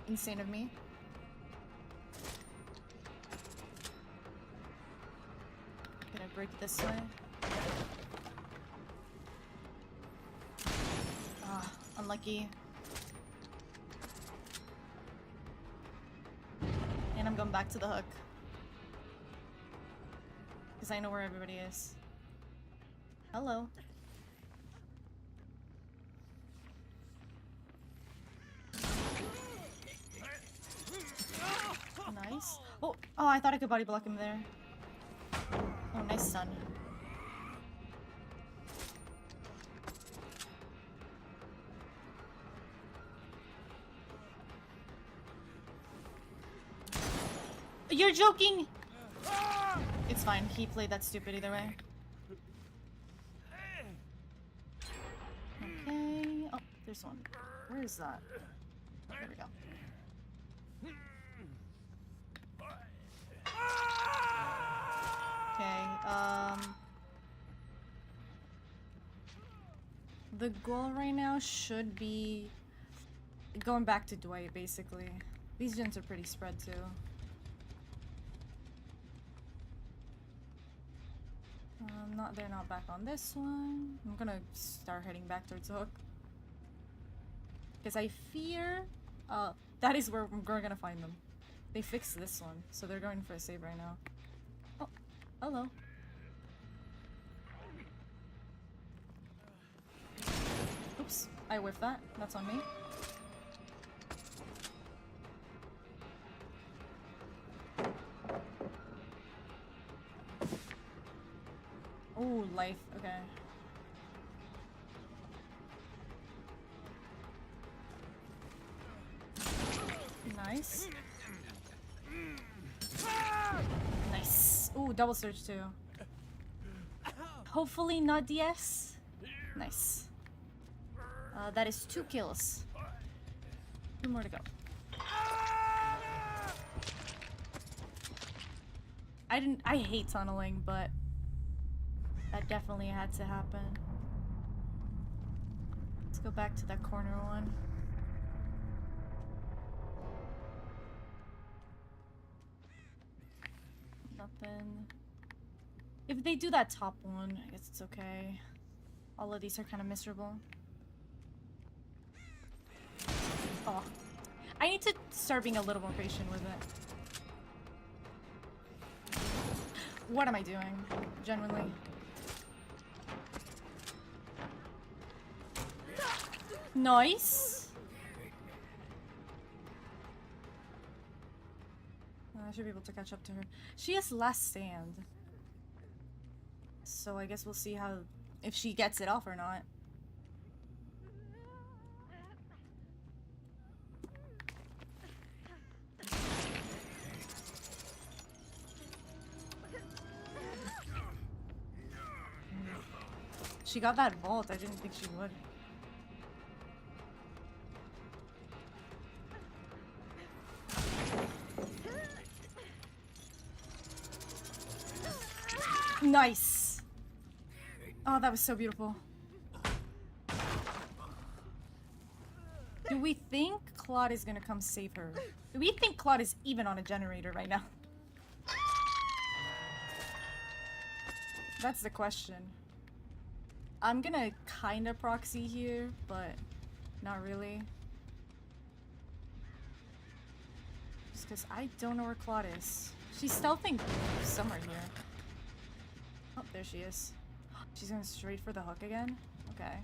insane of me. Can I break this way? Ah, unlucky. And I'm going back to the hook. Because I know where everybody is. Hello. Nice. Oh, I thought I could body block him there. Oh, nice stun. You're joking! It's fine. He played that stupid either way. Okay. Oh, there's one. Where is that? There we go. Okay, the goal right now should be going back to Dwight, basically. These gens are pretty spread, too. They're not back on this one. I'm gonna start heading back towards the hook. Because I fear, that is where we're gonna find them. They fixed this one, so they're going for a save right now. Oh, hello. Oops, I whiffed that. That's on me. Oh, life. Okay. Nice. Nice. Ooh, double surge too. Hopefully not DS. Nice. That is 2 kills. 2 more to go. I hate tunneling, but that definitely had to happen. Let's go back to that corner one. Nothing. If they do that top one, I guess it's okay. All of these are kind of miserable. Oh. I need to start being a little more patient with it. What am I doing, generally? Nice! I should be able to catch up to her. She has last stand. So I guess we'll see how... if she gets it off or not. She got that vault. I didn't think she would. Nice. Oh, that was so beautiful. Do we think Claude is gonna come save her? Do we think Claude is even on a generator right now? That's the question. I'm gonna kinda proxy here, but not really. Just because I don't know where Claude is. She's stealthing somewhere here. Oh, there she is. She's going straight for the hook again? Okay.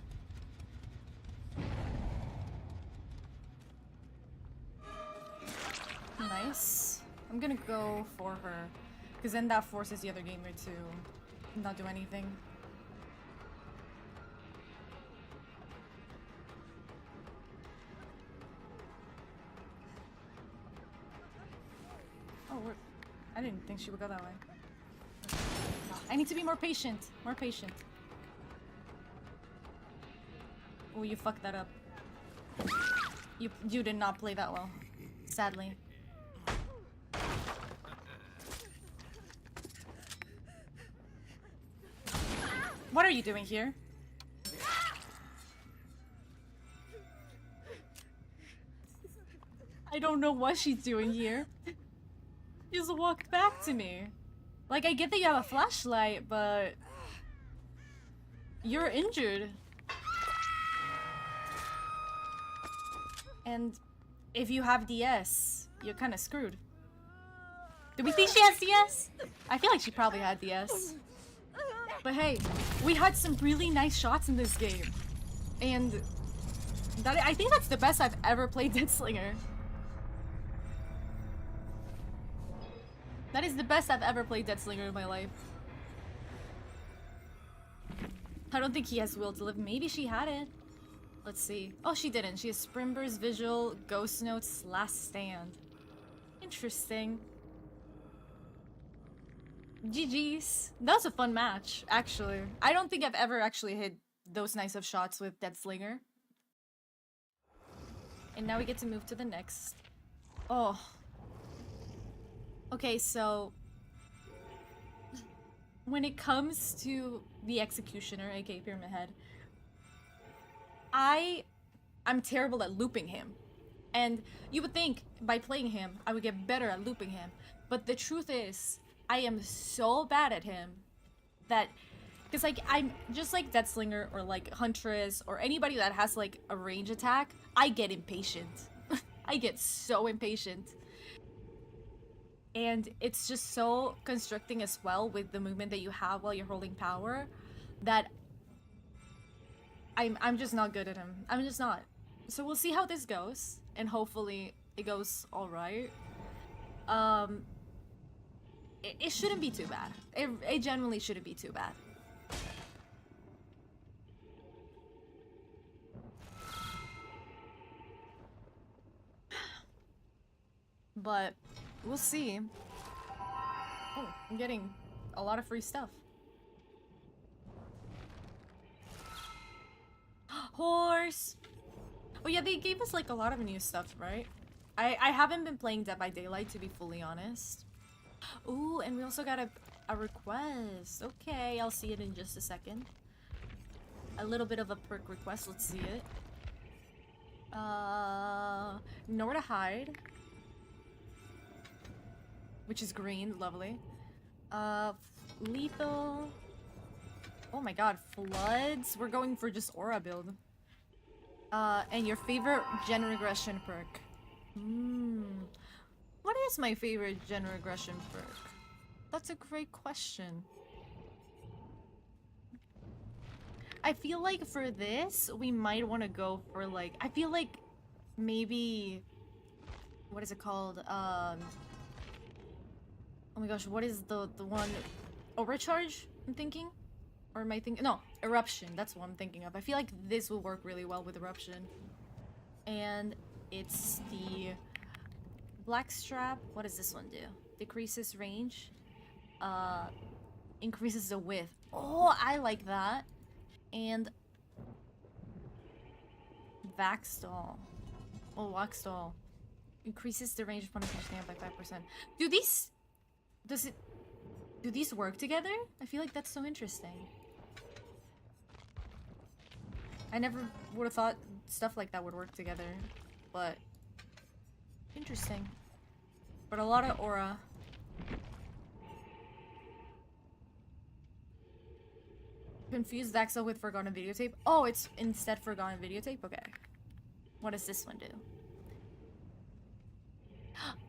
Nice. I'm gonna go for her. Because then that forces the other gamer to not do anything. Oh, I didn't think she would go that way. I need to be more patient. More patient. Oh, you fucked that up. You did not play that well. Sadly. What are you doing here? I don't know what she's doing here. Just walked back to me. Like, I get that you have a flashlight, but... you're injured. And if you have DS, you're kind of screwed. Do we think she has DS? I feel like she probably had DS. But hey, we had some really nice shots in this game. And that, I think that's the best I've ever played Deadslinger. That is the best I've ever played Deadslinger in my life. I don't think he has will to live. Maybe she had it. Let's see. Oh, she didn't. She has Sprimber's Visual, Ghost Notes, Last Stand. Interesting. GG's. That was a fun match, actually. I don't think I've ever actually hit those nice of shots with Deadslinger. And now we get to move to the next. Oh. Okay, so... when it comes to the Executioner, aka Pyramid Head, I'm terrible at looping him. And you would think by playing him, I would get better at looping him. But the truth is, I am so bad at him that... because, like, I'm just like Deadslinger or, like, Huntress or anybody that has, like, a range attack, I get impatient. I get so impatient. And it's just so constricting as well with the movement that you have while you're holding power that I'm just not good at him. I'm just not. So we'll see how this goes, and hopefully it goes all right. It shouldn't be too bad. It generally shouldn't be too bad. But we'll see. Oh, I'm getting a lot of free stuff. Horse! Oh yeah, they gave us like a lot of new stuff, right? I haven't been playing Dead by Daylight, to be fully honest. Ooh, and we also got a request. Okay, I'll see it in just a second. A little bit of a perk request. Let's see it. Nowhere to hide, which is green. Lovely. Lethal. Oh my god, floods. We're going for just aura build. And your favorite gen regression perk. What is my favorite gen regression perk? That's a great question. I feel like for this, we might want to go for like, I feel like maybe, what is it called? Oh my gosh, what is the one? Overcharge, I'm thinking? Or am I thinking? No, Eruption, that's what I'm thinking of. I feel like this will work really well with Eruption. And it's the Black Strap. What does this one do? Decreases range. Increases the width. Oh, I like that. And Vaxstall. Oh, Waxstall. Increases the range of punishment stand by 5%. Do these work together? I feel like that's so interesting. I never would have thought stuff like that would work together, but interesting. But a lot of aura. Confused Daxel with Forgotten Videotape. Oh, it's instead Forgotten Videotape? Okay. What does this one do?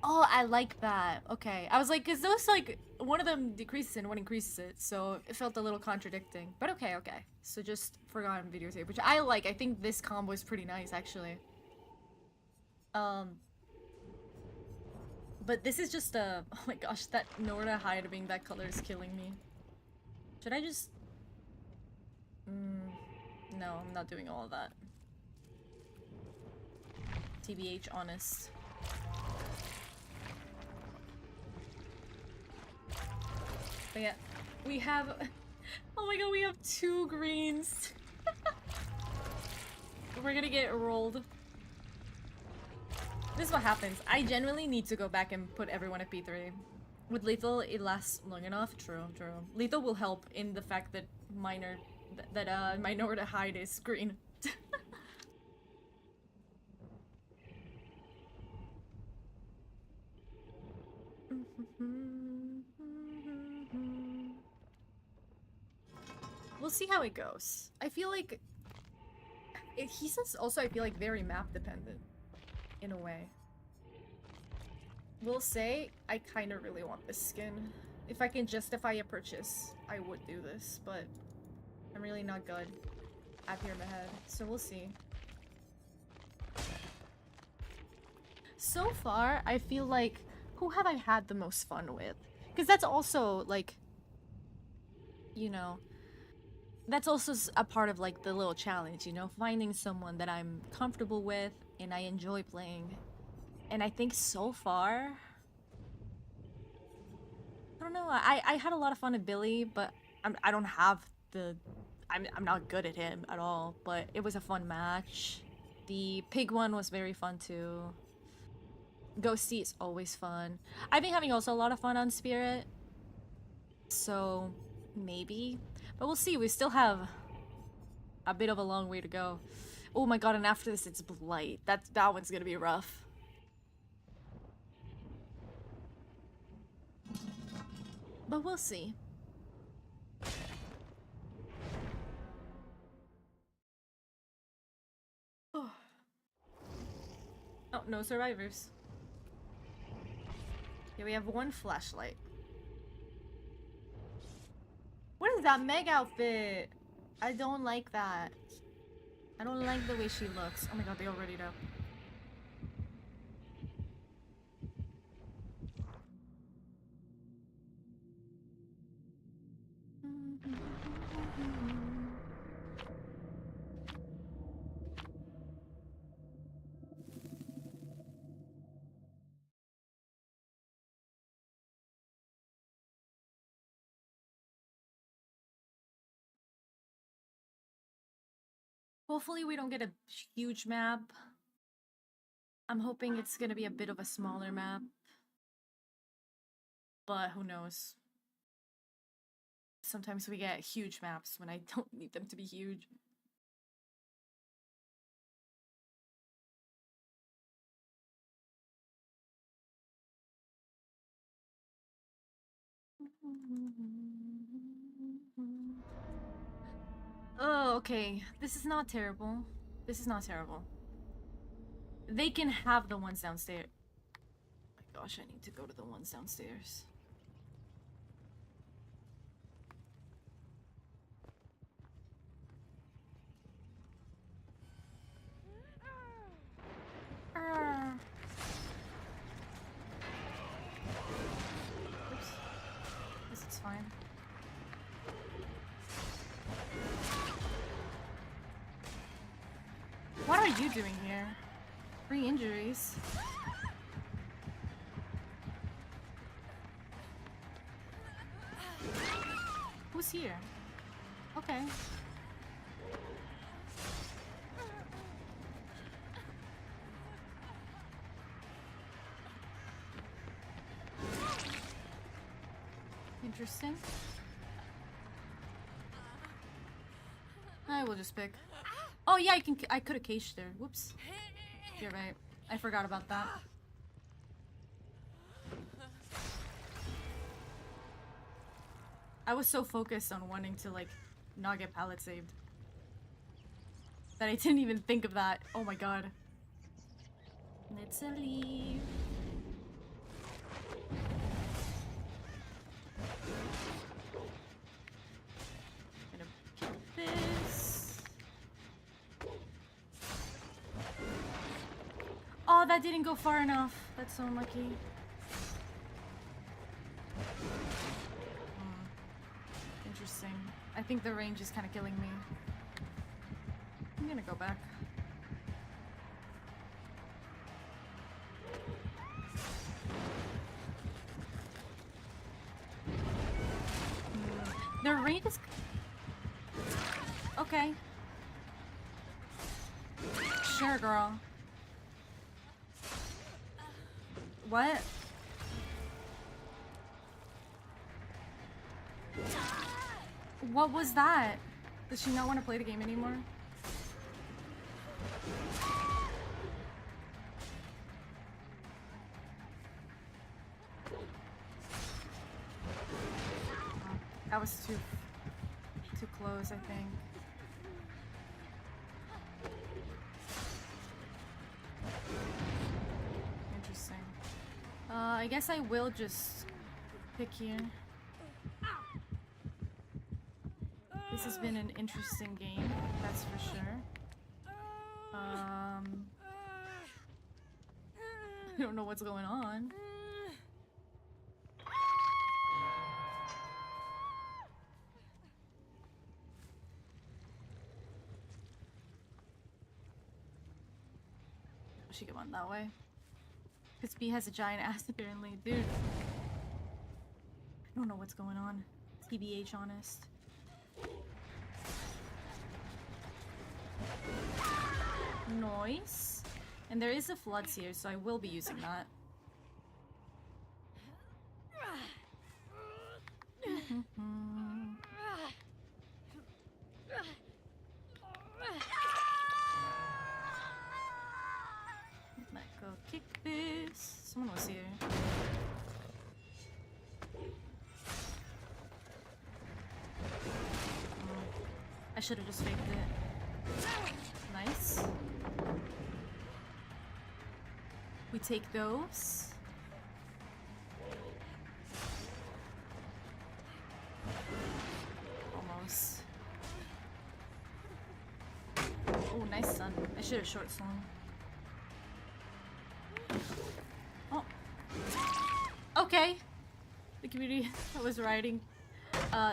Oh, I like that. Okay. I was like, is those like, one of them decreases and one increases it, so it felt a little contradicting. But okay, okay. So just Forgotten Videotape, which I like. I think this combo is pretty nice, actually. But this is just a... Oh my gosh, that Nowhere to Hide being that color is killing me. Should I just... No, I'm not doing all of that. TBH, honest. But yeah, we have... Oh my god, we have 2 greens. We're gonna get rolled. This is what happens. I genuinely need to go back and put everyone at P3. With Lethal, it lasts long enough. True, true. Lethal will help in the fact that my Nowhere to Hide is green. We'll see how it goes. I feel like... He's also, I feel like, very map dependent. In a way. Will say, I kind of really want this skin. If I can justify a purchase, I would do this, but I'm really not good at Pyramid Head, so we'll see. So far, I feel like, who have I had the most fun with? Because that's also, like, you know, that's also a part of, like, the little challenge, you know? Finding someone that I'm comfortable with and I enjoy playing. And I think so far... I don't know, I had a lot of fun with Billy, but I don't have the... I'm not good at him at all, but it was a fun match. The pig one was very fun too. Ghosty is always fun. I've been having also a lot of fun on Spirit. So, maybe. But we'll see, we still have a bit of a long way to go. Oh my god, and after this it's Blight. That one's gonna be rough. But we'll see. Oh, no survivors. Yeah, we have 1 flashlight. What is that Meg outfit? I don't like that. I don't like the way she looks. Oh my god, they all readied up. Hopefully we don't get a huge map. I'm hoping it's gonna be a bit of a smaller map. But who knows? Sometimes we get huge maps when I don't need them to be huge. Oh, okay. This is not terrible. This is not terrible. They can have the ones downstairs. Oh my gosh, I need to go to the ones downstairs. Oops. This is fine. What are you doing here? 3 injuries. Who's here? Okay. Interesting. I will just pick. Oh yeah, I could have caged her. Whoops. You're right. I forgot about that. I was so focused on wanting to like not get pallet saved that I didn't even think of that. Oh my god. Let's leave. Gonna kill this. Oh, that didn't go far enough. That's so unlucky. Interesting. I think the range is kind of killing me. I'm gonna go back. The range is... Okay. Sure, girl. What? What was that? Does she not want to play the game anymore? That was too close, I think. Interesting. I guess I will just pick here. This has been an interesting game, that's for sure. I don't know what's going on. She could went that way. Because B has a giant ass apparently. Dude. I don't know what's going on. TBH honest. Noise. And there is a floods here, so I will be using that. Let go kick this. Someone was here. I should have just faked it. Nice. We take those. Almost. Oh, nice stun. I should have short swung. Oh. Okay. The community that was riding,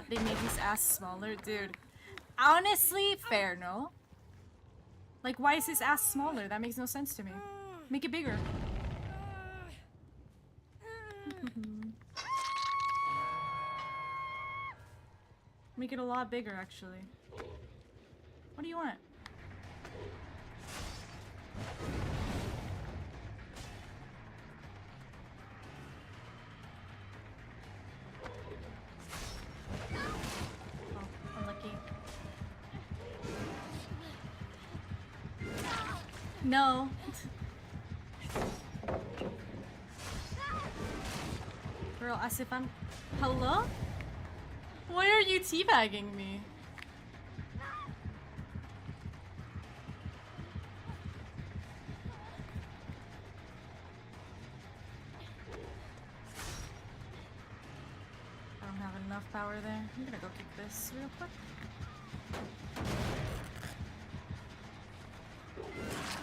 they made his ass smaller. Dude. Honestly, fair, no? Like, why is his ass smaller? That makes no sense to me. Make it bigger. Make it a lot bigger, actually. What do you want? Oh, unlucky. No. Girl, as if I'm... Hello? Why are you teabagging me? I don't have enough power there. I'm gonna go kick this real quick.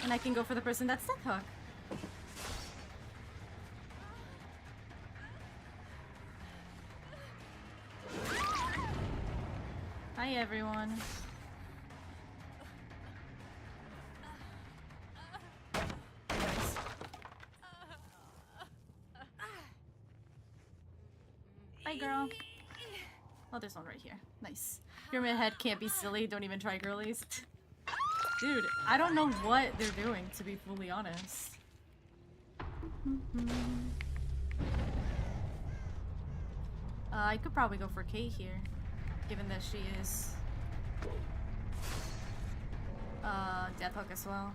And I can go for the person that's death hook. Hi everyone. Bye girl. Oh, there's one right here. Nice. Pyramid head can't be silly. Don't even try, girlies. Dude, I don't know what they're doing, to be fully honest. I could probably go for Kate here, given that she is Death Hook as well.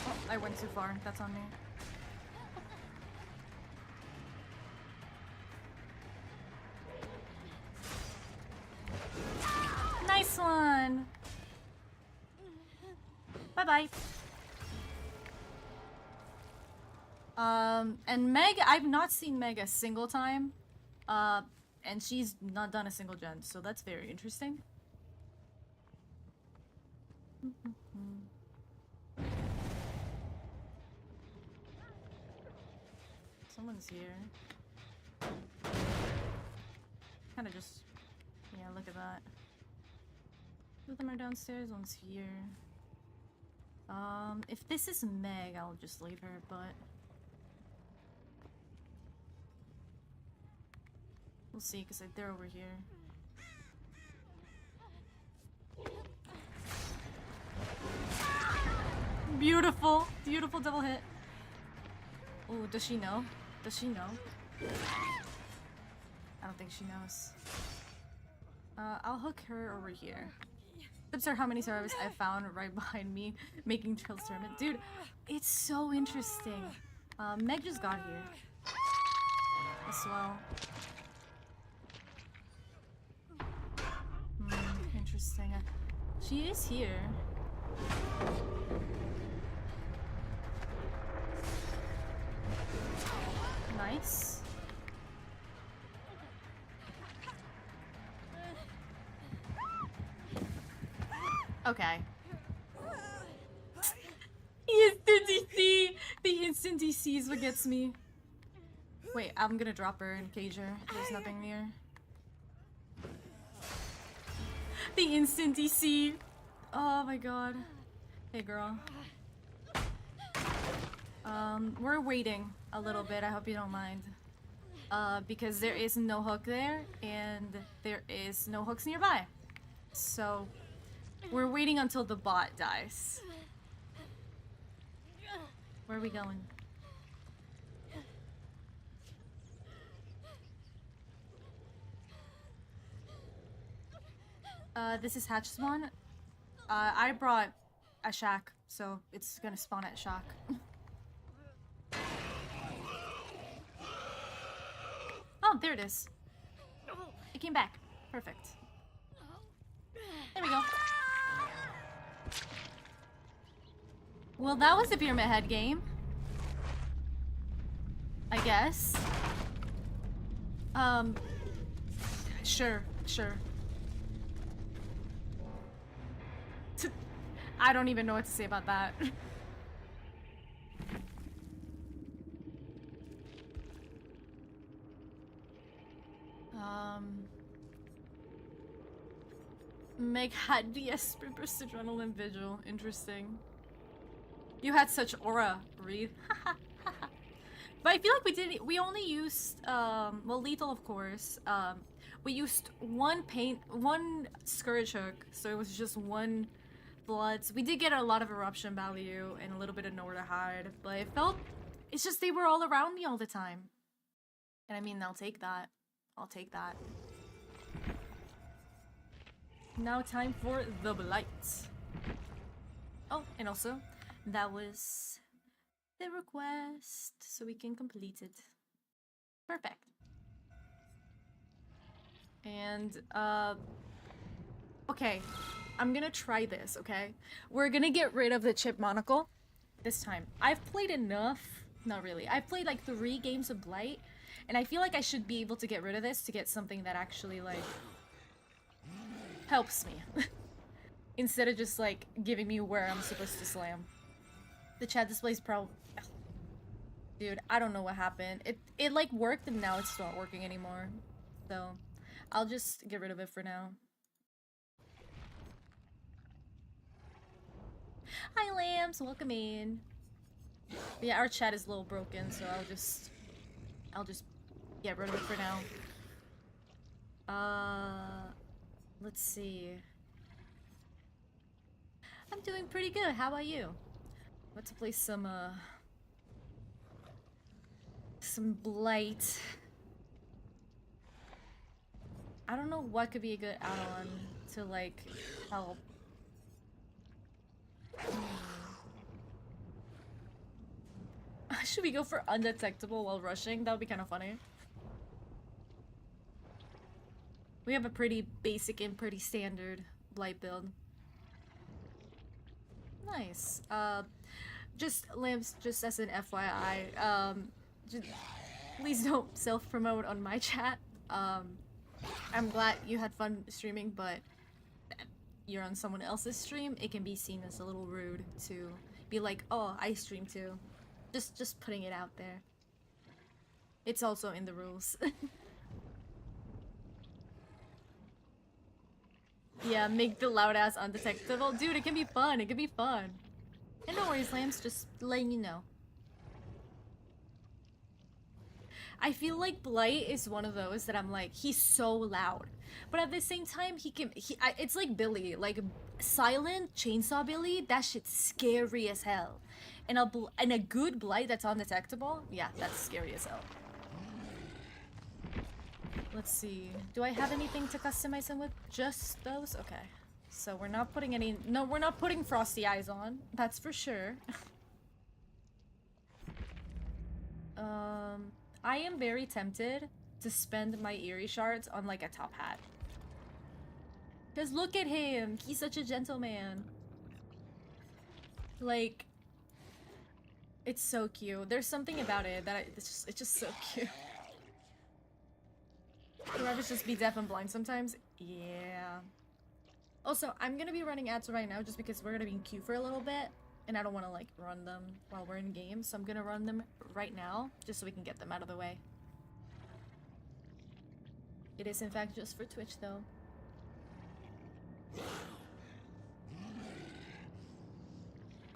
Oh, I went too far. That's on me. Nice one! Bye-bye. And Meg, I've not seen Meg a single time. And she's not done a single gen, so that's very interesting. Someone's here. Kind of just... Yeah, look at that. Two of them are downstairs, one's here. If this is Meg, I'll just leave her, but... We'll see, because they're over here. Beautiful! Beautiful double hit. Oh, does she know? Does she know? I don't think she knows. I'll hook her over here. Tips are how many survivors I found right behind me making Trails Tournament. Dude, it's so interesting. Meg just got here. As well. Interesting. She is here. Nice. Okay. Instant DC! The instant DC is what gets me. Wait, I'm gonna drop her and cage her. There's nothing near. The instant DC! Oh my god. Hey girl. We're waiting a little bit, I hope you don't mind. Because there is no hook there, and there is no hooks nearby. So, we're waiting until the bot dies. Where are we going? This is Hatch Spawn. I brought a shack, so it's gonna spawn at shack. Oh, there it is. It came back. Perfect. There we go. Well, that was the Pyramid Head game. I guess. Sure. I don't even know what to say about that. Meg had DS burst adrenaline vigil. Interesting. You had such aura, Reed. But I feel like we only used, well, lethal of course. We used one Scourge Hook, so it was just one Bloods. We did get a lot of Eruption value and a little bit of Nowhere to Hide, but it's just they were all around me all the time. And I mean, I'll take that. I'll take that. Now time for the Blight. Oh, and also, that was the request, so we can complete it. Perfect. And, okay. I'm gonna try this, okay? We're gonna get rid of the chip monocle this time. I've played enough. Not really. I've played like 3 games of Blight, and I feel like I should be able to get rid of this to get something that actually, like, helps me. Instead of just, like, giving me where I'm supposed to slam. The chat display's Dude, I don't know what happened. It like worked and now it's not working anymore. So, I'll just get rid of it for now. Hi lambs, welcome in. But yeah, our chat is a little broken, so I'll just get rid of it for now. Let's see. I'm doing pretty good. How about you? Let's play some Blight. I don't know what could be a good add-on to like help. Should we go for undetectable while rushing? That would be kind of funny. We have a pretty basic and pretty standard Blight build. Nice. Just lamps, just as an FYI, please don't self-promote on my chat. I'm glad you had fun streaming, but you're on someone else's stream, it can be seen as a little rude to be like, oh, I stream too. Just putting it out there. It's also in the rules. Yeah, make the loud ass undetectable. Dude, it can be fun. It can be fun. And no worries, Lambs, just letting you know. I feel like Blight is one of those that I'm like, he's so loud. But at the same time, it's like Billy. Like, silent Chainsaw Billy, that shit's scary as hell. And a good Blight that's undetectable, yeah, that's scary as hell. Let's see. Do I have anything to customize him with? Just those? Okay. So we're not putting any... No, we're not putting Frosty Eyes on. That's for sure. I am very tempted to spend my Eerie Shards on, like, a top hat. Because look at him! He's such a gentleman. Like... It's so cute. There's something about it that it's just so cute. Would rather just be deaf and blind sometimes? Yeah. Also, I'm gonna be running ads right now just because we're gonna be in queue for a little bit. And I don't want to, like, run them while we're in game. So I'm gonna run them right now just so we can get them out of the way. It is, in fact, just for Twitch, though.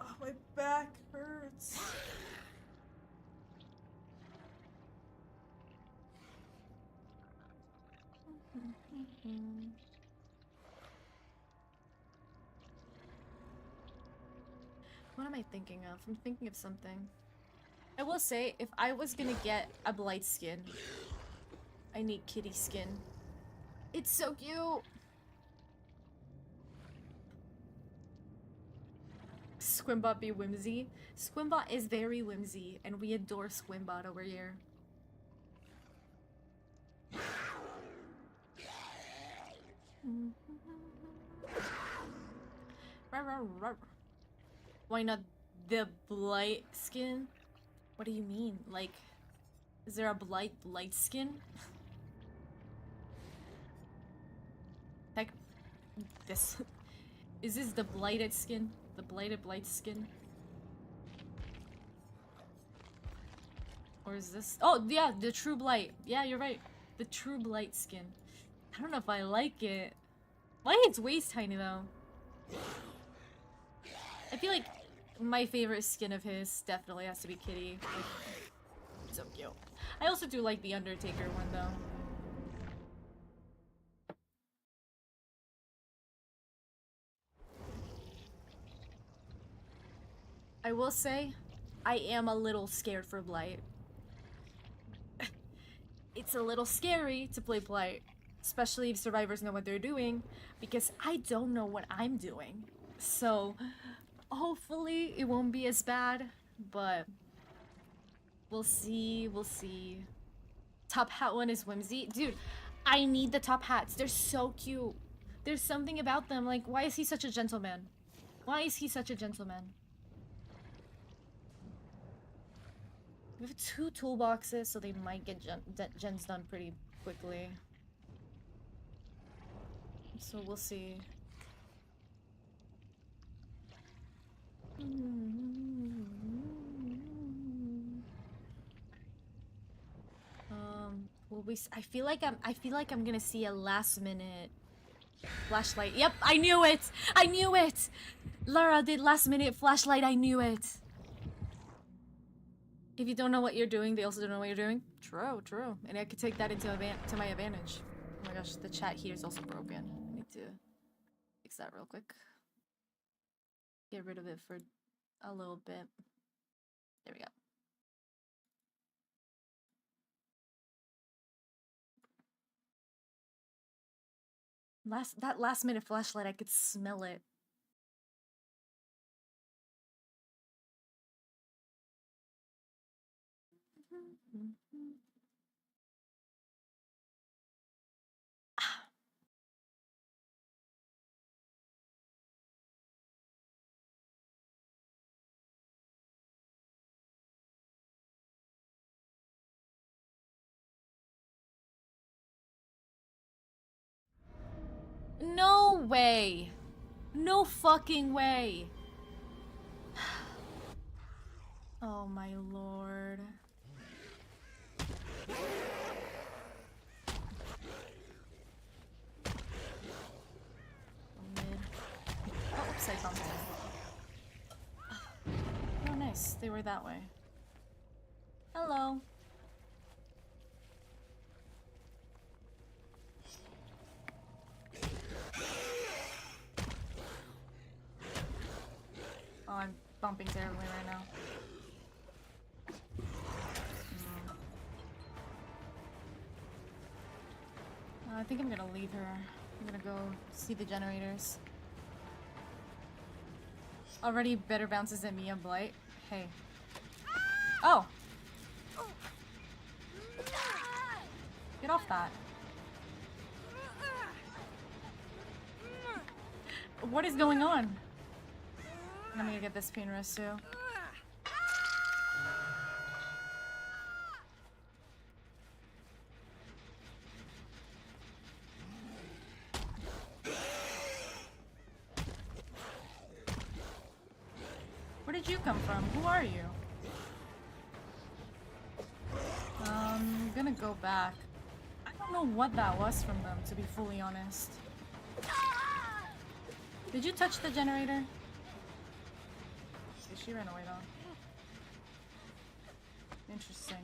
Oh, my back hurts. What am I thinking of? I'm thinking of something. I will say, if I was gonna get a Blight skin, I need kitty skin. It's so cute! Squimbot be whimsy. Squimbot is very whimsy, and we adore Squimbot over here. Why not the Blight skin? What do you mean? Like, is there a Blight skin? Like, this... Is this the Blighted skin? The Blighted Blight skin? Or is this... Oh, yeah, the True Blight. Yeah, you're right. The True Blight skin. I don't know if I like it. Blight's waist tiny, though. I feel like my favorite skin of his definitely has to be Kitty. Like, so cute. I also do like the Undertaker one, though. I will say, I am a little scared for Blight. It's a little scary to play Blight, especially if survivors know what they're doing, because I don't know what I'm doing. So, hopefully it won't be as bad, but we'll see, we'll see. Top hat one is Whimsy. Dude, I need the top hats. They're so cute. There's something about them. Like, why is he such a gentleman? Why is he such a gentleman? We have 2 toolboxes, so they might get gens done pretty quickly. So we'll see. Will we? I feel like I'm gonna see a last minute flashlight. Yep, I knew it. I knew it. Lara did last minute flashlight. I knew it. If you don't know what you're doing, they also don't know what you're doing. True, true. And I could take that into to my advantage. Oh my gosh, the chat here is also broken. I need to fix that real quick. Get rid of it for a little bit. There we go. That last minute flashlight, I could smell it. No way. No fucking way. Oh my lord. Mid. Oh, oops, I bumped it. Oh, nice. They were that way. Hello. Oh, I'm bumping terribly right now. I think I'm gonna leave her. I'm gonna go see the generators. Already better bounces than me on Blight. Hey. Oh! Get off that. What is going on? I'm gonna get this pain rest too. Where did you come from? Who are you? I'm gonna go back. I don't know what that was from them, to be fully honest. Did you touch the generator? Okay, she ran away though. Interesting.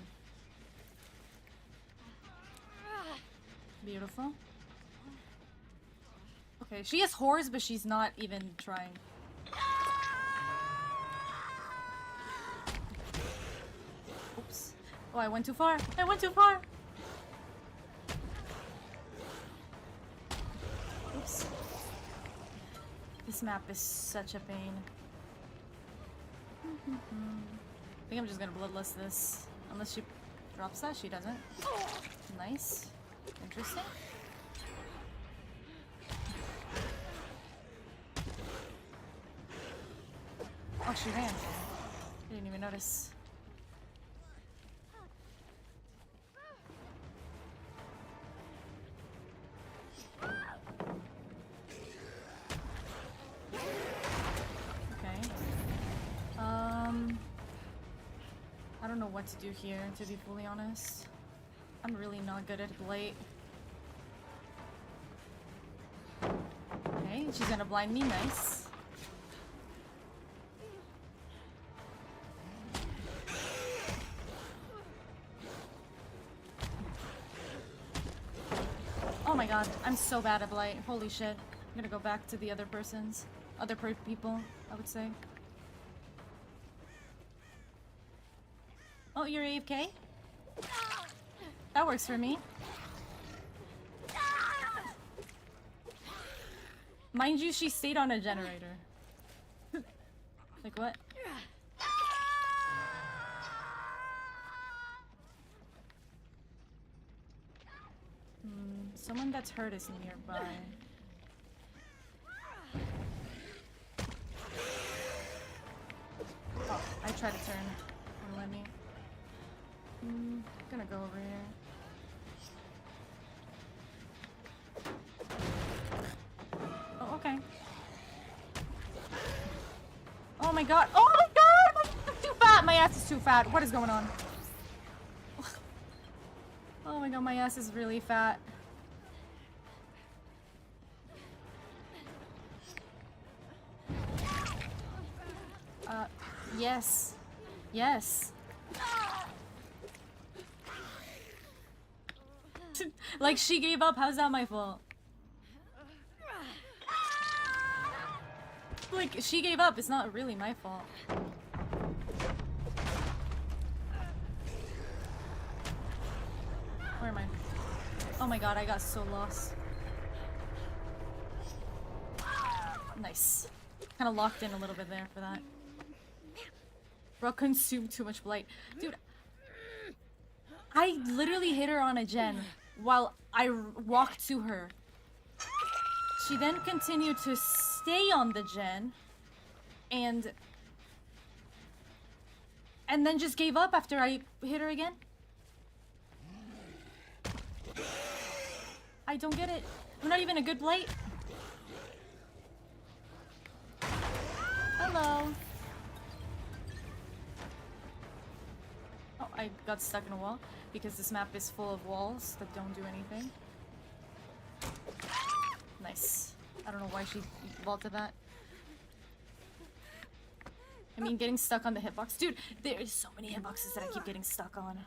Beautiful. Okay, she has horrors, but she's not even trying. Oops. Oh, I went too far. I went too far. Oops. This map is such a pain. I think I'm just gonna bloodlust this. Unless she drops that, she doesn't. Nice. Interesting. Oh, she ran. I didn't even notice. I don't know what to do here, to be fully honest. I'm really not good at Blight. Okay, she's gonna blind me, nice. Oh my god, I'm so bad at Blight. Holy shit. I'm gonna go back to the other persons. Other people, I would say. Oh, you're AFK? That works for me. Mind you, she stayed on a generator. Like what? Someone that's hurt is nearby. Oh, I tried to turn. Wouldn't let me. Gonna go over here. Oh, okay. Oh my god. Oh my god! I'm too fat! My ass is too fat. What is going on? Oh my god, my ass is really fat. Yes. Yes. Like, she gave up. How's that my fault? Like, she gave up. It's not really my fault. Where am I? Oh my god, I got so lost. Nice. Kind of locked in a little bit there for that. Bro, consumed too much blight. Dude, I literally hit her on a gen while I walked to her. She then continued to stay on the gen and then just gave up after I hit her again. I don't get it. I'm not even a good blight. Hello. Oh, I got stuck in a wall because this map is full of walls that don't do anything. Nice. I don't know why she vaulted that. I mean, getting stuck on the hitbox. Dude, there is so many hitboxes that I keep getting stuck on.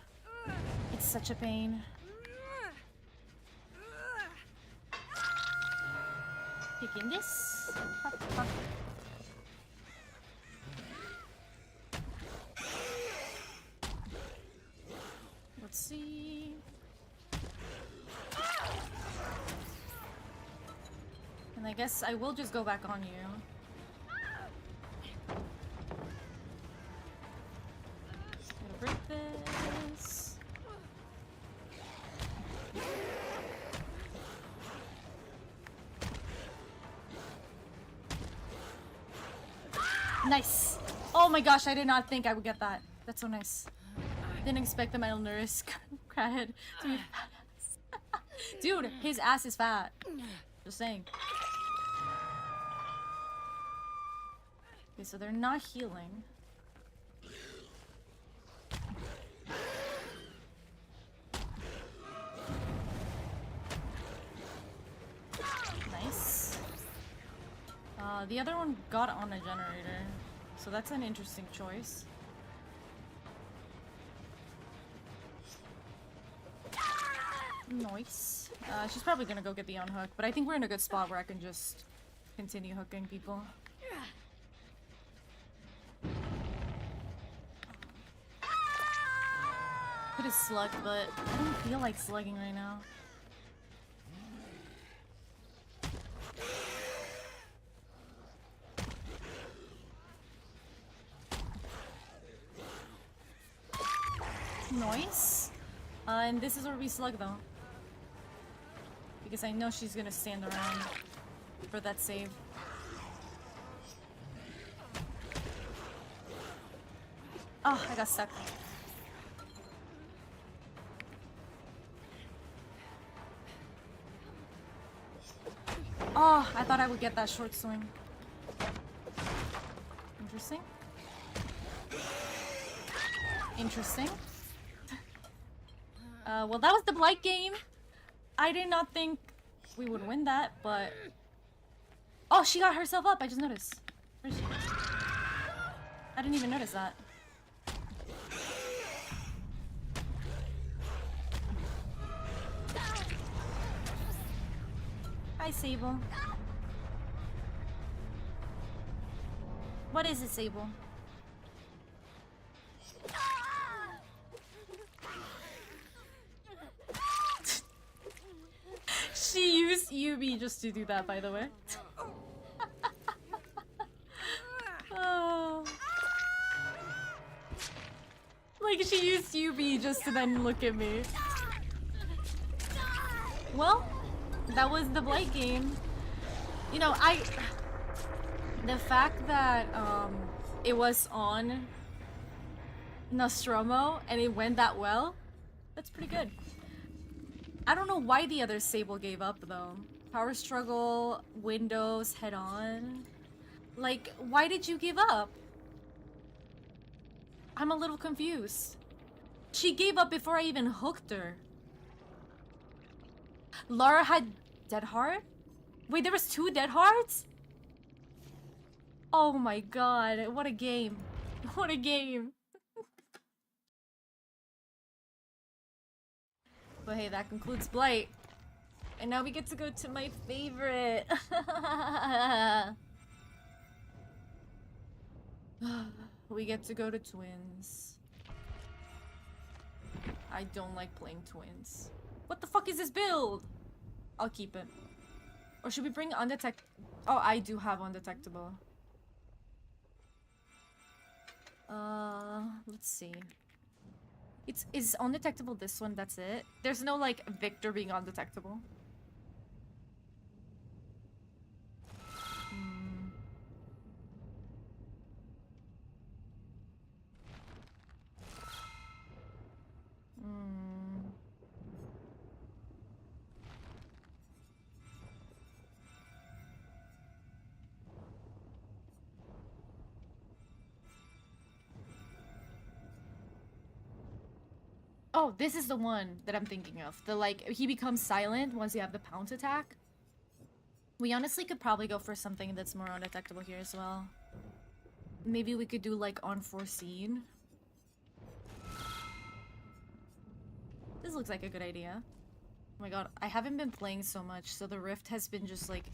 It's such a pain. Picking this. Hop, hop. Let's see. And I guess I will just go back on you. Gonna break this. Nice. Oh my gosh, I did not think I would get that. That's so nice. Didn't expect the metal nurse Crathead to be fat. Dude, his ass is fat. Just saying. Okay, so they're not healing. Nice. The other one got on a generator, so that's an interesting choice. Nice. She's probably gonna go get the unhook, but I think we're in a good spot where I can just continue hooking people. Could have slugged, but I don't feel like slugging right now. Nice. And this is where we slug though. Because I know she's gonna stand around for that save. Oh, I got stuck. Oh, I thought I would get that short swing. Interesting. Interesting. Well, that was the Blight game. I did not think we would win that, but... Oh, she got herself up. I just noticed. Where is she? I didn't even notice that. Hi, Sable. What is it, Sable? Yubi just to do that, by the way. Oh. Like, she used Yubi just to then look at me. Well, that was the Blight game. You know, the fact that it was on Nostromo and it went that well, that's pretty good. I don't know why the other Sable gave up though. Power Struggle, Windows, Head On. Like, why did you give up? I'm a little confused. She gave up before I even hooked her. Lara had Dead Heart? Wait, there was 2 Dead Hearts? Oh my god, what a game. What a game. But hey, that concludes Blight. And now we get to go to my favorite. We get to go to Twins. I don't like playing Twins. What the fuck is this build? I'll keep it. Or should we bring Undetectable? Oh, I do have Undetectable. Let's see. Is Undetectable this one? That's it? There's no, like, Victor being undetectable. Oh, this is the one that I'm thinking of. The, like, he becomes silent once you have the pounce attack. We honestly could probably go for something that's more undetectable here as well. Maybe we could do, like, Unforeseen. This looks like a good idea. Oh my god, I haven't been playing so much, so the Rift has been just, like,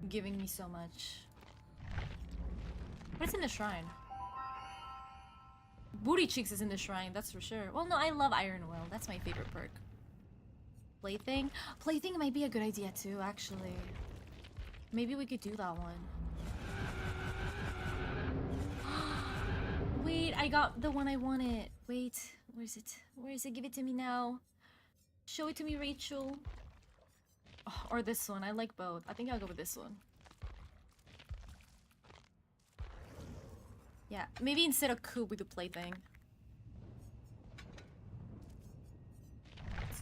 giving me so much. What's in the shrine? Booty Cheeks is in the shrine, that's for sure. Well, no, I love Iron Will. That's my favorite perk. Plaything? Plaything might be a good idea too, actually. Maybe we could do that one. Wait, I got the one I wanted. Wait, where is it? Where is it? Give it to me now. Show it to me, Rachel. Oh, or this one. I like both. I think I'll go with this one. Yeah, maybe instead of Coop, we do Plaything.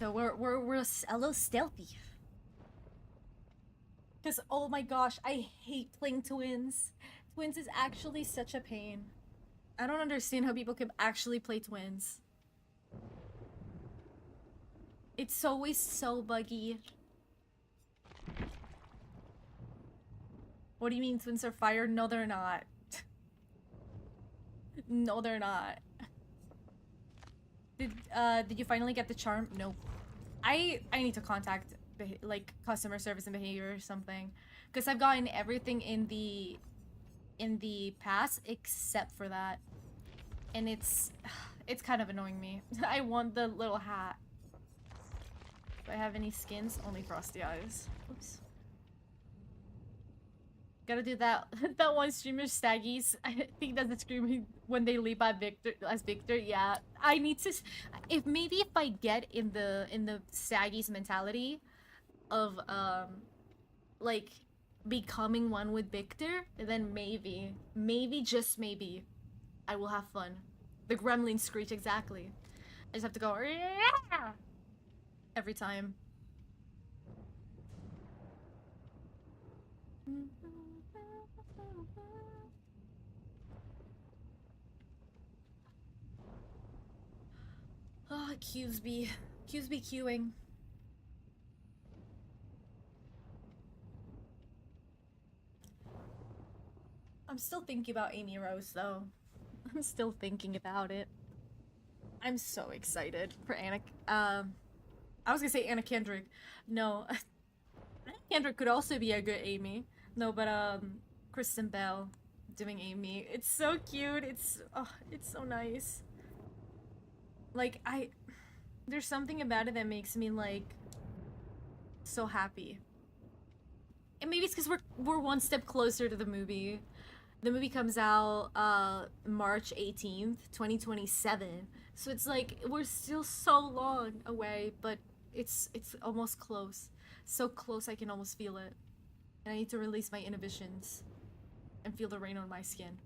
So we're a little stealthy. Because, oh my gosh, I hate playing Twins. Twins is actually such a pain. I don't understand how people can actually play Twins. It's always so buggy. What do you mean Twins are fire? No, they're not. No, they're not. Did you finally get the charm? No. I need to contact like customer service and behavior or something, because I've gotten everything in the past except for that, and it's kind of annoying me. I want the little hat. Do I have any skins? Only Frosty Eyes. Oops. Gotta do that that one streamer Staggies. I think that's the screaming when they leap at Victor as Victor. Yeah, I need to. If I get in the Staggies mentality of like becoming one with Victor, then maybe just maybe I will have fun. The gremlin screech, exactly. I just have to go every time. Ah, Qsby queuing. I'm still thinking about Amy Rose, though. I'm still thinking about it. I'm so excited for Anna. I was gonna say Anna Kendrick. No, Anna Kendrick could also be a good Amy. No, but Kristen Bell doing Amy. It's so cute. It's so nice. Like, there's something about it that makes me, like, so happy. And maybe it's because we're one step closer to the movie. The movie comes out March 18th, 2027. So it's like we're still so long away, but it's almost close. So close I can almost feel it. And I need to release my inhibitions and feel the rain on my skin.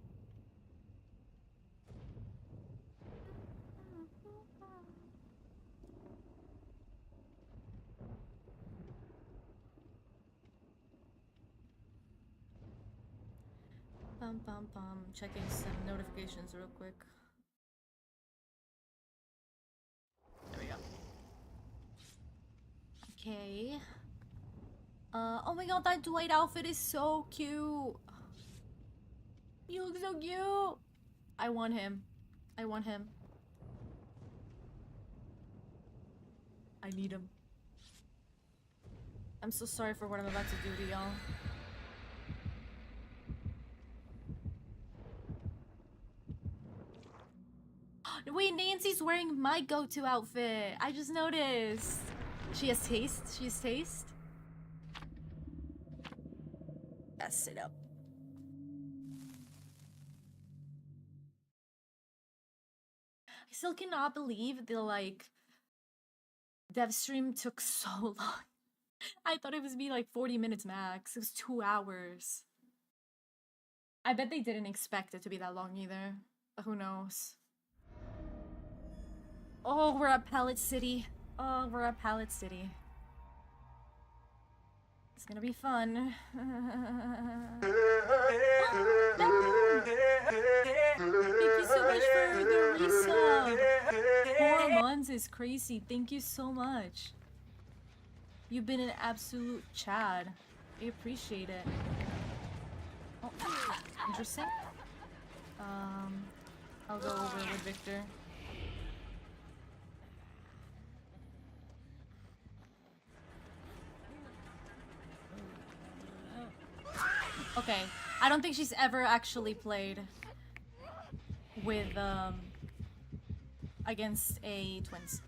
Bum bum bum. Checking some notifications real quick. There we go. Okay. Oh my god, that Dwight outfit is so cute. You look so cute. I want him. I want him. I need him. I'm so sorry for what I'm about to do to y'all. Wait, Nancy's wearing my go-to outfit. I just noticed. She has taste. She has taste. Mess it up. I still cannot believe the dev stream took so long. I thought it was be like 40 minutes max. It was 2 hours. I bet they didn't expect it to be that long either. But who knows? Oh, we're at Pallet City. Oh, we're at Pallet City. It's gonna be fun. Thank you so much for the resub. 4 months is crazy. Thank you so much. You've been an absolute Chad. I appreciate it. Oh, interesting. I'll go over with Victor. Okay, I don't think she's ever actually played with, against a twins.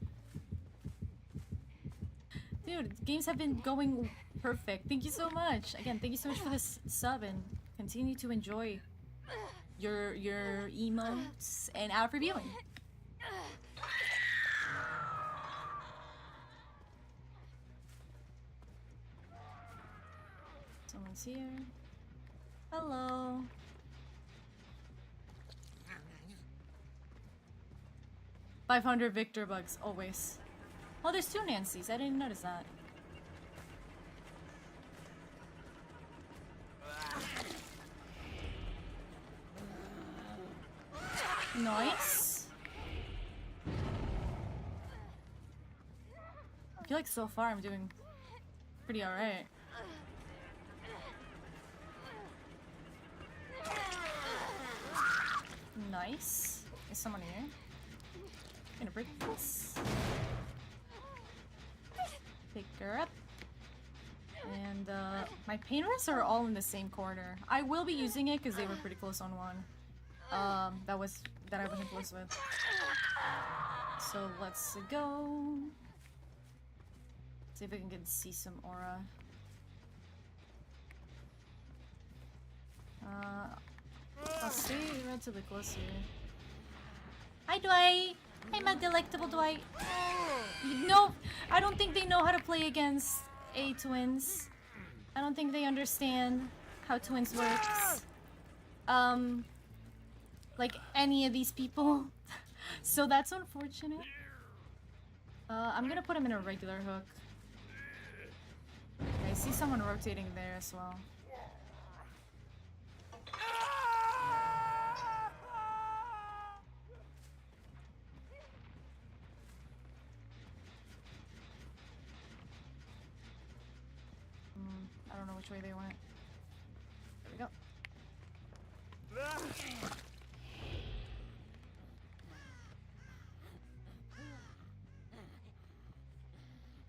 Dude, games have been going perfect. Thank you so much. Again, thank you so much for this sub and continue to enjoy your emotes and out reviewing. Someone's here. Hello. $500 Victor bugs, always. Oh, there's 2 Nancys. I didn't notice that. Nice. I feel like so far I'm doing pretty alright. Nice. Is someone here? I'm gonna break this. Pick her up. And my painters are all in the same corner. I will be using it because they were pretty close on one. That I wasn't close with. So let's go. See if I can see some aura. I'll stay relatively close here. Hi, Dwight! Hi, my delectable Dwight! No, I don't think they know how to play against A twins. I don't think they understand how twins works. Like any of these people. So that's unfortunate. I'm gonna put him in a regular hook. Okay, I see someone rotating there as well. I don't know which way they went. There we go.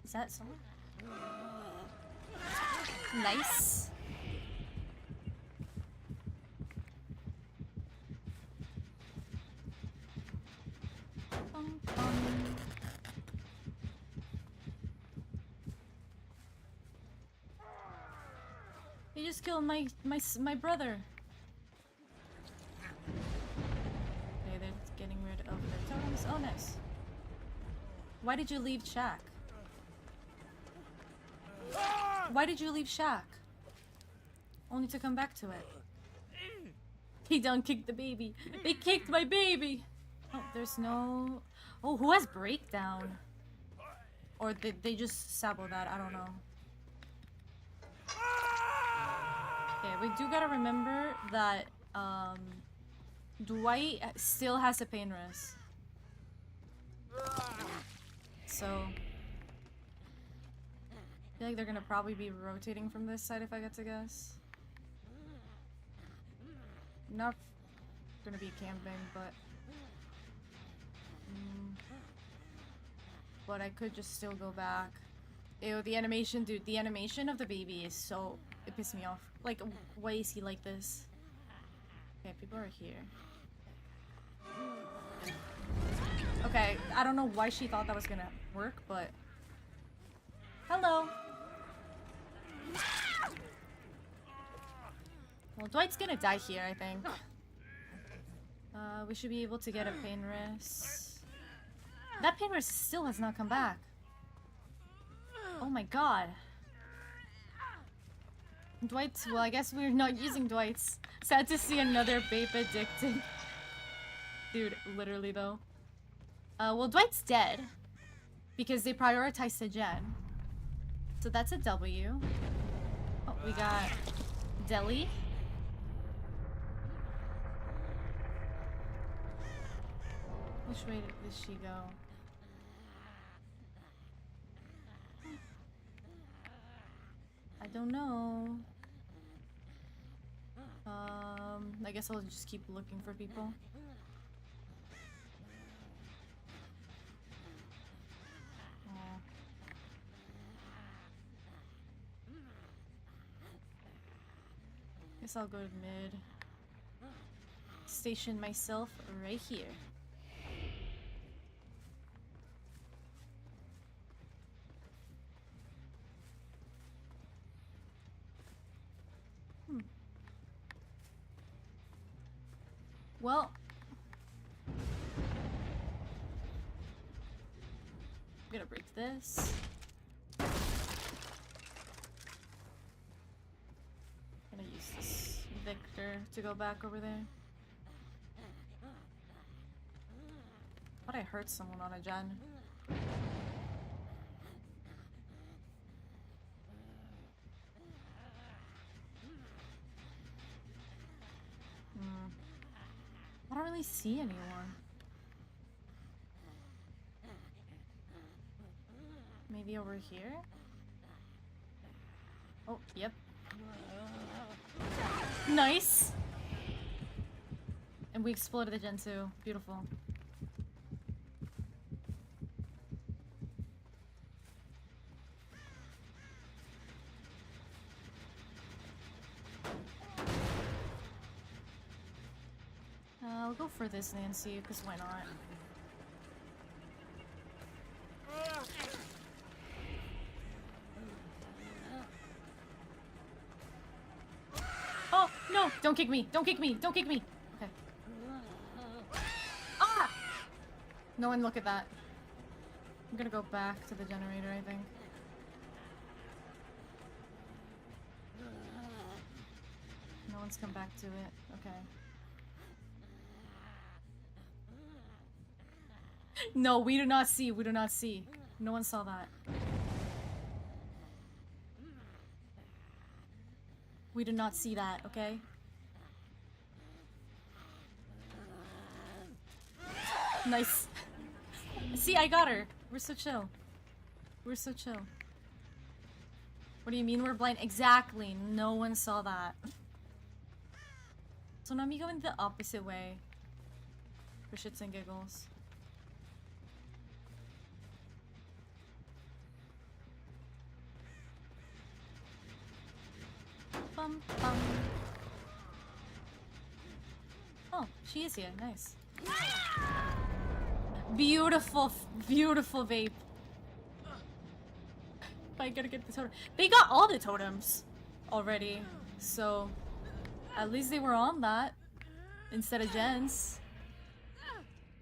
Is that someone? Nice. Bum, bum. just killed my brother. Okay, they're getting rid of their totems. Oh, nice. Why did you leave Shaq? Why did you leave Shaq? Only to come back to it. He done kicked the baby. They kicked my baby. Oh, there's no... Oh, who has breakdown? Or did they just sabo that? I don't know. Okay, we do gotta remember that Dwight still has a pain res. So I feel like they're gonna probably be rotating from this side if I get to guess. Not gonna be camping, but but I could just still go back. Ew, the animation, dude, the animation of the baby is so... It pissed me off. Like, why is he like this? Okay, people are here. Okay, I don't know why she thought that was gonna work, but... Hello! Well, Dwight's gonna die here, I think. We should be able to get a pain res. That pain res still has not come back. Oh my god. Dwight's, well, I guess we're not using Dwight's. Sad to see another babe addicted. Dude, literally though. Well, Dwight's dead. Because they prioritized the gen. So that's a W. Oh, we got Deli. Which way did she go? I don't know. I guess I'll just keep looking for people. Oh. Guess I'll go to mid. Station myself right here. Well, I'm gonna break this. Gonna use this Victor to go back over there. Thought I hurt someone on a gen. I don't really see anyone. Maybe over here? Oh, yep. Nice! And we exploded the gen 2. Beautiful. I'll go for this, Nancy, because why not? Oh, no! Don't kick me! Don't kick me! Don't kick me! Okay. Ah! No one look at that. I'm gonna go back to the generator, I think. No one's come back to it. Okay. No, we do not see. We do not see. No one saw that. We did not see that, okay? Nice. See, I got her. We're so chill. We're so chill. What do you mean we're blind? Exactly. No one saw that. So now me going the opposite way. For shits and giggles. Bum, bum. Oh, she is here. Nice. Beautiful, beautiful vape. I gotta get the totem. They got all the totems already. So at least they were on that instead of Jens.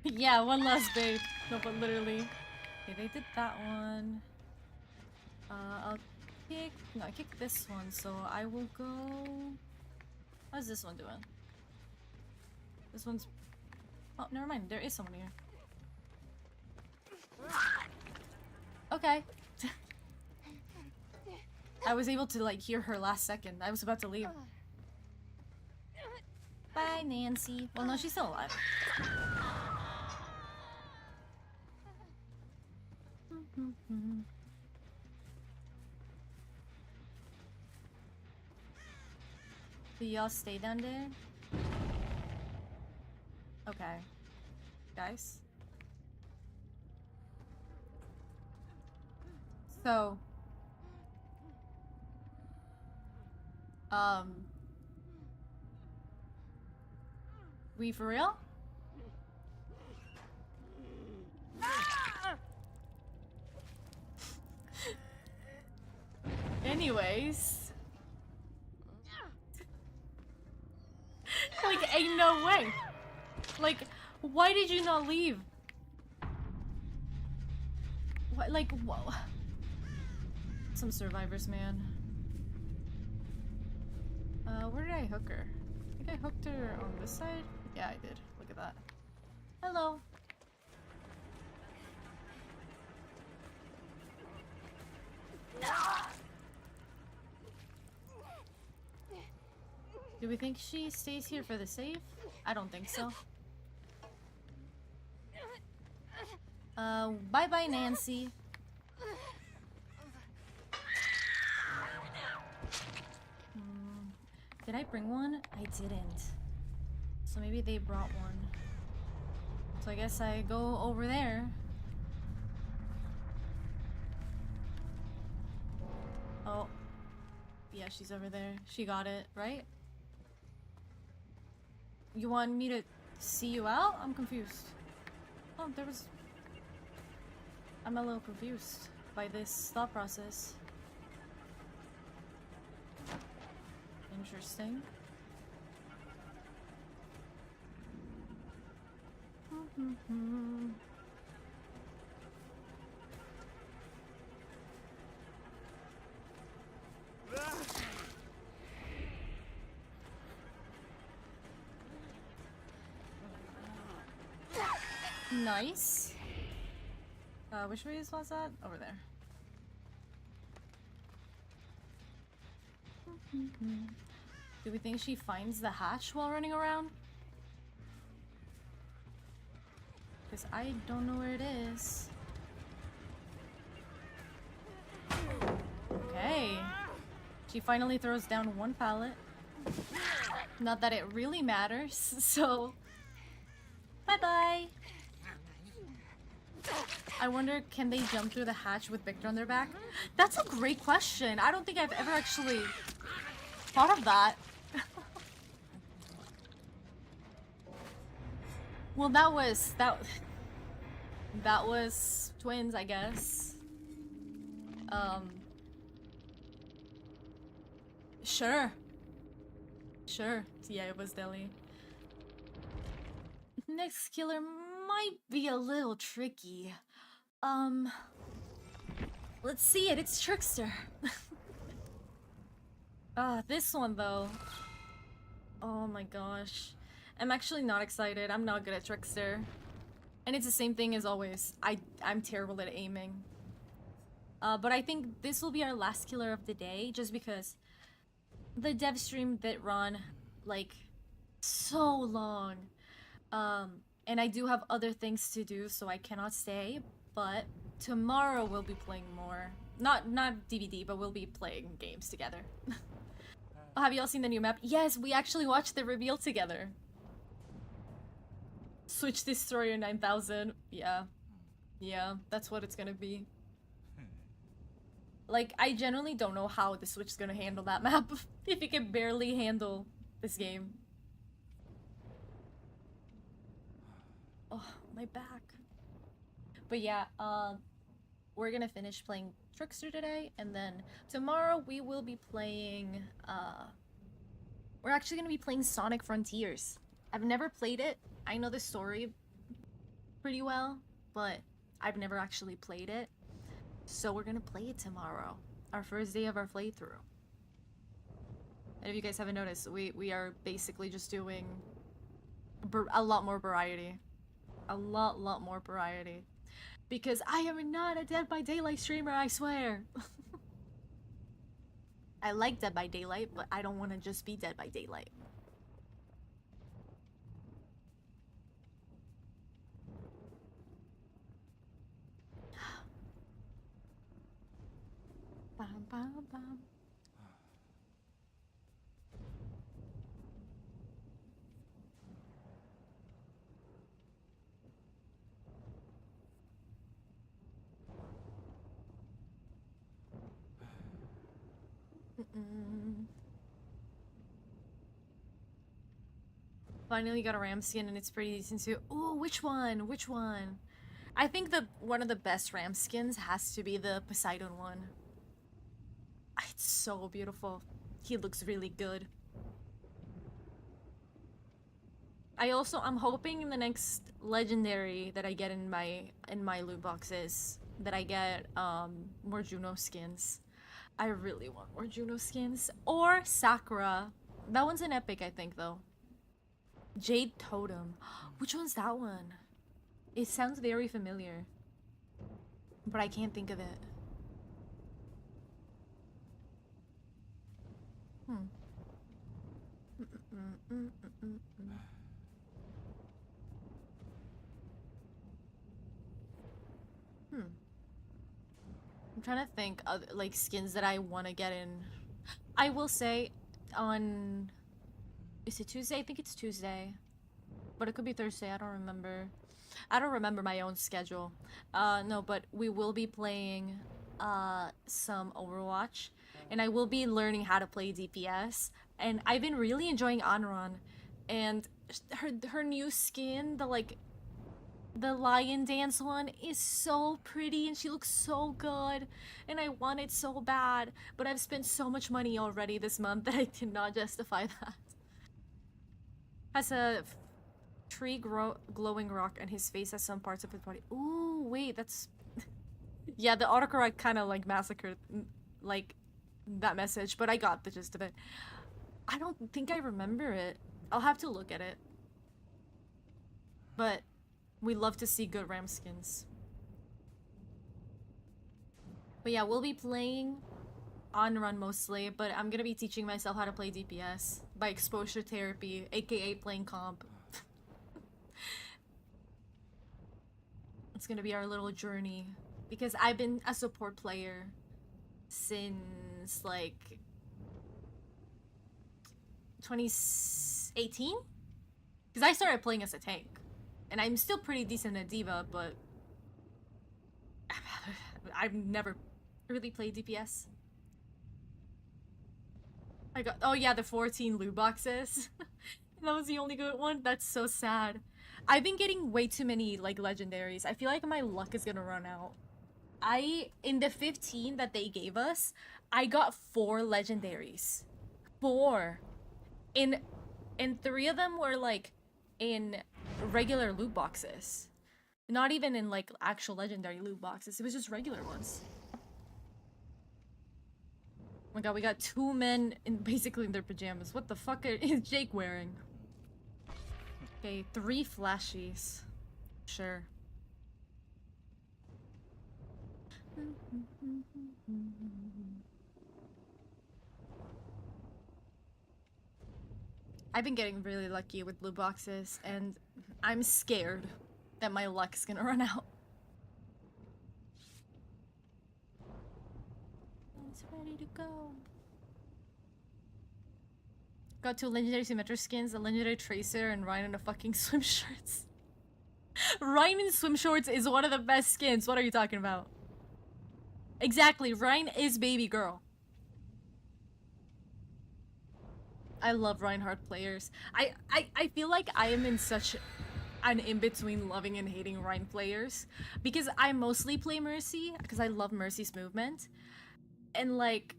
Yeah, one less babe. No, but literally. Okay, they did that one. I'll kick. No, I kicked this one, so I will go. How's this one doing? This one's. Oh, never mind. There is someone here. Okay. I was able to like hear her last second. I was about to leave. Bye, Nancy. Well, no, she's still alive. Do y'all stay down there? Okay. Guys. So. We for real? Anyways. Like, ain't no way. Like, why did you not leave? What, like, whoa. Some survivors, man. Where did I hook her? I think I hooked her on this side? Yeah, I did. Look at that. Hello. Do we think she stays here for the save? I don't think so. Bye-bye, Nancy. Did I bring one? I didn't. So maybe they brought one. So I guess I go over there. Oh. Yeah, she's over there. She got it, right? You want me to see you out? I'm confused. Oh, there was... I'm a little confused by this thought process. Interesting. Nice. Which way was that? Over there. Do we think she finds the hatch while running around? Because I don't know where it is. Okay. She finally throws down one pallet. Not that it really matters, so... Bye-bye! I wonder, can they jump through the hatch with Victor on their back? That's a great question. I don't think I've ever actually thought of that. Well, that was twins, I guess. Sure. Sure. Yeah, it was Deli. Next killer might be a little tricky. Let's see it. It's Trickster. This one though. Oh my gosh. I'm actually not excited. I'm not good at Trickster. And it's the same thing as always. I'm terrible at aiming. But I think this will be our last killer of the day, just because the dev stream did run like so long. And I do have other things to do, so I cannot stay. But tomorrow we'll be playing more. Not DVD, but we'll be playing games together. Have you all seen the new map? Yes, we actually watched the reveal together. Switch Destroyer 9000. Yeah. Yeah, that's what it's gonna be. Like, I genuinely don't know how the Switch is gonna handle that map. If it can barely handle this game. Oh, my back. But yeah, we're gonna finish playing Trickster today, and then tomorrow we will be playing we're actually gonna be playing Sonic Frontiers. I've never played it. I know the story pretty well, but I've never actually played it. So we're gonna play it tomorrow. Our first day of our playthrough. And if you guys haven't noticed, we are basically just doing a lot more variety. A lot more variety. Because I am not a Dead by Daylight streamer, I swear. I like Dead by Daylight, but I don't want to just be Dead by Daylight. Bam, bam, bam. Finally got a ram skin and it's pretty decent too. Ooh, which one? Which one? I think one of the best ram skins has to be the Poseidon one. It's so beautiful. He looks really good. I'm hoping in the next legendary that I get in my loot boxes that I get more Juno skins. I really want more Juno skins. Or Sakura. That one's an epic, I think, though. Jade Totem. Which one's that one? It sounds very familiar. But I can't think of it. I'm trying to think of like skins that I want to get in. I will say on... Is it Tuesday? I think it's Tuesday. But it could be Thursday. I don't remember. I don't remember my own schedule. No, but we will be playing some Overwatch. And I will be learning how to play DPS. And I've been really enjoying Anran. And her new skin, the lion dance one, is so pretty and she looks so good. And I want it so bad. But I've spent so much money already this month that I cannot justify that. Has a tree glowing rock and his face has some parts of his body. Ooh, wait, that's... Yeah, the autocorrect kind of like massacred like that message, but I got the gist of it. I don't think I remember it. I'll have to look at it. But we love to see good ram skins. But yeah, we'll be playing on run mostly, but I'm gonna be teaching myself how to play DPS by exposure therapy, aka playing comp. It's gonna be our little journey because I've been a support player since like 2018, because I started playing as a tank and I'm still pretty decent at D.Va, but I've never really played DPS. I got, oh yeah, the 14 loot boxes. That was the only good one. That's so sad. I've been getting way too many like legendaries. I feel like my luck is gonna run out. In the 15 that they gave us, I got 4 legendaries. 4. And 3 of them were like in regular loot boxes. Not even in like actual legendary loot boxes. It was just regular ones. Oh my god, we got 2 men basically in their pajamas. What the fuck is Jake wearing? Okay, 3 flashies. Sure. I've been getting really lucky with loot boxes, and I'm scared that my luck is gonna run out. It's ready to go. Got 2 legendary Symmetra skins, a legendary Tracer, and Ryan in a fucking swim shorts. Ryan in swim shorts is one of the best skins. What are you talking about? Exactly, Ryan is baby girl. I love Reinhardt players. I feel like I am in such an in-between loving and hating Rein players. Because I mostly play Mercy, because I love Mercy's movement. And like,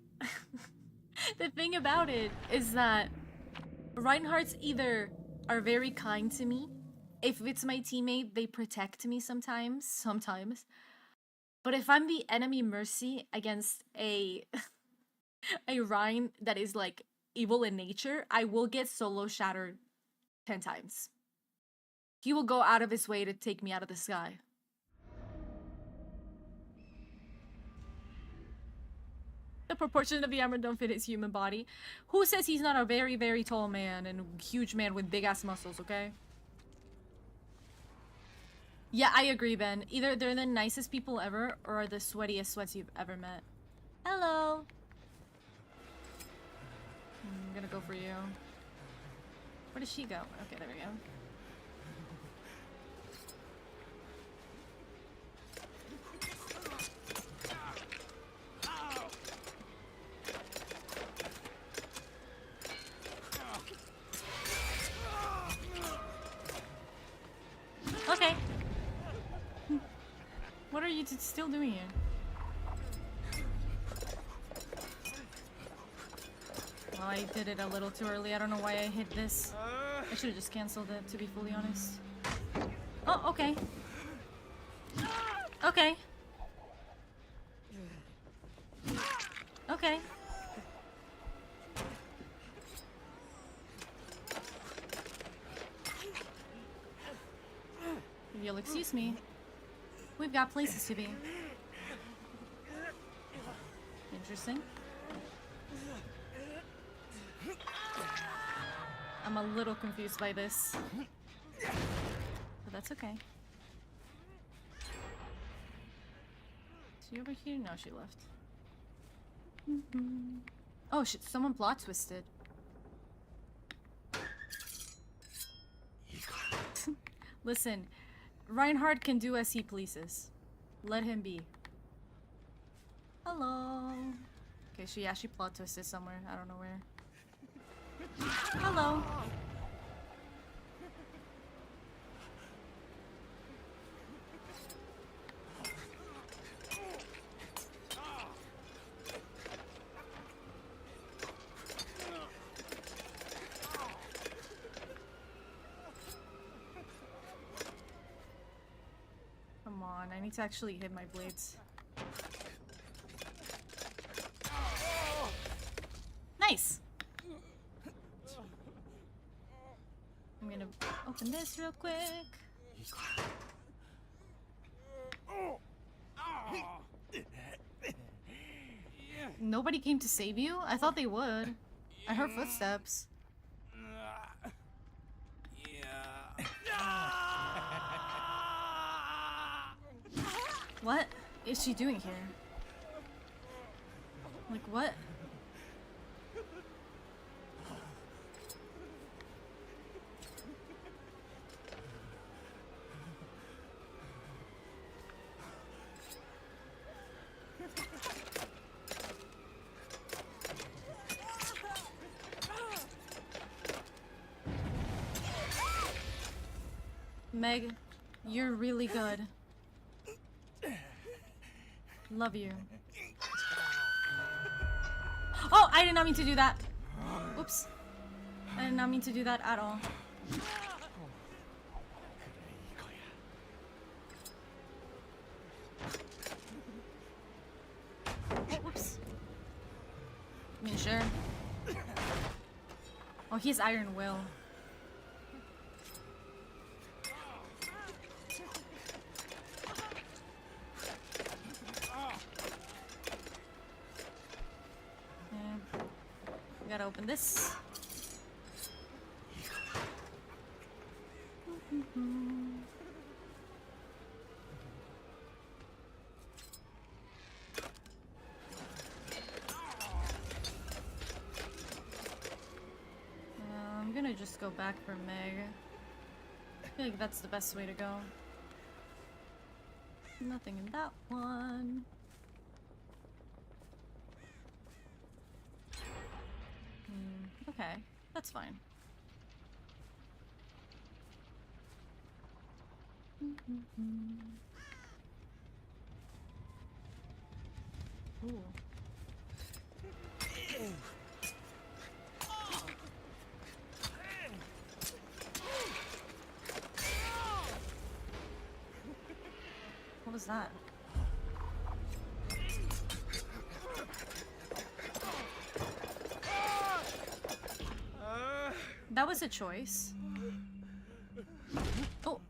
the thing about it is that Reinhardts either are very kind to me. If it's my teammate, they protect me sometimes. But if I'm the enemy Mercy against a a Rein that is like evil in nature, I will get solo shattered 10 times. He will go out of his way to take me out of the sky. The proportion of the armor don't fit his human body. Who says he's not a very, very tall man and huge man with big ass muscles, okay? Yeah, I agree, Ben. Either they're the nicest people ever or are the sweatiest sweats you've ever met. Hello. I'm gonna go for you. Where does she go? Okay, there we go. Okay. What are you still doing here? Well, I did it a little too early. I don't know why I hit this. I should have just canceled it, to be fully honest. Oh, okay. Okay. Okay. If you'll excuse me, we've got places to be. Interesting. I'm a little confused by this. But that's okay. Is she over here? No, she left. Oh shit, someone plot twisted. Listen, Reinhardt can do as he pleases. Let him be. Hello. Okay, she actually plot twisted somewhere. I don't know where. Hello. Come on, I need to actually hit my blades. Nice! I'm gonna open this real quick. Nobody came to save you? I thought they would. I heard footsteps. What is she doing here? Like, what? Meg, you're really good. Love you. Oh, I did not mean to do that. Oops. I did not mean to do that at all. Oh, whoops. I mean, sure. Oh, he's Iron Will. Gotta open this. I'm gonna just go back for Meg. I feel like that's the best way to go. Nothing in that one. Okay, that's fine. Ooh. was that? That was a choice. Oh.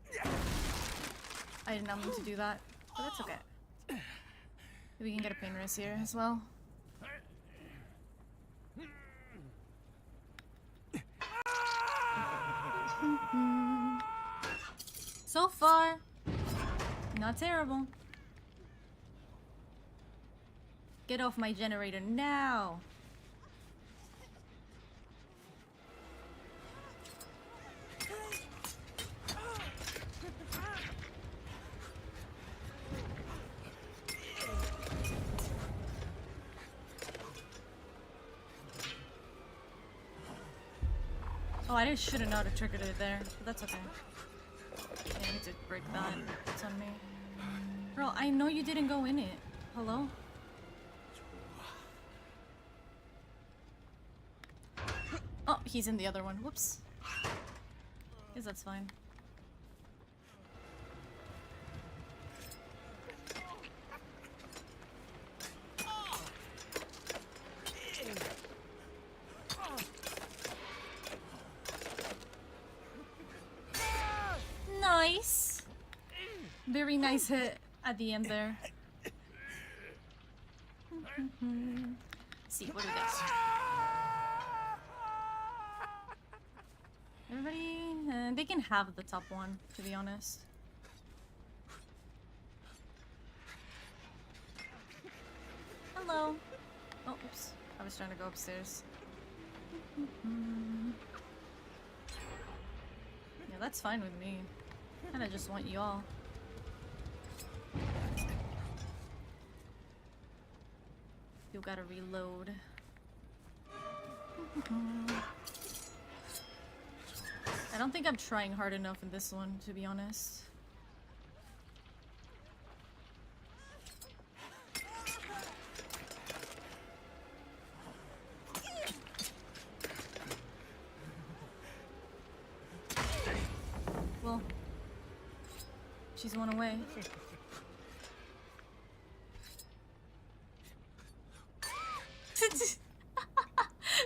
I did not mean to do that, but that's okay. We can get a pain rest here as well. So far, not terrible. Get off my generator now. Oh, I should have not have triggered it there. But that's okay. Yeah, I need to break that. It's on me. Girl, I know you didn't go in it. Hello? Oh, he's in the other one. Whoops. Guess that's fine. Nice. Very nice hit at the end there. See, what do we got? Everybody, they can have the top one, to be honest. Hello. Oh, oops. I was trying to go upstairs. Yeah, that's fine with me. Kinda just want you all. You gotta reload. I don't think I'm trying hard enough in this one, to be honest. Well, she's one away.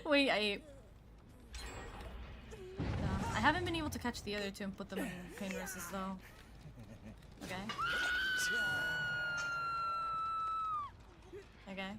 Wait, I haven't been able to catch the other two and put them in pain rests though. Okay. Okay.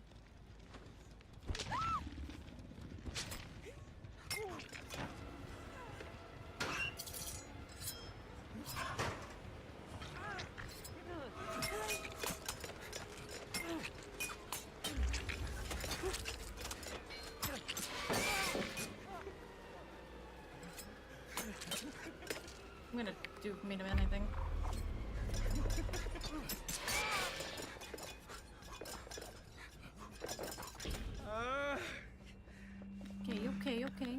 I'm gonna do Meta Man, I think. Okay.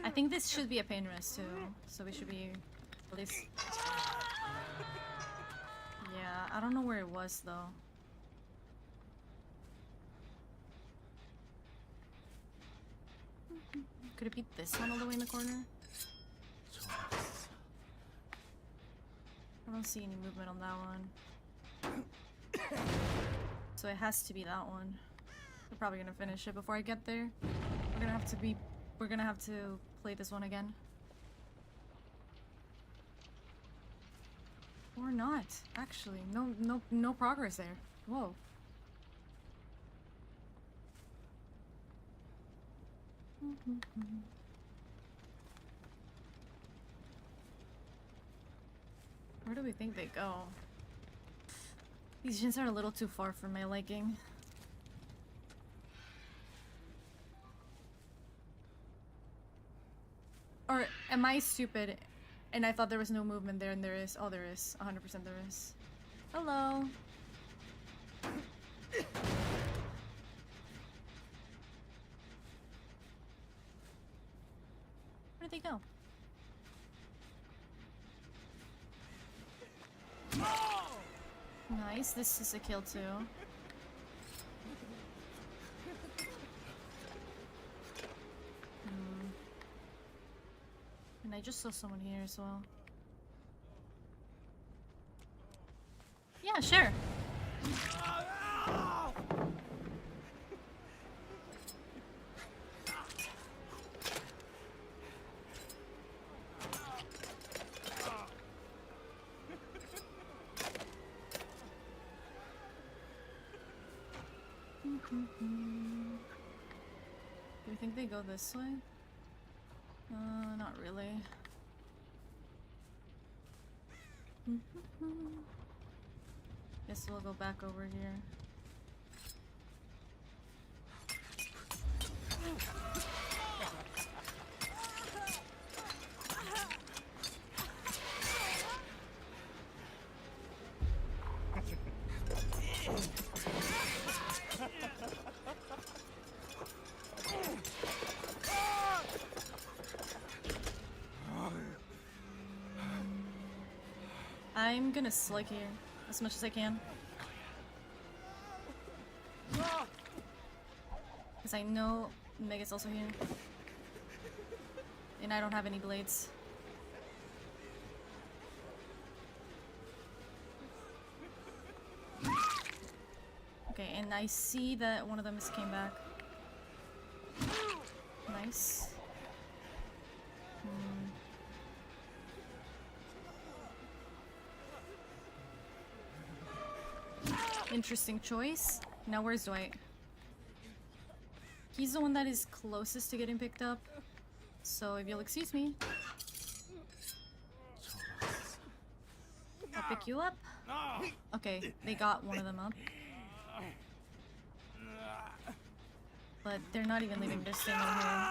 I think this should be a pain rest too, so we should be at least. Yeah, I don't know where it was though. Could it be this one all the way in the corner? I don't see any movement on that one. So it has to be that one. We're probably gonna finish it before I get there. We're gonna have to play this one again. Or not, actually. No progress there. Whoa. Where do we think they go? These gens are a little too far for my liking. Or am I stupid and I thought there was no movement there and there is? Oh, there is. 100% there is. Hello. Where'd they go? Nice, this is a kill too. And I just saw someone here as well. Yeah, sure. Do you think they go this way? Not really. Guess we'll go back over here. I'm gonna slug here as much as I can. Because I know Mega's also here. And I don't have any blades. Okay, and I see that one of them just came back. Nice. Interesting choice. Now where's Dwight? He's the one that is closest to getting picked up. So if you'll excuse me. I'll pick you up. Okay, they got one of them up. But they're not even leaving, they're staying over here.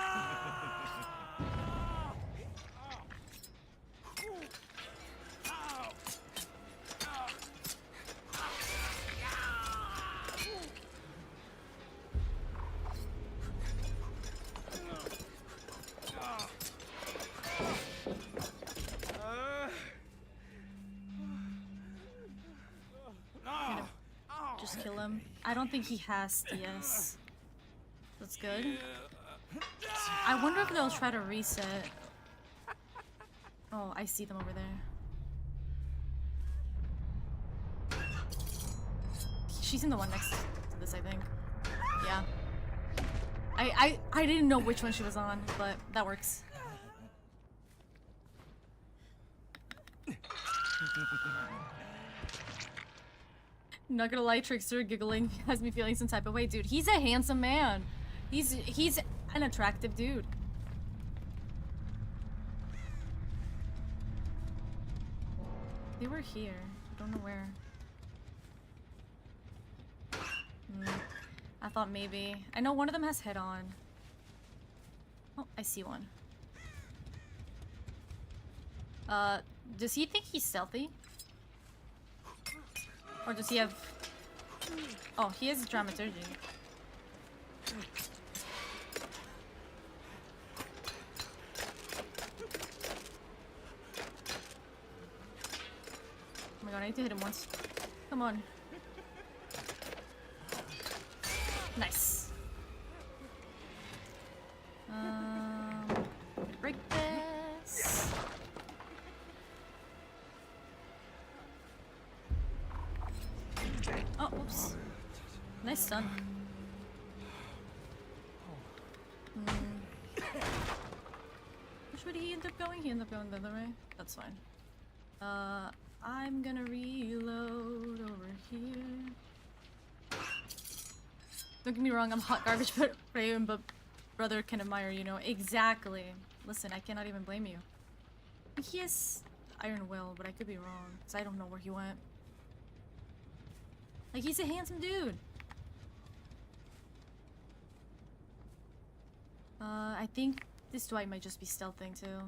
Just kill him. I don't think he has DS. That's good. I wonder if they'll try to reset. Oh, I see them over there. She's in the one next to this, I think. Yeah. I didn't know which one she was on, but that works. Not gonna lie, Trickster giggling has me feeling some type of way. Dude, he's a handsome man. He's an attractive dude. They were here. I don't know where. I thought maybe. I know one of them has head on. Oh, I see one. Does he think he's stealthy? Or does he have... Oh, he has dramaturgy. Oh my god, I need to hit him once. Come on. Nice. Break this. Oh, whoops. Nice stun. Which way did he end up going? He ended up going the other way? That's fine. I'm gonna reload over here. Don't get me wrong, I'm hot garbage, but Raven, but brother can admire, you know. Exactly. Listen, I cannot even blame you. He has Iron Will, but I could be wrong, because I don't know where he went. Like, he's a handsome dude. I think this Dwight might just be stealthing too.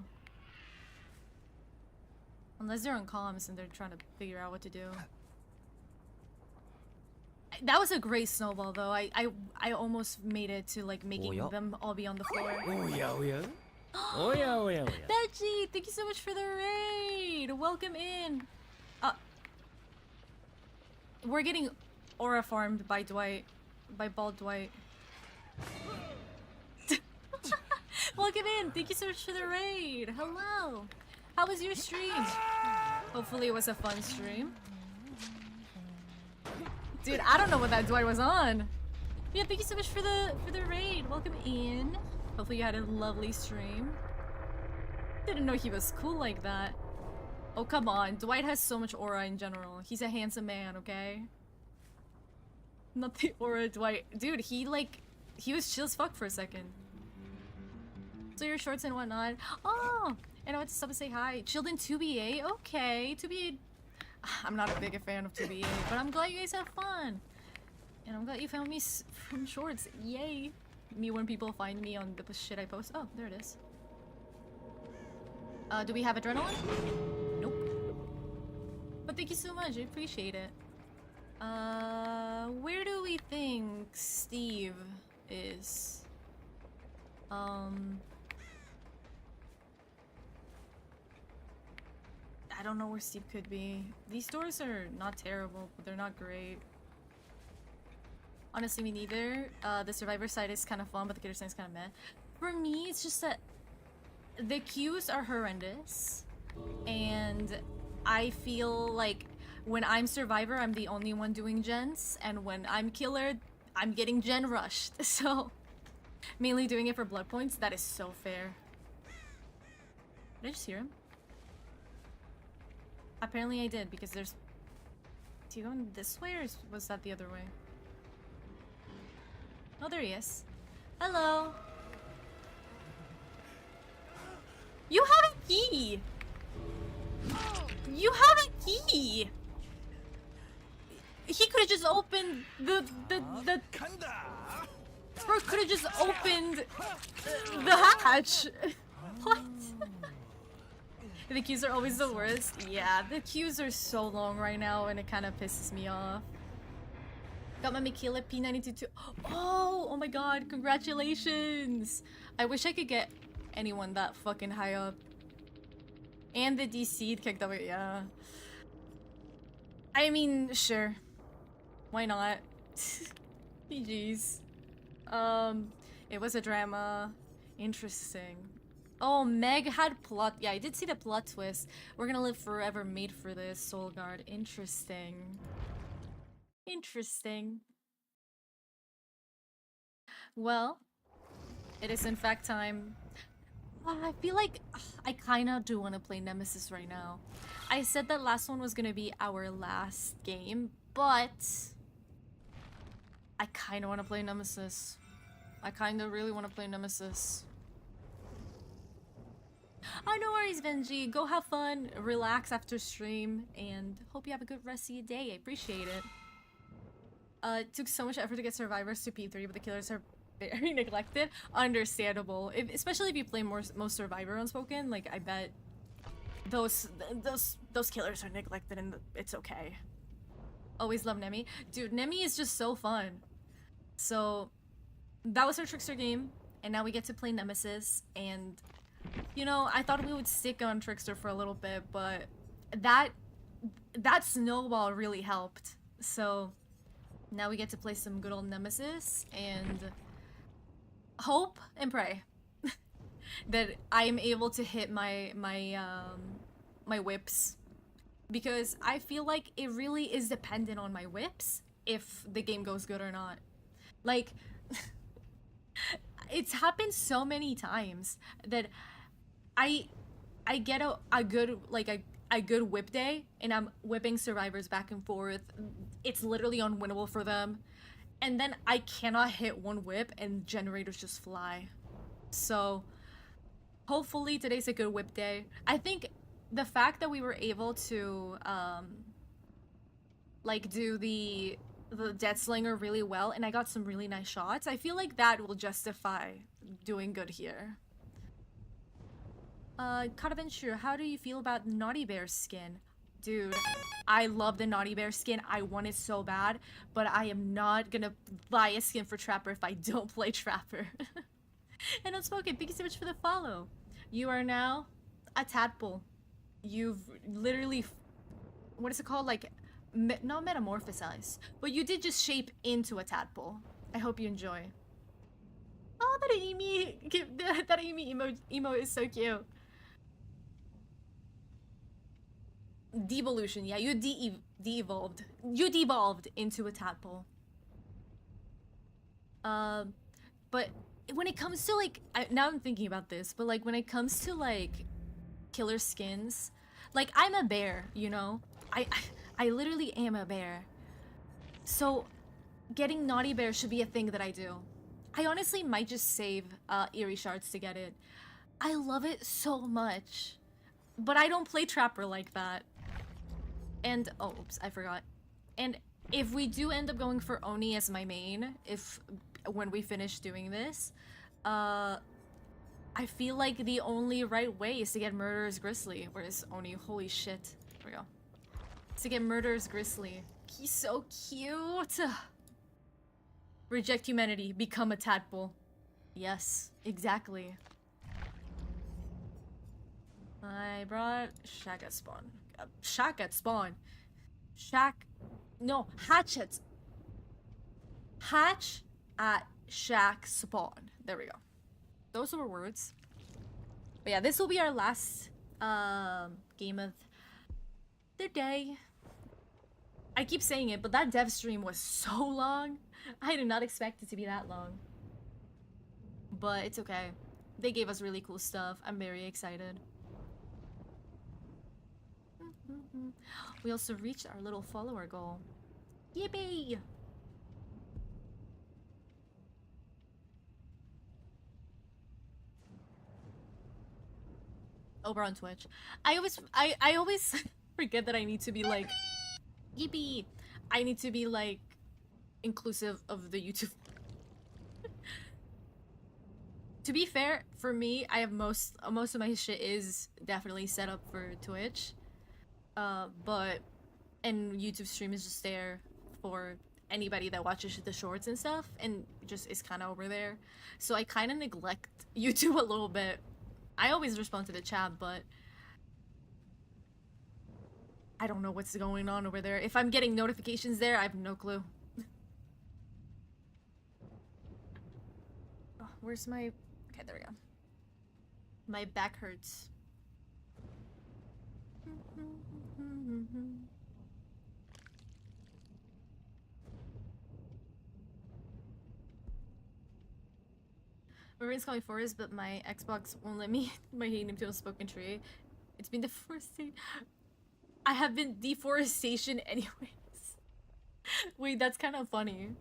Unless they're on comms and they're trying to figure out what to do. That was a great snowball though. I almost made it to like making them all be on the floor. Oh yeah, oh yeah. Oh yeah, oh yeah, oh yeah. Veggie, thank you so much for the raid. Welcome in. We're getting aura farmed by Dwight. By bald Dwight. Welcome in. Thank you so much for the raid. Hello. How was your stream? Hopefully it was a fun stream. Dude, I don't know what that Dwight was on. Yeah, thank you so much for the raid. Welcome in. Hopefully you had a lovely stream. Didn't know he was cool like that. Oh, come on. Dwight has so much aura in general. He's a handsome man, okay? Not the aura Dwight. Dude, he was chill as fuck for a second. So your shorts and whatnot. Oh! And I went to stop and say hi. Chilled in 2BA? Okay. 2BA... I'm not a big fan of 2BA, but I'm glad you guys have fun. And I'm glad you found me from shorts. Yay! Me when people find me on the shit I post. Oh, there it is. Do we have adrenaline? Nope. But thank you so much. I appreciate it. Where do we think Steve is? I don't know where Steve could be. These doors are not terrible, but they're not great. Honestly, me neither. The survivor side is kind of fun, but the killer side is kind of meh. For me, it's just that the queues are horrendous. And I feel like when I'm survivor, I'm the only one doing gens. And when I'm killer, I'm getting gen rushed. So, mainly doing it for blood points. That is so fair. Did I just hear him? Apparently I did, because there's... Is he going this way, or was that the other way? Oh, there he is. Hello! You have a key! You have a key! He could've just opened the Bro could've just opened the hatch! What? The queues are always the worst. Yeah, the queues are so long right now and it kind of pisses me off. Got my Mikila P92 too. Oh my god, congratulations! I wish I could get anyone that fucking high up. And the DC'd kicked away, yeah. I mean, sure. Why not? GG's. It was a drama. Interesting. Oh, Meg had plot. Yeah, I did see the plot twist. We're gonna live forever made for this, Soul Guard. Interesting. Interesting. Well, it is in fact time. I feel like I kind of do want to play Nemesis right now. I said that last one was gonna be our last game, but I kind of want to play Nemesis. I kind of really want to play Nemesis. Oh, no worries, Benji. Go have fun, relax after stream, and hope you have a good rest of your day. I appreciate it. It took so much effort to get survivors to P3, but the killers are very neglected. Understandable. Especially if you play most Survivor Unspoken, like, I bet those killers are neglected and it's okay. Always love Nemi. Dude, Nemi is just so fun. So, that was our Trickster game, and now we get to play Nemesis, and... You know, I thought we would stick on Trickster for a little bit, but that snowball really helped. So now we get to play some good old Nemesis and hope and pray that I am able to hit my whips, because I feel like it really is dependent on my whips if the game goes good or not. Like, it's happened so many times that I get a good whip day and I'm whipping survivors back and forth. It's literally unwinnable for them. And then I cannot hit one whip and generators just fly. So hopefully today's a good whip day. I think the fact that we were able to like do the Death Slinger really well and I got some really nice shots, I feel like that will justify doing good here. Kataventure, how do you feel about Naughty Bear skin? Dude, I love the Naughty Bear skin. I want it so bad, but I am not gonna buy a skin for Trapper if I don't play Trapper. And Unspoken, thank you so much for the follow. You are now a tadpole. You've literally, what is it called? Like, not metamorphosized, but you did just shape into a tadpole. I hope you enjoy. Oh, that Amy emo is so cute. Devolution, yeah, you de-evolved. You devolved into a tadpole. But when it comes to like, now I'm thinking about this, but like when it comes to like killer skins, like I'm a bear, you know? I literally am a bear. So getting Naughty Bear should be a thing that I do. I honestly might just save Eerie Shards to get it. I love it so much. But I don't play Trapper like that. And, oh, oops, I forgot. And if we do end up going for Oni as my main, when we finish doing this, I feel like the only right way is to get Murderous Grizzly. Where's Oni? Holy shit. There we go. To get Murderous Grizzly. He's so cute. Reject humanity, become a tadpole. Yes, exactly. I brought Shack at spawn. Shack at spawn. No, hatch at shack spawn. There we go. Those were words. But yeah, this will be our last game of the day. I keep saying it, but that dev stream was so long. I did not expect it to be that long. But it's okay. They gave us really cool stuff. I'm very excited. We also reached our little follower goal. Yippee! Over on Twitch. I always forget that I need to be like, yippee! I need to be like inclusive of the YouTube. To be fair, for me, I have most of my shit is definitely set up for Twitch. And YouTube stream is just there for anybody that watches the shorts and stuff, and just is kind of over there. So I kind of neglect YouTube a little bit. I always respond to the chat, but I don't know what's going on over there. If I'm getting notifications there, I have no clue. Oh, where's my... Okay, there we go. My back hurts. Marines call me Forrest, but my Xbox won't let me my name to a spoken tree. It's been deforestation. I have been deforestation anyways. Wait, that's kind of funny.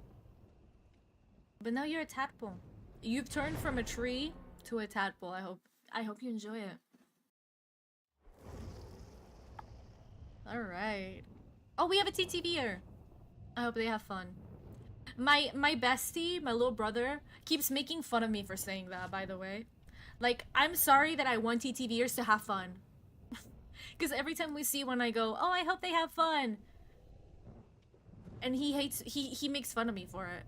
But now you're a tadpole. You've turned from a tree to a tadpole. I hope you enjoy it. Alright. Oh, we have a TTVer. I hope they have fun. My bestie, my little brother, keeps making fun of me for saying that, by the way. Like, I'm sorry that I want TTVers to have fun. Because every time we see one, I go, oh, I hope they have fun. And he makes fun of me for it.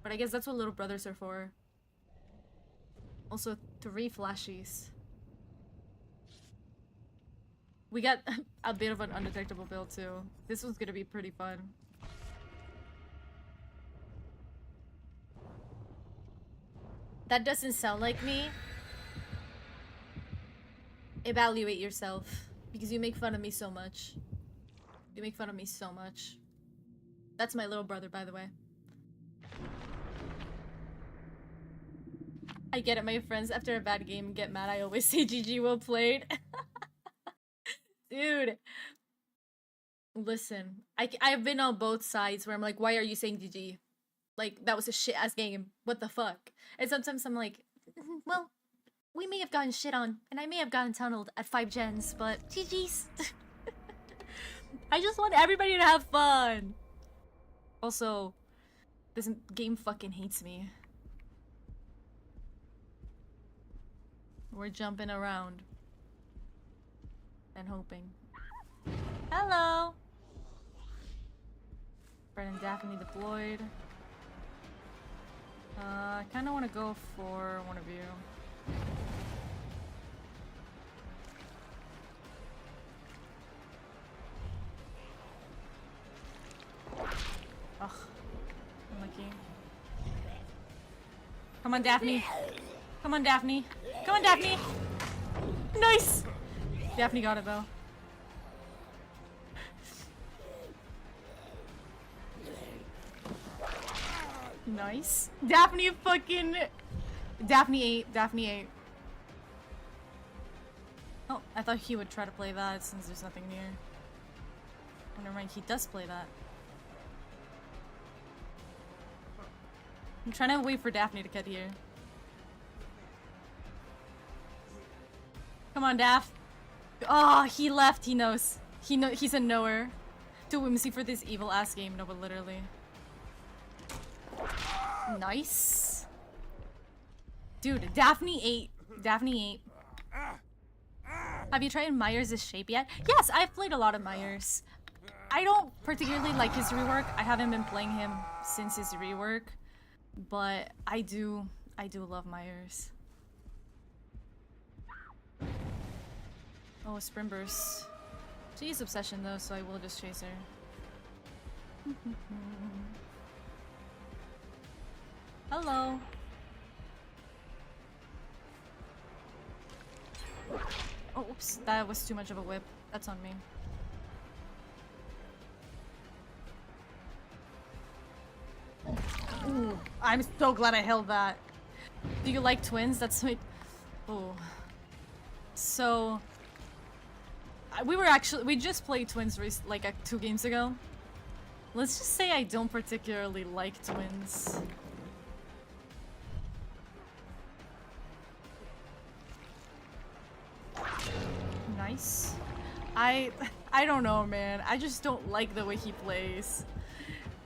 But I guess that's what little brothers are for. Also, 3 flashies. We got a bit of an undetectable build too. This one's gonna be pretty fun. That doesn't sound like me. Evaluate yourself. Because you make fun of me so much. You make fun of me so much. That's my little brother, by the way. I get it, my friends. After a bad game get mad, I always say GG, well played. Dude. Listen. I've been on both sides where I'm like, why are you saying GG? Like, that was a shit-ass game. What the fuck? And sometimes I'm like, well, we may have gotten shit on, and I may have gotten tunneled at 5 gens, but GG's. I just want everybody to have fun. Also, this game fucking hates me. We're jumping around. And hoping. Hello! Fred and Daphne deployed. I kind of want to go for one of you. Ugh. Unlucky. Come on, Daphne. Come on, Daphne. Come on, Daphne. Nice. Daphne got it though. Nice. Daphne fucking... Daphne 8. Daphne 8. Oh, I thought he would try to play that since there's nothing near. Oh, never mind. He does play that. I'm trying to wait for Daphne to get here. Come on, Daph. Oh, he left. He knows. He's a knower. Too whimsy for this evil ass game. No, but literally. Nice. Dude, Daphne 8. Daphne 8. Have you tried Myers' Shape yet? Yes, I've played a lot of Myers. I don't particularly like his rework. I haven't been playing him since his rework. But I do love Myers. Oh, Sprint Burst. She's Obsession though, so I will just chase her. Hello. Oh, oops. That was too much of a whip. That's on me. Ooh, I'm so glad I held that. Do you like twins? That's like... Oh. So... We just played twins like 2 games ago. Let's just say I don't particularly like twins. Nice. I don't know, man. I just don't like the way he plays.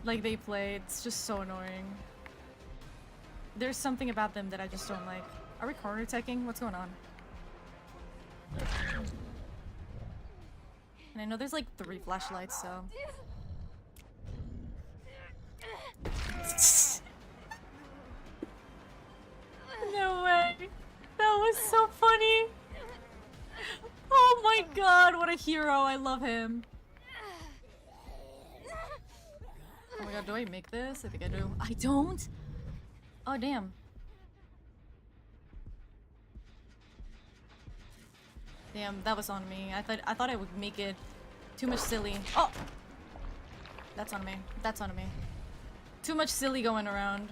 Like they play. It's just so annoying. There's something about them that I just don't like. Are we corner teching? What's going on? And I know there's like 3 flashlights, so... No way! That was so funny! Oh my god, what a hero! I love him. Oh my god, do I make this? I think I do. I don't? Oh damn. Damn, that was on me. I thought I would make it too much silly. Oh! That's on me. That's on me. Too much silly going around.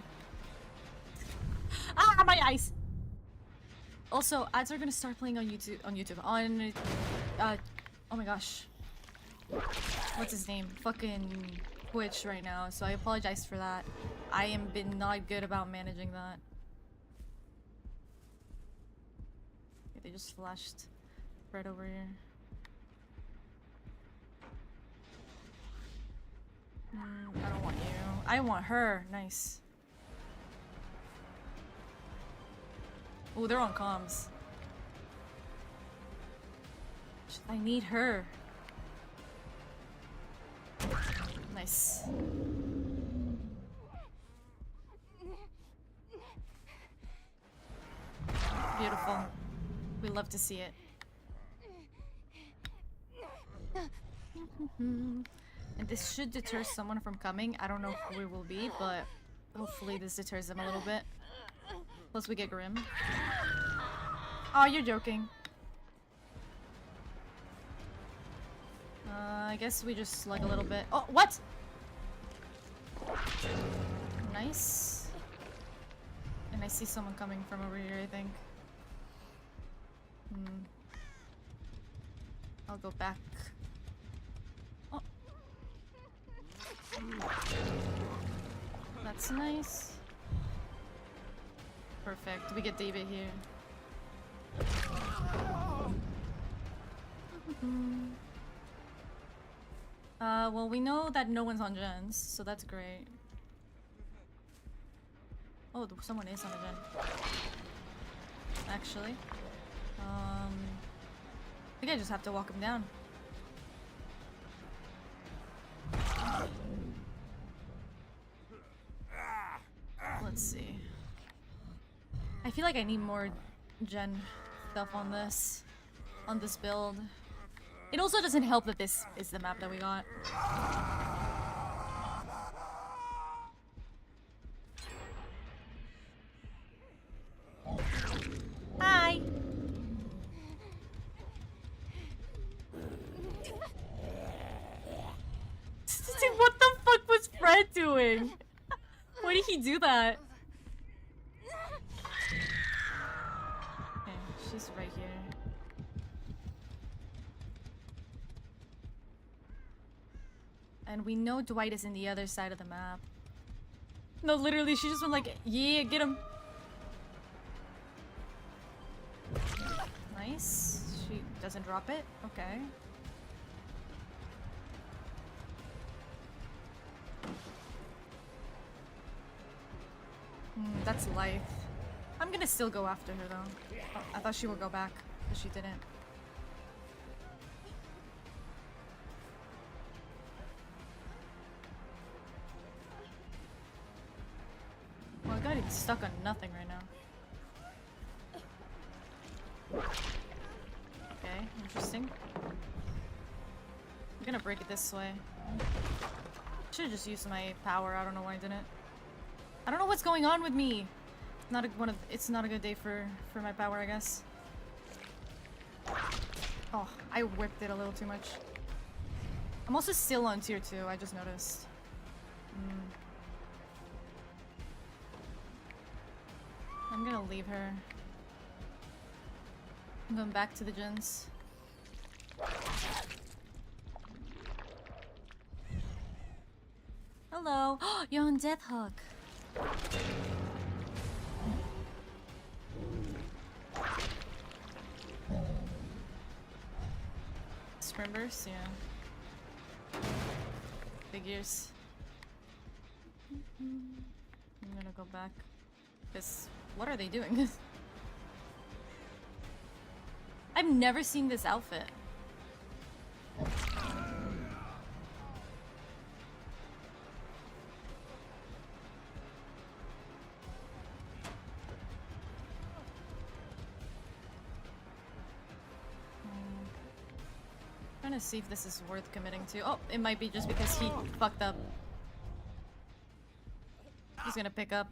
Ah, my eyes! Also, ads are gonna start playing on YouTube. Oh my gosh. What's his name? Fucking Twitch right now. So I apologize for that. I am been not good about managing that. Okay, they just flashed right over here. I don't want you. I want her. Nice. Oh, they're on comms. I need her. Nice. Beautiful. We love to see it. And this should deter someone from coming. I don't know who it will be, but hopefully this deters them a little bit. Plus we get Grim. Oh, you're joking. I guess we just slug a little bit. Oh, what? Nice. And I see someone coming from over here, I think. I'll go back. Oh. That's nice. Perfect. We get David here. Well, we know that no one's on gens, so that's great. Oh, someone is on a gen. Actually. I think I just have to walk him down. Let's see. I feel like I need more gen stuff on this build. It also doesn't help that this is the map that we got. doing? Why did he do that? Okay, she's right here. And we know Dwight is in the other side of the map. No, literally, she just went like, yeah, get him. Nice. She doesn't drop it. Okay. That's life. I'm gonna still go after her though. Oh, I thought she would go back, but she didn't. Well, I got it stuck on nothing right now. Okay, interesting. I'm gonna break it this way. Should've just used my power. I don't know why I didn't. I don't know what's going on with me. It's not a good day for my power, I guess. Oh, I whipped it a little too much. I'm also still on tier 2. I just noticed. I'm gonna leave her. I'm going back to the gens. Hello. You're on Death Hook. Sprint burst, yeah. Figures. I'm gonna go back. Because what are they doing? I've never seen this outfit. Trying to see if this is worth committing to. Oh, it might be just because he fucked up. He's gonna pick up.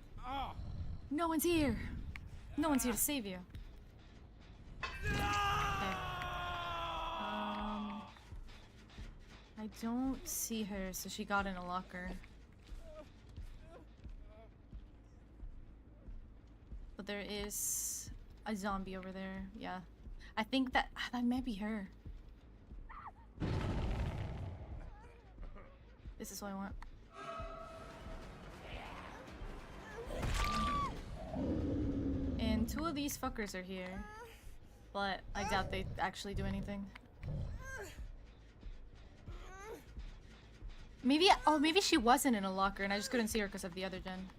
No one's here. No one's here to save you. Okay. I don't see her, so she got in a locker. But there is a zombie over there. Yeah. I think that might be her. This is what I want. And 2 of these fuckers are here. But I doubt they actually do anything. Maybe, oh, maybe she wasn't in a locker and I just couldn't see her because of the other gen.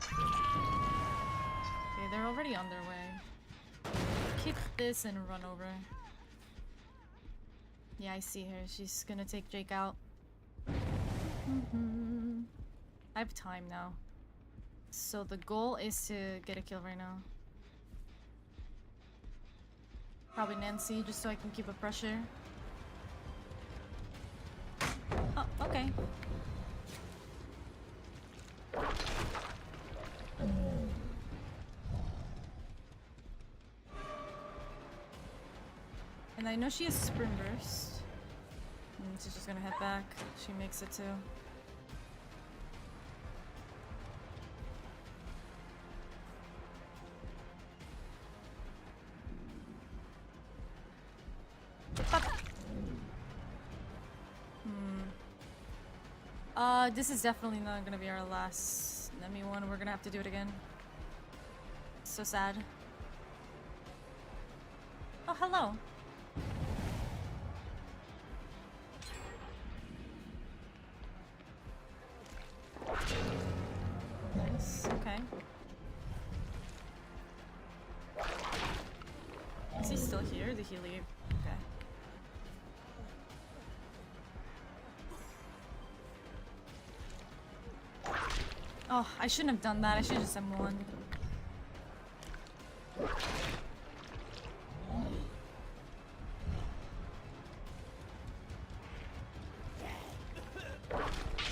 Okay, they're already on their way. Kick this and run over. Yeah, I see her. She's gonna take Jake out. I have time now. So the goal is to get a kill right now. Probably Nancy, just so I can keep up pressure. Oh, okay. And I know she has sprint burst. And she's just gonna head back. She makes it too. This is definitely not gonna be our last Nemi one. We're gonna have to do it again. So sad. Oh, hello. Nice. Okay. Is he still here? Did he leave? Okay. Oh, I shouldn't have done that. I should have just M1.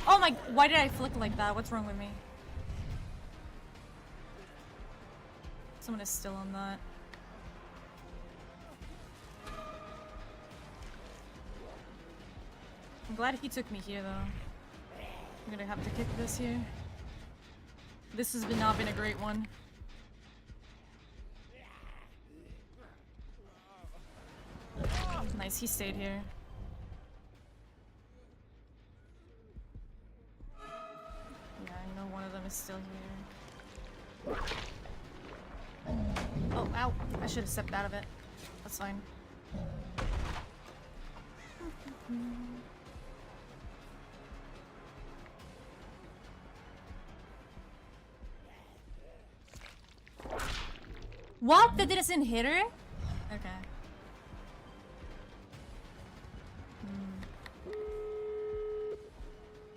Oh my, why did I flick like that? What's wrong with me? Someone is still on that. I'm glad he took me here though. I'm gonna have to kick this here. This has not been a great one. Nice, he stayed here. Yeah, I know one of them is still here. Oh, ow. I should have stepped out of it. That's fine. What? That didn't hit her? Okay.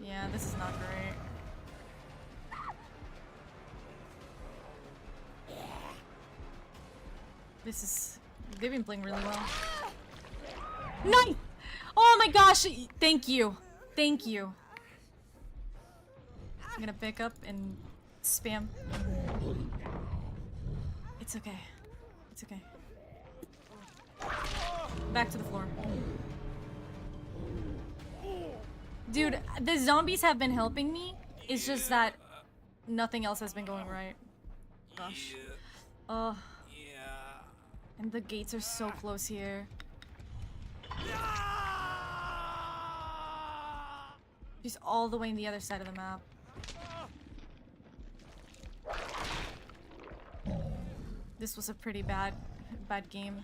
Yeah, this is not great. This is... They've been playing really well. Nice! Oh my gosh! Thank you. Thank you. I'm gonna pick up and spam. It's okay. It's okay. Back to the floor. Dude, the zombies have been helping me. It's just that nothing else has been going right. Gosh. Oh. And the gates are so close here. She's all the way on the other side of the map. This was a pretty bad game.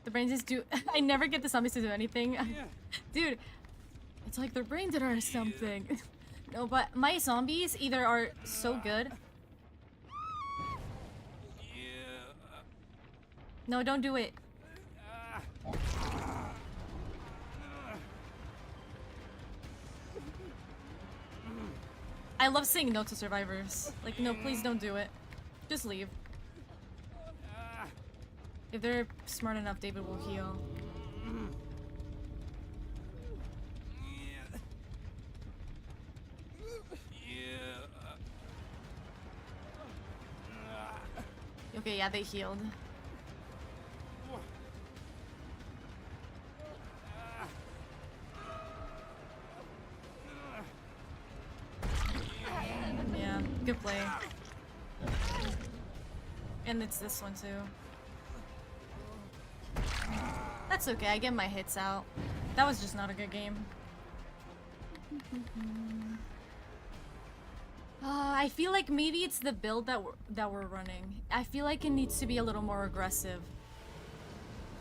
The brains just do... I never get the zombies to do anything. Dude, it's like their brain dead or something. No, but my zombies either are so good. No, don't do it. I love saying no to survivors. Like, no, please don't do it. Just leave. If they're smart enough, David will heal. Okay, yeah, they healed. Yeah, good play. And it's this one too. That's okay, I get my hits out. That was just not a good game. I feel like maybe it's the build that we're running. I feel like it needs to be a little more aggressive.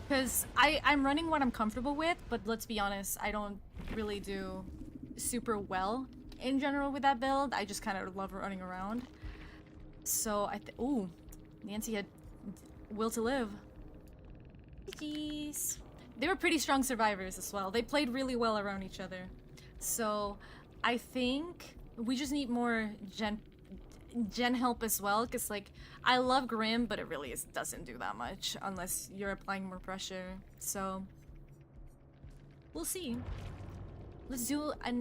Because I'm running what I'm comfortable with, but let's be honest, I don't really do super well in general with that build. I just kind of love running around. So ooh, Nancy had will to live. Jeez. They were pretty strong survivors as well. They played really well around each other. So I think we just need more gen help as well, because like I love Grim, but it really doesn't do that much unless you're applying more pressure. So we'll see. Let's do a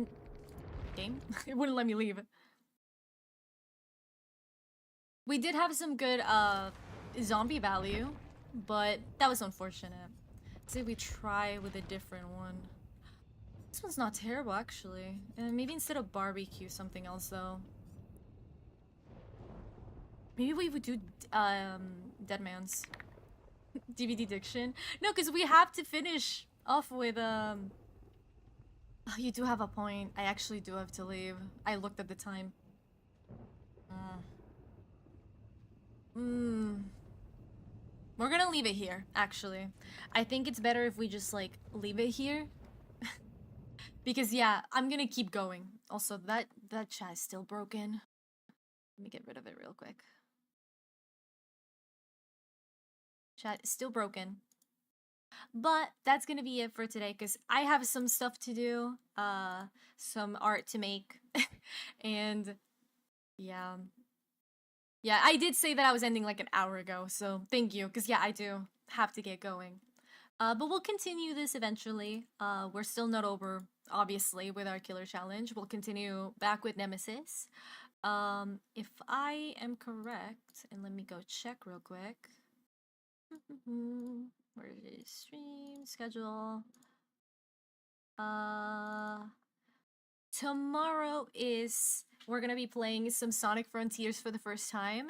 game. It wouldn't let me leave. We did have some good zombie value, but that was unfortunate. Say we try with a different one. This one's not terrible actually. And maybe instead of barbecue, something else though. Maybe we would do Dead Man's DVD Diction. No, because we have to finish off with Oh, you do have a point. I actually do have to leave. I looked at the time. We're gonna leave it here, actually. I think it's better if we just, like, leave it here. Because, yeah, I'm gonna keep going. Also, that chat is still broken. Let me get rid of it real quick. Chat is still broken. But that's gonna be it for today, because I have some stuff to do. Some art to make. And, yeah. Yeah, I did say that I was ending like an hour ago, so thank you, because yeah, I do have to get going. But we'll continue this eventually. We're still not over, obviously, with our killer challenge. We'll continue back with Nemesis. If I am correct, and let me go check real quick. Where is stream schedule? tomorrow we're gonna be playing some Sonic Frontiers for the first time.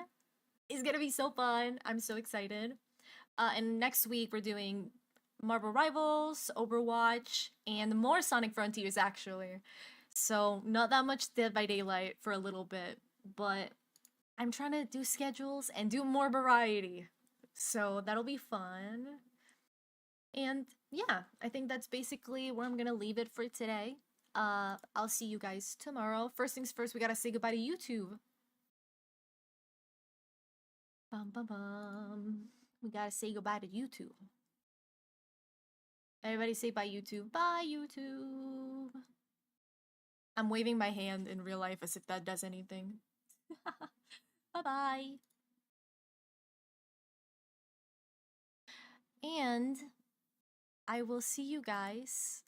It's gonna be so fun. I'm so excited. And next week we're doing Marvel Rivals, Overwatch, and more Sonic Frontiers actually. So not that much Dead by Daylight for a little bit, but I'm trying to do schedules and do more variety. So that'll be fun. And yeah, I think that's basically where I'm gonna leave it for today. I'll see you guys tomorrow. First things first, we gotta say goodbye to YouTube. Bum bum bum. We gotta say goodbye to YouTube. Everybody say bye YouTube. Bye YouTube. I'm waving my hand in real life as if that does anything. Bye bye. And I will see you guys